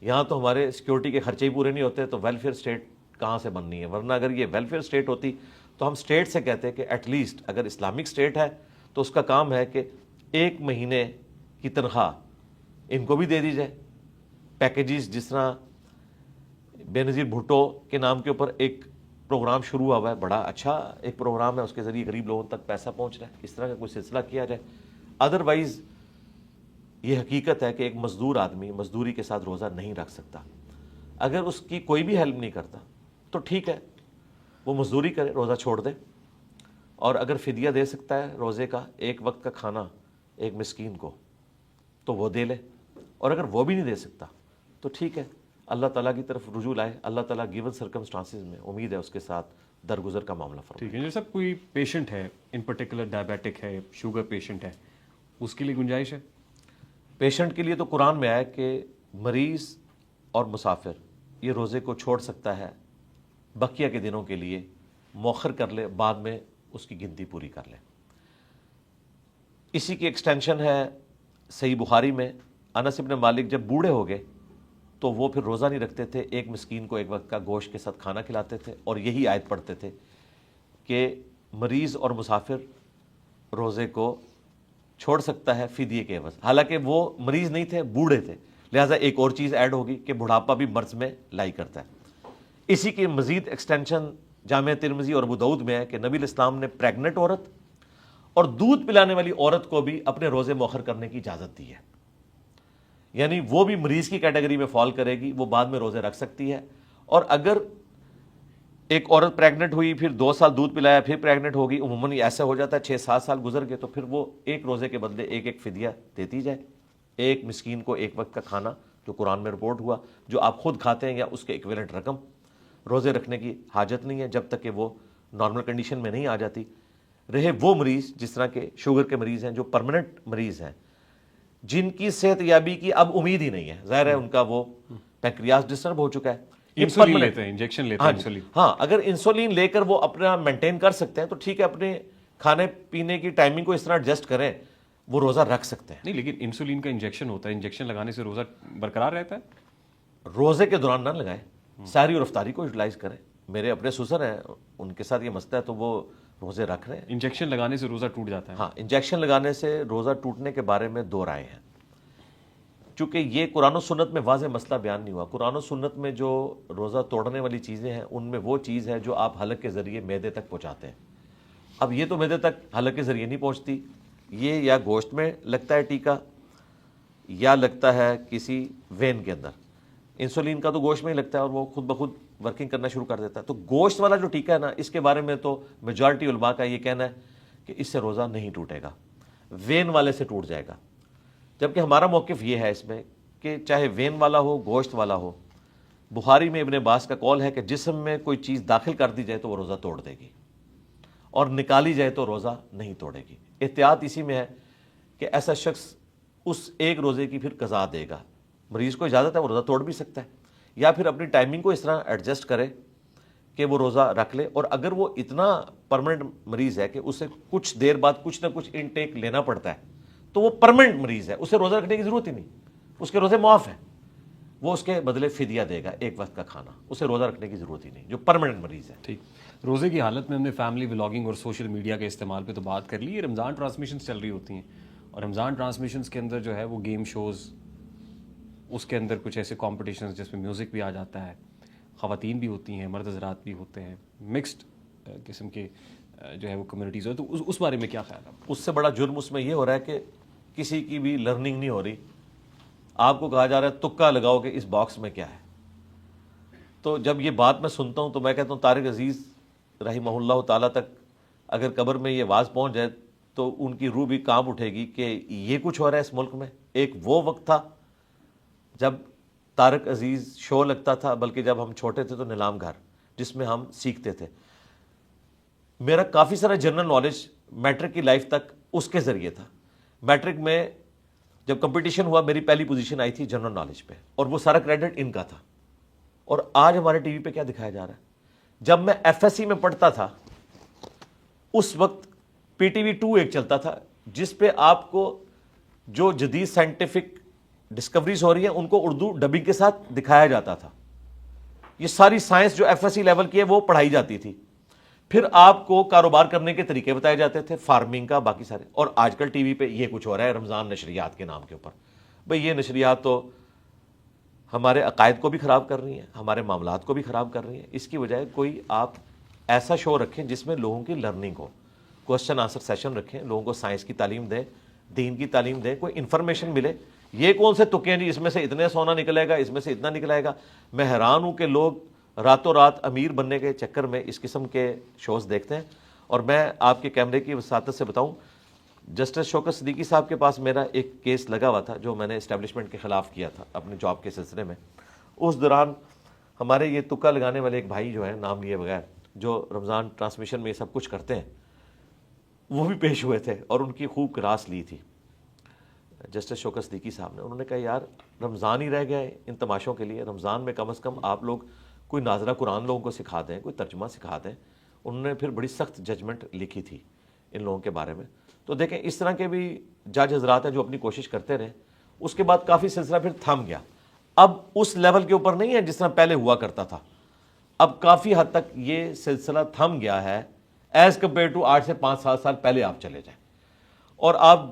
یہاں تو ہمارے سیکورٹی کے خرچے ہی پورے نہیں ہوتے, تو ویلفیئر اسٹیٹ کہاں سے بننی ہے. ورنہ اگر یہ ویلفیئر اسٹیٹ ہوتی تو ہم اسٹیٹ سے کہتے کہ ایٹ لیسٹ اگر اسلامک اسٹیٹ ہے تو اس کا کام ہے کہ 1 مہینے کی تنخواہ ان کو بھی دے دی جائے. پیکیجز جس طرح بے نظیر بھٹو کے نام کے اوپر ایک پروگرام شروع ہوا ہے, بڑا اچھا ایک پروگرام ہے, اس کے ذریعے غریب لوگوں تک پیسہ پہنچ رہا ہے, اس طرح کا کوئی سلسلہ کیا جائے. ادروائز یہ حقیقت ہے کہ ایک مزدور آدمی مزدوری کے ساتھ روزہ نہیں رکھ سکتا. اگر اس کی کوئی بھی ہیلپ نہیں کرتا تو ٹھیک ہے, وہ مزدوری کرے, روزہ چھوڑ دے. اور اگر فدیہ دے سکتا ہے روزے کا, ایک وقت کا کھانا ایک مسکین کو, تو وہ دے لے. اور اگر وہ بھی نہیں دے سکتا تو ٹھیک ہے, اللہ تعالیٰ کی طرف رجوع لائے. اللہ تعالیٰ گیون سرکمسٹانسز میں امید ہے اس کے ساتھ درگزر کا معاملہ فرمائے. ٹھیک ہے. جیسا کوئی پیشنٹ ہے, ان پرٹیکولر ڈائبیٹک ہے, شوگر پیشنٹ ہے, اس کے لیے گنجائش ہے؟ پیشنٹ کے لیے تو قرآن میں آیا کہ مریض اور مسافر یہ روزے کو چھوڑ سکتا ہے, بقیہ کے دنوں کے لیے مؤخر کر لے, بعد میں اس کی گنتی پوری کر لے. اسی کی ایکسٹینشن ہے صحیح بخاری میں, انس ابن مالک جب بوڑھے ہو گئے تو وہ پھر روزہ نہیں رکھتے تھے, ایک مسکین کو ایک وقت کا گوشت کے ساتھ کھانا کھلاتے تھے, اور یہی آیت پڑھتے تھے کہ مریض اور مسافر روزے کو چھوڑ سکتا ہے فدیے کے عوض. حالانکہ وہ مریض نہیں تھے, بوڑھے تھے, لہٰذا ایک اور چیز ایڈ ہوگی کہ بڑھاپا بھی مرض میں لائی کرتا ہے. اسی کی مزید ایکسٹینشن جامع ترمذی اور ابو داؤد میں ہے کہ نبی الاسلام نے پریگننٹ عورت اور دودھ پلانے والی عورت کو بھی اپنے روزے مؤخر کرنے کی اجازت دی ہے. یعنی وہ بھی مریض کی کیٹیگری میں فال کرے گی, وہ بعد میں روزے رکھ سکتی ہے. اور اگر ایک عورت پریگننٹ ہوئی, پھر 2 سال دودھ پلایا, پھر پریگننٹ ہوگی, عموماً ایسا ہو جاتا ہے 6-7 سال گزر گئے, تو پھر وہ ایک روزے کے بدلے ایک فدیہ دیتی جائے, ایک مسکین کو ایک وقت کا کھانا, جو قرآن میں رپورٹ ہوا, جو آپ خود کھاتے ہیں یا اس کے ایکویلنٹ رقم. روزے رکھنے کی حاجت نہیں ہے جب تک کہ وہ نارمل کنڈیشن میں نہیں آ جاتی. رہے وہ مریض جس طرح کے شوگر کے مریض ہیں, جو پرماننٹ مریض ہیں, جن کی صحت یابی کی اب امید ہی نہیں ہے, ظاہر ہے ان کا وہ پینکریاس ڈسٹرب ہو چکا ہے, انسولین لیتے ہیں, انجیکشن لیتے ہیں انسولین. ہاں, اگر انسولین لے کر وہ اپنا مینٹین کر سکتے ہیں تو ٹھیک ہے, اپنے کھانے پینے کی ٹائمنگ کو اس طرح ایڈجسٹ کریں, وہ روزہ رکھ سکتے ہیں. نہیں, لیکن انسولین کا انجیکشن ہوتا ہے, انجیکشن لگانے سے روزہ برقرار رہتا ہے؟ روزے کے دوران نہ لگائیں, ساری اور افطاری کو یوٹیلائز کریں. میرے اپنے سسر ہیں, ان کے ساتھ یہ مسئلہ ہے تو وہ روزے رکھ رہے ہیں. انجیکشن لگانے سے روزہ ٹوٹ جاتا ہے؟ ہاں, انجیکشن لگانے سے روزہ ٹوٹنے کے بارے میں 2 رائے ہیں. چونکہ یہ قرآن و سنت میں واضح مسئلہ بیان نہیں ہوا. قرآن و سنت میں جو روزہ توڑنے والی چیزیں ہیں ان میں وہ چیز ہے جو آپ حلق کے ذریعے معدے تک پہنچاتے ہیں. اب یہ تو معدے تک حلق کے ذریعے نہیں پہنچتی, یہ یا گوشت میں لگتا ہے ٹیکا, یا لگتا ہے کسی وین کے اندر. انسولین کا تو گوشت میں ہی لگتا ہے اور وہ خود بخود ورکنگ کرنا شروع کر دیتا ہے. تو گوشت والا جو ٹیکا ہے نا, اس کے بارے میں تو میجارٹی علماء کا یہ کہنا ہے کہ اس سے روزہ نہیں ٹوٹے گا, وین والے سے ٹوٹ جائے گا. جبکہ ہمارا موقف یہ ہے اس میں کہ چاہے وین والا ہو, گوشت والا ہو, بخاری میں ابن عباس کا قول ہے کہ جسم میں کوئی چیز داخل کر دی جائے تو وہ روزہ توڑ دے گی, اور نکالی جائے تو روزہ نہیں توڑے گی. احتیاط اسی میں ہے کہ ایسا شخص اس ایک روزے کی پھر قضا دے گا. مریض کو اجازت ہے وہ روزہ توڑ بھی سکتا ہے, یا پھر اپنی ٹائمنگ کو اس طرح ایڈجسٹ کرے کہ وہ روزہ رکھ لے. اور اگر وہ اتنا پرماننٹ مریض ہے کہ اسے کچھ دیر بعد کچھ نہ کچھ انٹیک لینا پڑتا ہے تو وہ پرماننٹ مریض ہے, اسے روزہ رکھنے کی ضرورت ہی نہیں, اس کے روزے معاف ہیں, وہ اس کے بدلے فدیہ دے گا ایک وقت کا کھانا, اسے روزہ رکھنے کی ضرورت ہی نہیں جو پرماننٹ مریض ہے. ٹھیک. روزے کی حالت میں ہم نے فیملی ولاگنگ اور سوشل میڈیا کے استعمال پہ تو بات کر لی. یہ رمضان ٹرانسمیشنز چل رہی ہوتی ہیں, اور رمضان ٹرانسمیشنز کے اندر جو ہے وہ گیم شوز, اس کے اندر کچھ ایسے کمپٹیشنز جس میں میوزک بھی آ جاتا ہے, خواتین بھی ہوتی ہیں, مرد حضرات بھی ہوتے ہیں, مکسڈ قسم کے جو ہے وہ کمیونٹیز ہو, تو اس بارے میں کیا خیال ہے؟ اس سے بڑا جرم اس میں یہ ہو رہا ہے کہ کسی کی بھی لرننگ نہیں ہو رہی. آپ کو کہا جا رہا ہے تکا لگاؤ کہ اس باکس میں کیا ہے. تو جب یہ بات میں سنتا ہوں تو میں کہتا ہوں طارق عزیز رحمہ اللہ تعالیٰ تک اگر قبر میں یہ آواز پہنچ جائے تو ان کی روح بھی کانپ اٹھے گی کہ یہ کچھ ہو رہا ہے اس ملک میں. ایک وہ وقت تھا جب طارق عزیز شو لگتا تھا, بلکہ جب ہم چھوٹے تھے تو نیلام گھر, جس میں ہم سیکھتے تھے. میرا کافی سارا جنرل نالج میٹرک کی لائف تک اس کے ذریعے تھا. میٹرک میں جب کمپٹیشن ہوا میری پہلی پوزیشن آئی تھی جنرل نالج پہ, اور وہ سارا کریڈٹ ان کا تھا. اور آج ہمارے ٹی وی پہ کیا دکھایا جا رہا ہے. جب میں ایف ایس سی میں پڑھتا تھا اس وقت پی ٹی وی 2 ایک چلتا تھا جس پہ آپ کو جو جدید سائنٹیفک ڈسکوریز ہو رہی ہیں ان کو اردو ڈبنگ کے ساتھ دکھایا جاتا تھا. یہ ساری سائنس جو ایف ایس سی لیول کی ہے وہ پڑھائی جاتی تھی. پھر آپ کو کاروبار کرنے کے طریقے بتائے جاتے تھے, فارمنگ کا, باقی سارے. اور آج کل ٹی وی پہ یہ کچھ ہو رہا ہے رمضان نشریات کے نام کے اوپر. بھئی یہ نشریات تو ہمارے عقائد کو بھی خراب کر رہی ہیں, ہمارے معاملات کو بھی خراب کر رہی ہیں. اس کی بجائے کوئی آپ ایسا شو رکھیں جس میں لوگوں کی لرننگ ہو, کوسچن آنسر سیشن رکھیں, لوگوں کو سائنس کی تعلیم دیں, دین کی تعلیم دیں, کوئی انفارمیشن ملے. یہ کون سے تکے ہیں جی اس میں سے اتنے سونا نکلے گا, اس میں سے اتنا نکلائے گا. میں حیران ہوں کہ لوگ راتوں رات امیر بننے کے چکر میں اس قسم کے شوز دیکھتے ہیں. اور میں آپ کے کیمرے کی وساطت سے بتاؤں, جسٹس شوکت صدیقی صاحب کے پاس میرا ایک کیس لگا ہوا تھا جو میں نے اسٹیبلشمنٹ کے خلاف کیا تھا اپنے جاب کے سلسلے میں. اس دوران ہمارے یہ تکا لگانے والے ایک بھائی جو ہیں نام لیے بغیر, جو رمضان ٹرانسمیشن میں یہ سب کچھ کرتے ہیں, وہ بھی پیش ہوئے تھے اور ان کی خوب کراس لی تھی جسٹس شوکت صدیقی صاحب نے. انہوں نے کہا یار رمضان ہی رہ گیا ہے ان تماشوں کے لیے, رمضان میں کم از کم آپ لوگ کوئی ناظرہ قرآن لوگوں کو سکھا دیں, کوئی ترجمہ سکھا دیں. انہوں نے پھر بڑی سخت ججمنٹ لکھی تھی ان لوگوں کے بارے میں. تو دیکھیں اس طرح کے بھی جج حضرات ہیں جو اپنی کوشش کرتے رہے. اس کے بعد کافی سلسلہ پھر تھم گیا. اب اس لیول کے اوپر نہیں ہے جس طرح پہلے ہوا کرتا تھا, اب کافی حد تک یہ سلسلہ تھم گیا ہے ایز کمپیئر ٹو 8 سے 5 سال پہلے آپ چلے جائیں. اور آپ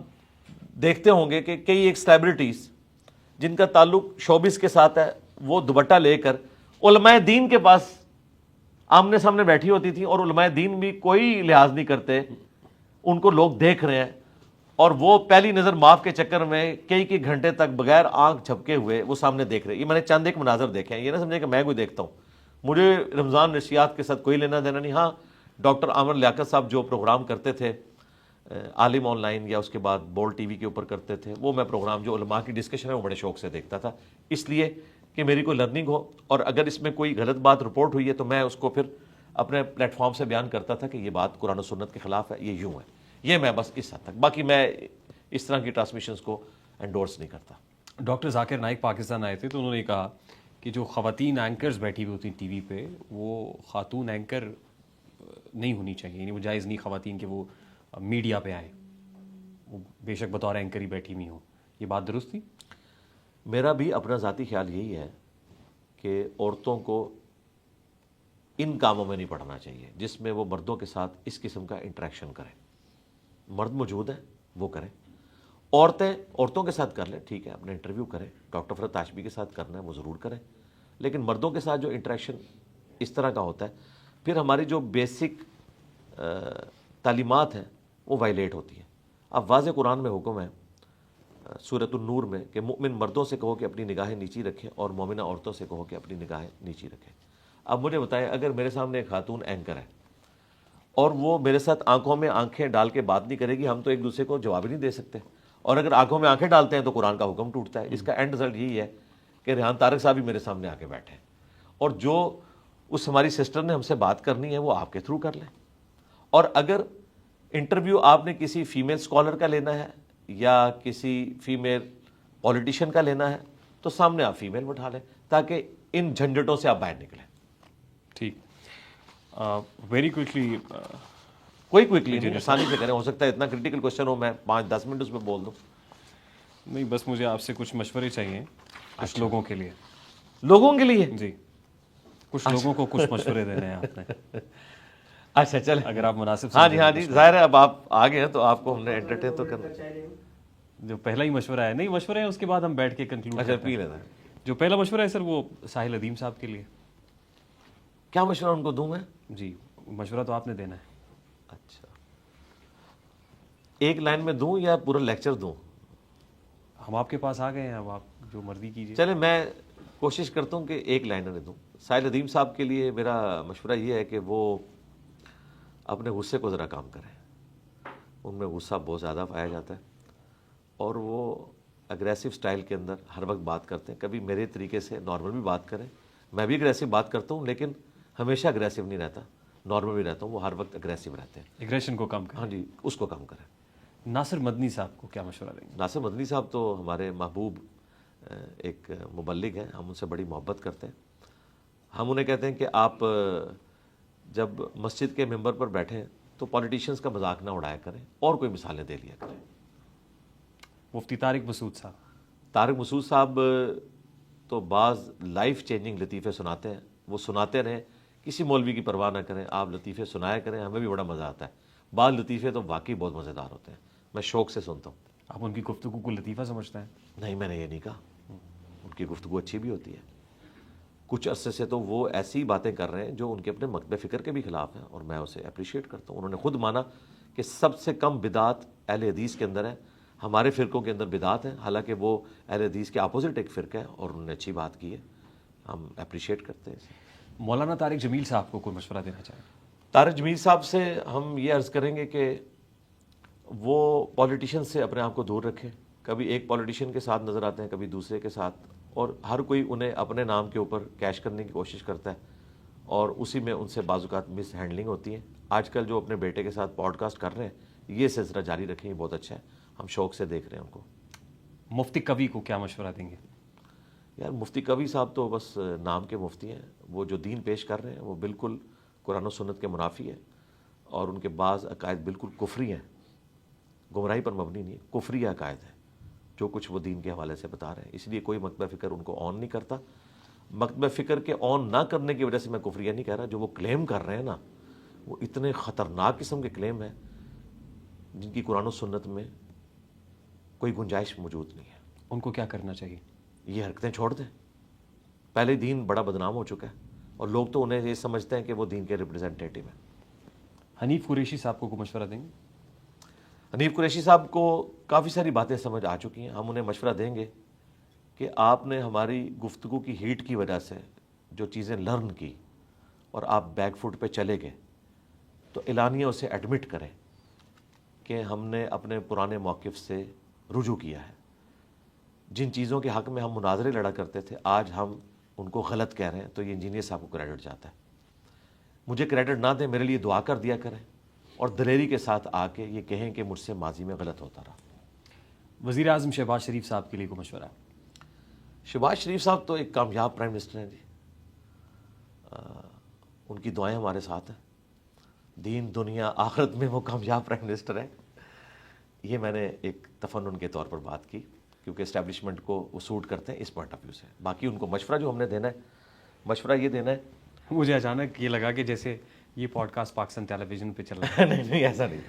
دیکھتے ہوں گے کہ کئی ایک سیلیبریٹیز جن کا تعلق شوبز کے ساتھ ہے, وہ دوپٹہ لے کر علماء دین کے پاس آمنے سامنے بیٹھی ہوتی تھی, اور علماء دین بھی کوئی لحاظ نہیں کرتے, ان کو لوگ دیکھ رہے ہیں, اور وہ پہلی نظر معاف کے چکر میں کئی گھنٹے تک بغیر آنکھ جھپکے ہوئے وہ سامنے دیکھ رہے ہیں. یہ میں نے چند ایک مناظر دیکھے ہیں, یہ نہ سمجھے کہ میں کوئی دیکھتا ہوں, مجھے رمضان نشریات کے ساتھ کوئی لینا دینا نہیں. ہاں ڈاکٹر عامر لیاقت صاحب جو پروگرام کرتے تھے عالم آن لائن یا اس کے بعد بول ٹی وی کے اوپر کرتے تھے, وہ میں پروگرام جو علماء کی ڈسکشن ہے وہ بڑے شوق سے دیکھتا تھا, اس لیے کہ میری کوئی لرننگ ہو, اور اگر اس میں کوئی غلط بات رپورٹ ہوئی ہے تو میں اس کو پھر اپنے پلیٹ فارم سے بیان کرتا تھا کہ یہ بات قرآن و سنت کے خلاف ہے, یہ یوں ہے. یہ میں بس اس حد تک, باقی میں اس طرح کی ٹرانسمیشنز کو انڈورس نہیں کرتا. ڈاکٹر ذاکر نائک پاکستان آئے تھے تو انہوں نے کہا کہ جو خواتین اینکرز بیٹھی ہوئی ہوتی ہیں ٹی وی پہ, وہ خاتون اینکر نہیں ہونی چاہیے, یعنی وہ جائز نہیں خواتین کہ وہ میڈیا پہ آئیں, وہ بے شک بطور اینکر ہی بیٹھی ہوئی ہوں. یہ بات درست تھی؟ میرا بھی اپنا ذاتی خیال یہی ہے کہ عورتوں کو ان کاموں میں نہیں پڑھنا چاہیے جس میں وہ مردوں کے ساتھ اس قسم کا انٹریکشن کریں. مرد موجود ہیں وہ کریں, عورتیں عورتوں کے ساتھ کر لیں, ٹھیک ہے, اپنا انٹرویو کریں, ڈاکٹر فرحت ہاشمی کے ساتھ کرنا ہے وہ ضرور کریں, لیکن مردوں کے ساتھ جو انٹریکشن اس طرح کا ہوتا ہے پھر ہماری جو بیسک تعلیمات ہیں وہ وائلیٹ ہوتی ہیں. اب واضح قرآن میں حکم ہے سورۃ النور میں کہ مؤمن مردوں سے کہو کہ اپنی نگاہیں نیچی رکھیں اور مومنہ عورتوں سے کہو کہ اپنی نگاہیں نیچی رکھیں. اب مجھے بتائیں, اگر میرے سامنے ایک خاتون اینکر ہے اور وہ میرے ساتھ آنکھوں میں آنکھیں ڈال کے بات نہیں کرے گی, ہم تو ایک دوسرے کو جواب نہیں دے سکتے, اور اگر آنکھوں میں آنکھیں ڈالتے ہیں تو قرآن کا حکم ٹوٹتا ہے. اس کا اینڈ رزلٹ یہی ہے کہ ریحان طارق صاحب بھی میرے سامنے آ کے بیٹھے, اور جو اس ہماری سسٹر نے ہم سے بات کرنی ہے وہ آپ کے تھرو کر لیں. اور اگر انٹرویو آپ نے کسی فیمیل اسکالر کا لینا ہے یا کسی فیمیل پولیٹیشین کا لینا ہے تو سامنے آپ فیمیل بٹھا لیں تاکہ ان جھنجھٹوں سے آپ باہر نکلیں. ٹھیک, ویری کوئکلی, کوئی کوئکلی نہیں, آسانی سے کریں. ہو سکتا ہے اتنا کریٹیکل کوشچن ہو میں 5-10 منٹ اس میں بول دوں. نہیں, بس مجھے آپ سے کچھ مشورے چاہیے کچھ لوگوں کے لیے. لوگوں کے لیے؟ جی, کچھ لوگوں کو کچھ مشورے دینے ہیں آپ نے. اچھا چلیں, اگر آپ مناسب. ہاں جی, ظاہر ہے اب آپ آ گئے ہیں تو آپ کو ہم نے انٹرٹین تو کرنا. جو پہلا ہی مشورہ ہے, نہیں مشورے ہیں اس کے بعد ہم بیٹھ کے کنکلوڈ. اچھا پی لینا. جو پہلا مشورہ ہے سر وہ ساحل ادیم صاحب کے لیے. کیا مشورہ ان کو دوں میں؟ جی, مشورہ تو آپ نے دینا ہے. اچھا, ایک لائن میں دوں یا پورا لیکچر دوں؟ ہم آپ کے پاس آ گئے ہیں, اب آپ جو مرضی کیجیے. چلیں میں کوشش کرتا ہوں کہ ایک لائن میں دوں. ساحل ادیم صاحب کے لیے میرا مشورہ یہ ہے کہ وہ اپنے غصے کو ذرا کام کریں. ان میں غصہ بہت زیادہ پایا جاتا ہے اور وہ اگریسو سٹائل کے اندر ہر وقت بات کرتے ہیں. کبھی میرے طریقے سے نارمل بھی بات کریں, میں بھی اگریسو بات کرتا ہوں لیکن ہمیشہ اگریسو نہیں رہتا, نارمل بھی رہتا ہوں, وہ ہر وقت اگریسو رہتے ہیں. ایگریشن کو کم کریں. ہاں جی, اس کو کم کریں. ناصر مدنی صاحب کو کیا مشورہ دیں گے؟ ناصر مدنی صاحب تو ہمارے محبوب ایک مبلغ ہیں, ہم ان سے بڑی محبت کرتے ہیں. ہم انہیں کہتے ہیں کہ آپ جب مسجد کے ممبر پر بیٹھیں تو پولیٹیشنز کا مذاق نہ اڑایا کریں اور کوئی مثالیں دے لیا کریں. مفتی طارق مسعود صاحب. طارق مسعود صاحب تو بعض لائف چینجنگ لطیفے سناتے ہیں, وہ سناتے رہیں, کسی مولوی کی پرواہ نہ کریں, آپ لطیفے سنایا کریں, ہمیں بھی بڑا مزہ آتا ہے. بعض لطیفے تو واقعی بہت مزیدار ہوتے ہیں, میں شوق سے سنتا ہوں. آپ ان کی گفتگو کو لطیفہ سمجھتے ہیں؟ نہیں, میں نے یہ نہیں کہا, ان کی گفتگو اچھی بھی ہوتی ہے. کچھ عرصے سے تو وہ ایسی باتیں کر رہے ہیں جو ان کے اپنے مکتب فکر کے بھی خلاف ہیں اور میں اسے اپریشیٹ کرتا ہوں. انہوں نے خود مانا کہ سب سے کم بدعت اہل حدیث کے اندر ہے, ہمارے فرقوں کے اندر بدعت ہے، حالانکہ وہ اہل حدیث کے اپوزٹ ایک فرقہ ہے اور انہوں نے اچھی بات کی ہے، ہم اپریشیٹ کرتے ہیں. مولانا طارق جمیل صاحب کو کوئی مشورہ دینا چاہیں؟ طارق جمیل صاحب سے ہم یہ عرض کریں گے کہ وہ پولیٹیشین سے اپنے آپ کو دور رکھیں. کبھی ایک پولیٹیشین کے ساتھ نظر آتے ہیں، کبھی دوسرے کے ساتھ، اور ہر کوئی انہیں اپنے نام کے اوپر کیش کرنے کی کوشش کرتا ہے اور اسی میں ان سے بعض اوقات مس ہینڈلنگ ہوتی ہے. آج کل جو اپنے بیٹے کے ساتھ پوڈ کاسٹ کر رہے ہیں، یہ سلسلہ جاری رکھیں، یہ بہت اچھا ہے، ہم شوق سے دیکھ رہے ہیں ان کو. مفتی کبھی کو کیا مشورہ دیں گے؟ یار مفتی کبھی صاحب تو بس نام کے مفتی ہیں. وہ جو دین پیش کر رہے ہیں وہ بالکل قرآن و سنت کے منافی ہے، اور ان کے بعض عقائد بالکل کفری ہیں، گمراہی پر مبنی نہیں، کفری عقائد ہیں جو کچھ وہ دین کے حوالے سے بتا رہے ہیں. اس لیے کوئی مکتبہ فکر ان کو آن نہیں کرتا. مکتبہ فکر کے آن نہ کرنے کی وجہ سے میں کفریہ نہیں کہہ رہا، جو وہ کلیم کر رہے ہیں نا، وہ اتنے خطرناک قسم کے کلیم ہیں جن کی قرآن و سنت میں کوئی گنجائش موجود نہیں ہے. ان کو کیا کرنا چاہیے؟ یہ حرکتیں چھوڑ دیں. پہلے دین بڑا بدنام ہو چکا ہے اور لوگ تو انہیں یہ سمجھتے ہیں کہ وہ دین کے ریپرزینٹیٹیو ہیں. حنیف قریشی صاحب کو کوئی مشورہ دیں گے؟ حنیف قریشی صاحب کو کافی ساری باتیں سمجھ آ چکی ہیں. ہم انہیں مشورہ دیں گے کہ آپ نے ہماری گفتگو کی ہیٹ کی وجہ سے جو چیزیں لرن کی اور آپ بیک فوٹ پہ چلے گئے، تو اعلانیہ اسے ایڈمٹ کریں کہ ہم نے اپنے پرانے موقف سے رجوع کیا ہے. جن چیزوں کے حق میں ہم مناظرے لڑا کرتے تھے، آج ہم ان کو غلط کہہ رہے ہیں، تو یہ انجینئر صاحب کو کریڈٹ جاتا ہے. مجھے کریڈٹ نہ دیں، میرے لیے دعا کر دیا کریں اور دلیری کے ساتھ آ کے یہ کہیں کہ مجھ سے ماضی میں غلط ہوتا رہا. وزیر اعظم شہباز شریف صاحب کے لیے کوئی مشورہ؟ شہباز شریف صاحب تو ایک کامیاب پرائم منسٹر ہیں جی. ان کی دعائیں ہمارے ساتھ ہیں. دین دنیا آخرت میں وہ کامیاب پرائم منسٹر ہیں. یہ میں نے ایک تفنن کے طور پر بات کی کیونکہ اسٹیبلشمنٹ کو وہ سوٹ کرتے ہیں اس پوائنٹ آف ویو سے. باقی ان کو مشورہ جو ہم نے دینا ہے، مشورہ یہ دینا ہے. مجھے اچانک یہ لگا کہ جیسے یہ پوڈ کاسٹ پاکستان ٹیلی ویژن پہ چل رہا ہے. نہیں ایسا نہیں.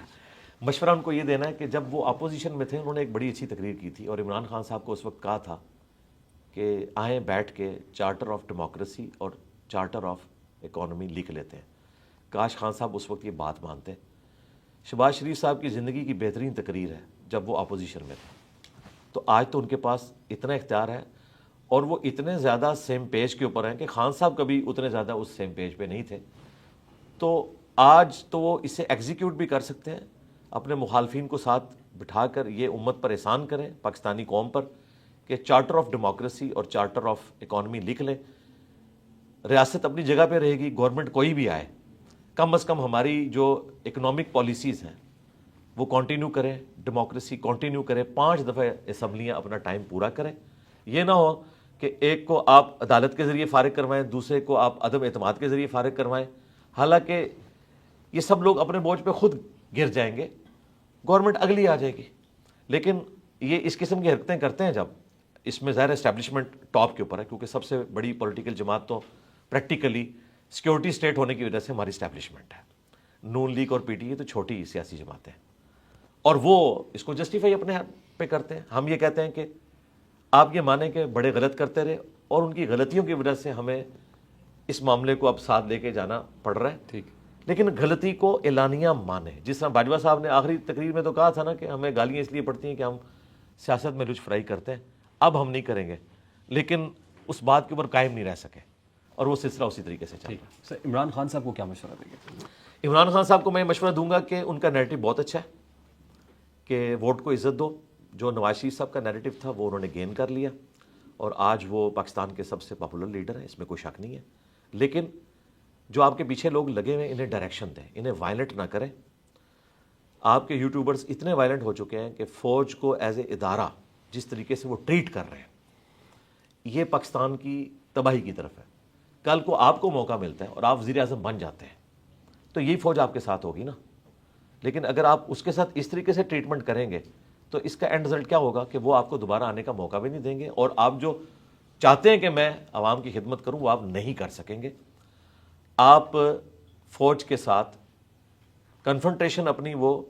مشورہ ان کو یہ دینا ہے کہ جب وہ اپوزیشن میں تھے، انہوں نے ایک بڑی اچھی تقریر کی تھی اور عمران خان صاحب کو اس وقت کہا تھا کہ آئیں بیٹھ کے چارٹر آف ڈیموکریسی اور چارٹر آف اکانومی لکھ لیتے ہیں. کاش خان صاحب اس وقت یہ بات مانتے. شہباز شریف صاحب کی زندگی کی بہترین تقریر ہے جب وہ اپوزیشن میں تھے. تو آج تو ان کے پاس اتنا اختیار ہے اور وہ اتنے زیادہ سیم پیج کے اوپر ہیں کہ خان صاحب کبھی اتنے زیادہ اس سیم پیج پہ نہیں تھے. تو آج تو وہ اسے ایگزیکیوٹ بھی کر سکتے ہیں. اپنے مخالفین کو ساتھ بٹھا کر یہ امت پر احسان کریں، پاکستانی قوم پر، کہ چارٹر آف ڈیموکریسی اور چارٹر آف اکانومی لکھ لیں. ریاست اپنی جگہ پہ رہے گی، گورنمنٹ کوئی بھی آئے، کم از کم ہماری جو اکنامک پالیسیز ہیں وہ کنٹینیو کریں، ڈیموکریسی کنٹینیو کریں. 5 دفعہ اسمبلیاں اپنا ٹائم پورا کریں. یہ نہ ہو کہ ایک کو آپ عدالت کے ذریعے فارغ کروائیں، دوسرے کو آپ عدم اعتماد کے ذریعے فارغ کروائیں. حالانکہ یہ سب لوگ اپنے بوجھ پہ خود گر جائیں گے، گورنمنٹ اگلی آ جائے گی. لیکن یہ اس قسم کی حرکتیں کرتے ہیں جب، اس میں ظاہر اسٹیبلشمنٹ ٹاپ کے اوپر ہے کیونکہ سب سے بڑی پولیٹیکل جماعت تو پریکٹیکلی سیکیورٹی اسٹیٹ ہونے کی وجہ سے ہماری اسٹیبلشمنٹ ہے. نون لیگ اور پی ٹی اے تو چھوٹی سیاسی جماعتیں ہیں اور وہ اس کو جسٹیفائی اپنے پہ کرتے ہیں. ہم یہ کہتے ہیں کہ آپ یہ مانیں کہ بڑے غلط کرتے رہے اور ان کی غلطیوں کی وجہ سے ہمیں اس معاملے کو اب ساتھ لے کے جانا پڑ رہا ہے. ٹھیک. لیکن غلطی کو اعلانیہ مانیں. جس طرح باجوہ صاحب نے آخری تقریر میں تو کہا تھا نا کہ ہمیں گالیاں اس لیے پڑتی ہیں کہ ہم سیاست میں لچ فرائی کرتے ہیں. اب ہم نہیں کریں گے، لیکن اس بات کے اوپر قائم نہیں رہ سکے اور وہ سلسلہ اسی طریقے سے چل رہا ہے. سر عمران خان صاحب کو کیا مشورہ دیں گے؟ عمران خان صاحب کو میں مشورہ دوں گا کہ ان کا نیریٹو بہت اچھا ہے کہ ووٹ کو عزت دو. جو نواز شریف صاحب کا نیریٹو تھا وہ انہوں نے گین کر لیا اور آج وہ پاکستان کے سب سے پاپولر لیڈر ہیں، اس میں کوئی شک نہیں ہے. لیکن جو آپ کے پیچھے لوگ لگے ہوئے ہیں انہیں ڈائریکشن دیں، انہیں وائلنٹ نہ کریں. آپ کے یوٹیوبرز اتنے وائلنٹ ہو چکے ہیں کہ فوج کو ایز اے ادارہ جس طریقے سے وہ ٹریٹ کر رہے ہیں، یہ پاکستان کی تباہی کی طرف ہے. کل کو آپ کو موقع ملتا ہے اور آپ وزیر اعظم بن جاتے ہیں تو یہی فوج آپ کے ساتھ ہوگی نا. لیکن اگر آپ اس کے ساتھ اس طریقے سے ٹریٹمنٹ کریں گے تو اس کا اینڈ رزلٹ کیا ہوگا کہ وہ آپ کو دوبارہ آنے کا موقع بھی نہیں دیں گے اور آپ جو چاہتے ہیں کہ میں عوام کی خدمت کروں وہ آپ نہیں کر سکیں گے. آپ فوج کے ساتھ کنفرنٹریشن اپنی وہ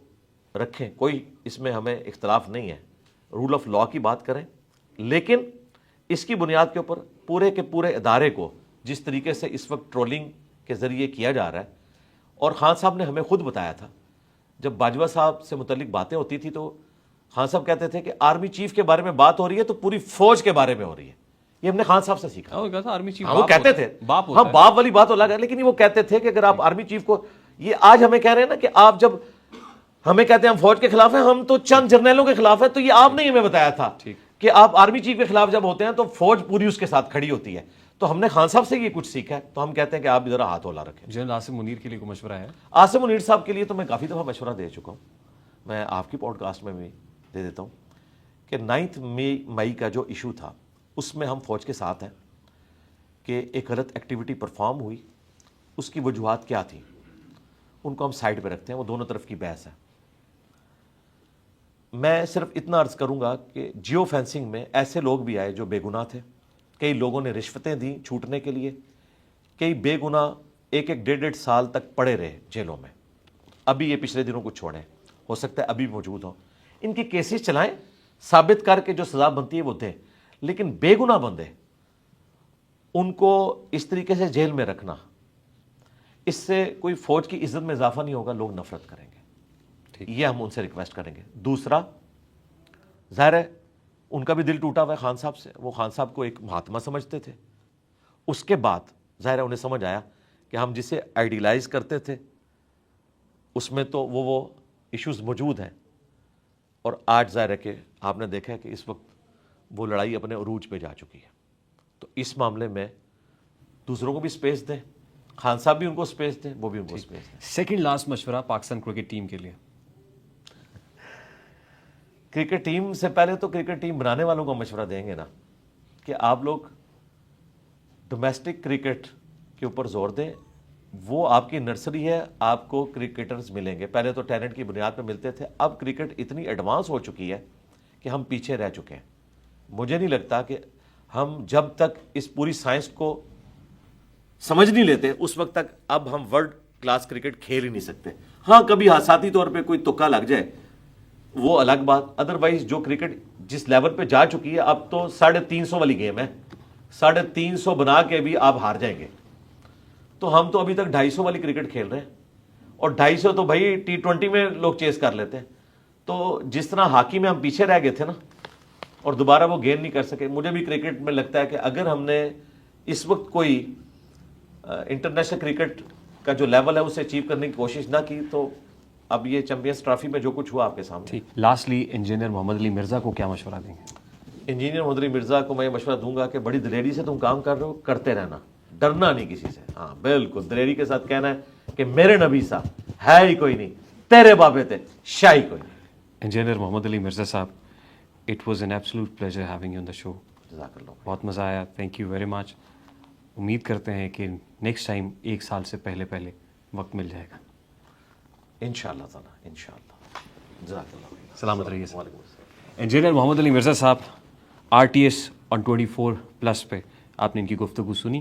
رکھیں، کوئی اس میں ہمیں اختلاف نہیں ہے، رول آف لا کی بات کریں، لیکن اس کی بنیاد کے اوپر پورے کے پورے ادارے کو جس طریقے سے اس وقت ٹرولنگ کے ذریعے کیا جا رہا ہے. اور خان صاحب نے ہمیں خود بتایا تھا جب باجوہ صاحب سے متعلق باتیں ہوتی تھی تو خان صاحب کہتے تھے کہ آرمی چیف کے بارے میں بات ہو رہی ہے تو پوری فوج کے بارے میں ہو رہی ہے. یہ ہم نے خان صاحب سے سیکھا. آرمی چیف وہ کہتے تھے, ہاں باپ والی بات الگ ہے, لیکن وہ کہتے تھے کہ اگر آپ آرمی چیف کو, یہ آج ہمیں کہہ رہے ہیں نا کہ آپ جب ہمیں کہتے ہیں ہم فوج کے خلاف ہیں, ہم تو چند جرنیلوں کے خلاف ہیں, تو یہ آپ نے ہمیں بتایا تھا کہ آپ آرمی چیف کے خلاف جب ہوتے ہیں تو فوج پوری اس کے ساتھ کھڑی ہوتی ہے. تو ہم نے خان صاحب سے یہ کچھ سیکھا ہے, تو ہم کہتے ہیں کہ آپ ذرا ہاتھ اولا رکھیں. جنرل عاصم منیر کے لیے کوئی مشورہ ہے؟ عاصم منیر صاحب کے لیے تو میں کافی دفعہ مشورہ دے چکا ہوں, میں آپ کی پوڈ کاسٹ میں بھی دے دیتا ہوں کہ 9 مئی کا جو ایشو تھا اس میں ہم فوج کے ساتھ ہیں کہ ایک غلط ایکٹیویٹی پرفارم ہوئی, اس کی وجوہات کیا تھیں ان کو ہم سائڈ پہ رکھتے ہیں, وہ دونوں طرف کی بحث ہے. میں صرف اتنا عرض کروں گا کہ جیو فینسنگ میں ایسے لوگ بھی آئے جو بے گناہ تھے, کئی لوگوں نے رشوتیں دیں چھوٹنے کے لیے, کئی بے گناہ 1-1.5 سال تک پڑے رہے جیلوں میں. ابھی یہ پچھلے دنوں کو چھوڑیں, ہو سکتا ہے ابھی موجود ہوں, ان کی کیسز چلائیں, ثابت کر کے جو سزا بنتی ہے وہ دیں, لیکن بے گناہ بندے ان کو اس طریقے سے جیل میں رکھنا, اس سے کوئی فوج کی عزت میں اضافہ نہیں ہوگا, لوگ نفرت کریں گے. یہ ہم ان سے ریکویسٹ کریں گے. دوسرا, ظاہر ہے ان کا بھی دل ٹوٹا ہوا ہے خان صاحب سے, وہ خان صاحب کو ایک مہاتما سمجھتے تھے. اس کے بعد ظاہر ہے انہیں سمجھ آیا کہ ہم جسے آئیڈیلائز کرتے تھے اس میں تو وہ ایشوز موجود ہیں, اور آج ظاہر ہے کہ آپ نے دیکھا ہے کہ اس وقت وہ لڑائی اپنے عروج پہ جا چکی ہے. تو اس معاملے میں دوسروں کو بھی سپیس دیں, خان صاحب بھی ان کو سپیس دیں, وہ بھی ان کو سپیس دیں. سیکنڈ لاسٹ مشورہ پاکستان کرکٹ ٹیم کے لیے. کرکٹ ٹیم سے پہلے تو کرکٹ ٹیم بنانے والوں کو مشورہ دیں گے نا کہ آپ لوگ ڈومیسٹک کرکٹ کے اوپر زور دیں, وہ آپ کی نرسری ہے, آپ کو کرکٹرز ملیں گے. پہلے تو ٹیلنٹ کی بنیاد پہ ملتے تھے, اب کرکٹ اتنی ایڈوانس ہو چکی ہے کہ ہم پیچھے رہ چکے ہیں. مجھے نہیں لگتا کہ ہم جب تک اس پوری سائنس کو سمجھ نہیں لیتے اس وقت تک اب ہم ورلڈ کلاس کرکٹ کھیل ہی نہیں سکتے. ہاں کبھی حادثاتی طور پہ کوئی تکا لگ جائے وہ الگ بات, ادروائز جو کرکٹ جس لیول پہ جا چکی ہے, اب تو 350 والی گیم ہے, 350 بنا کے بھی آپ ہار جائیں گے. تو ہم تو ابھی تک 250 والی کرکٹ کھیل رہے ہیں, اور 250 تو بھائی T20 میں لوگ چیز کر لیتے ہیں. تو جس طرح ہاکی میں ہم پیچھے رہ گئے تھے نا اور دوبارہ وہ گین نہیں کر سکے, مجھے بھی کرکٹ میں لگتا ہے کہ اگر ہم نے اس وقت کوئی انٹرنیشنل کرکٹ کا جو لیول ہے اسے اچیو کرنے کی کوشش نہ کی تو اب یہ چیمپئنز ٹرافی میں جو کچھ ہوا آپ کے سامنے. لاسٹلی انجینئر محمد علی مرزا کو کیا مشورہ دیں گے؟ انجینئر محمد علی مرزا کو میں یہ مشورہ دوں گا کہ بڑی دلیری سے تم کام کر رہے ہو, کرتے رہنا, ڈرنا نہیں کسی سے. ہاں بالکل دلیری کے ساتھ کہنا ہے کہ میرے نبی صاحب ہے ہی کوئی نہیں, تیرے بابے تھے شاہی کوئی نہیں. Engineer Muhammad Ali Mirza sahab, it was an absolute pleasure having you on the show. جزاک اللہ. بہت مزہ آیا, تھینک یو ویری مچ. امید کرتے ہیں کہ نیکسٹ ٹائم 1 سال سے پہلے وقت مل جائے گا انشاءاللہ تعالیٰ, انشاءاللہ. جزاک اللہ. سلامت رہیے. وعلیکم السلام. انجینئر محمد علی مرزا صاحب, RTS on 24+ پہ آپ نے ان کی گفتگو سنی.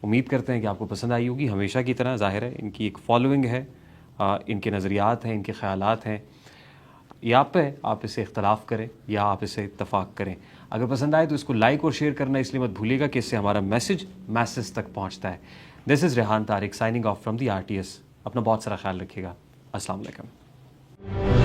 امید کرتے ہیں کہ آپ کو پسند آئی ہوگی. ہمیشہ کی طرح ظاہر ہے ان کی ایک فالوئنگ ہے, ان کے نظریات ہیں, ان کے خیالات ہیں, یہ آپ پہ, آپ اسے اختلاف کریں یا آپ اسے اتفاق کریں. اگر پسند آئے تو اس کو لائک اور شیئر کرنا اس لیے مت بھولیے گا کہ اس سے ہمارا میسج تک پہنچتا ہے. This is Rehan Tariq signing off from the RTS. اپنا بہت سارا خیال رکھیے گا. السلام علیکم.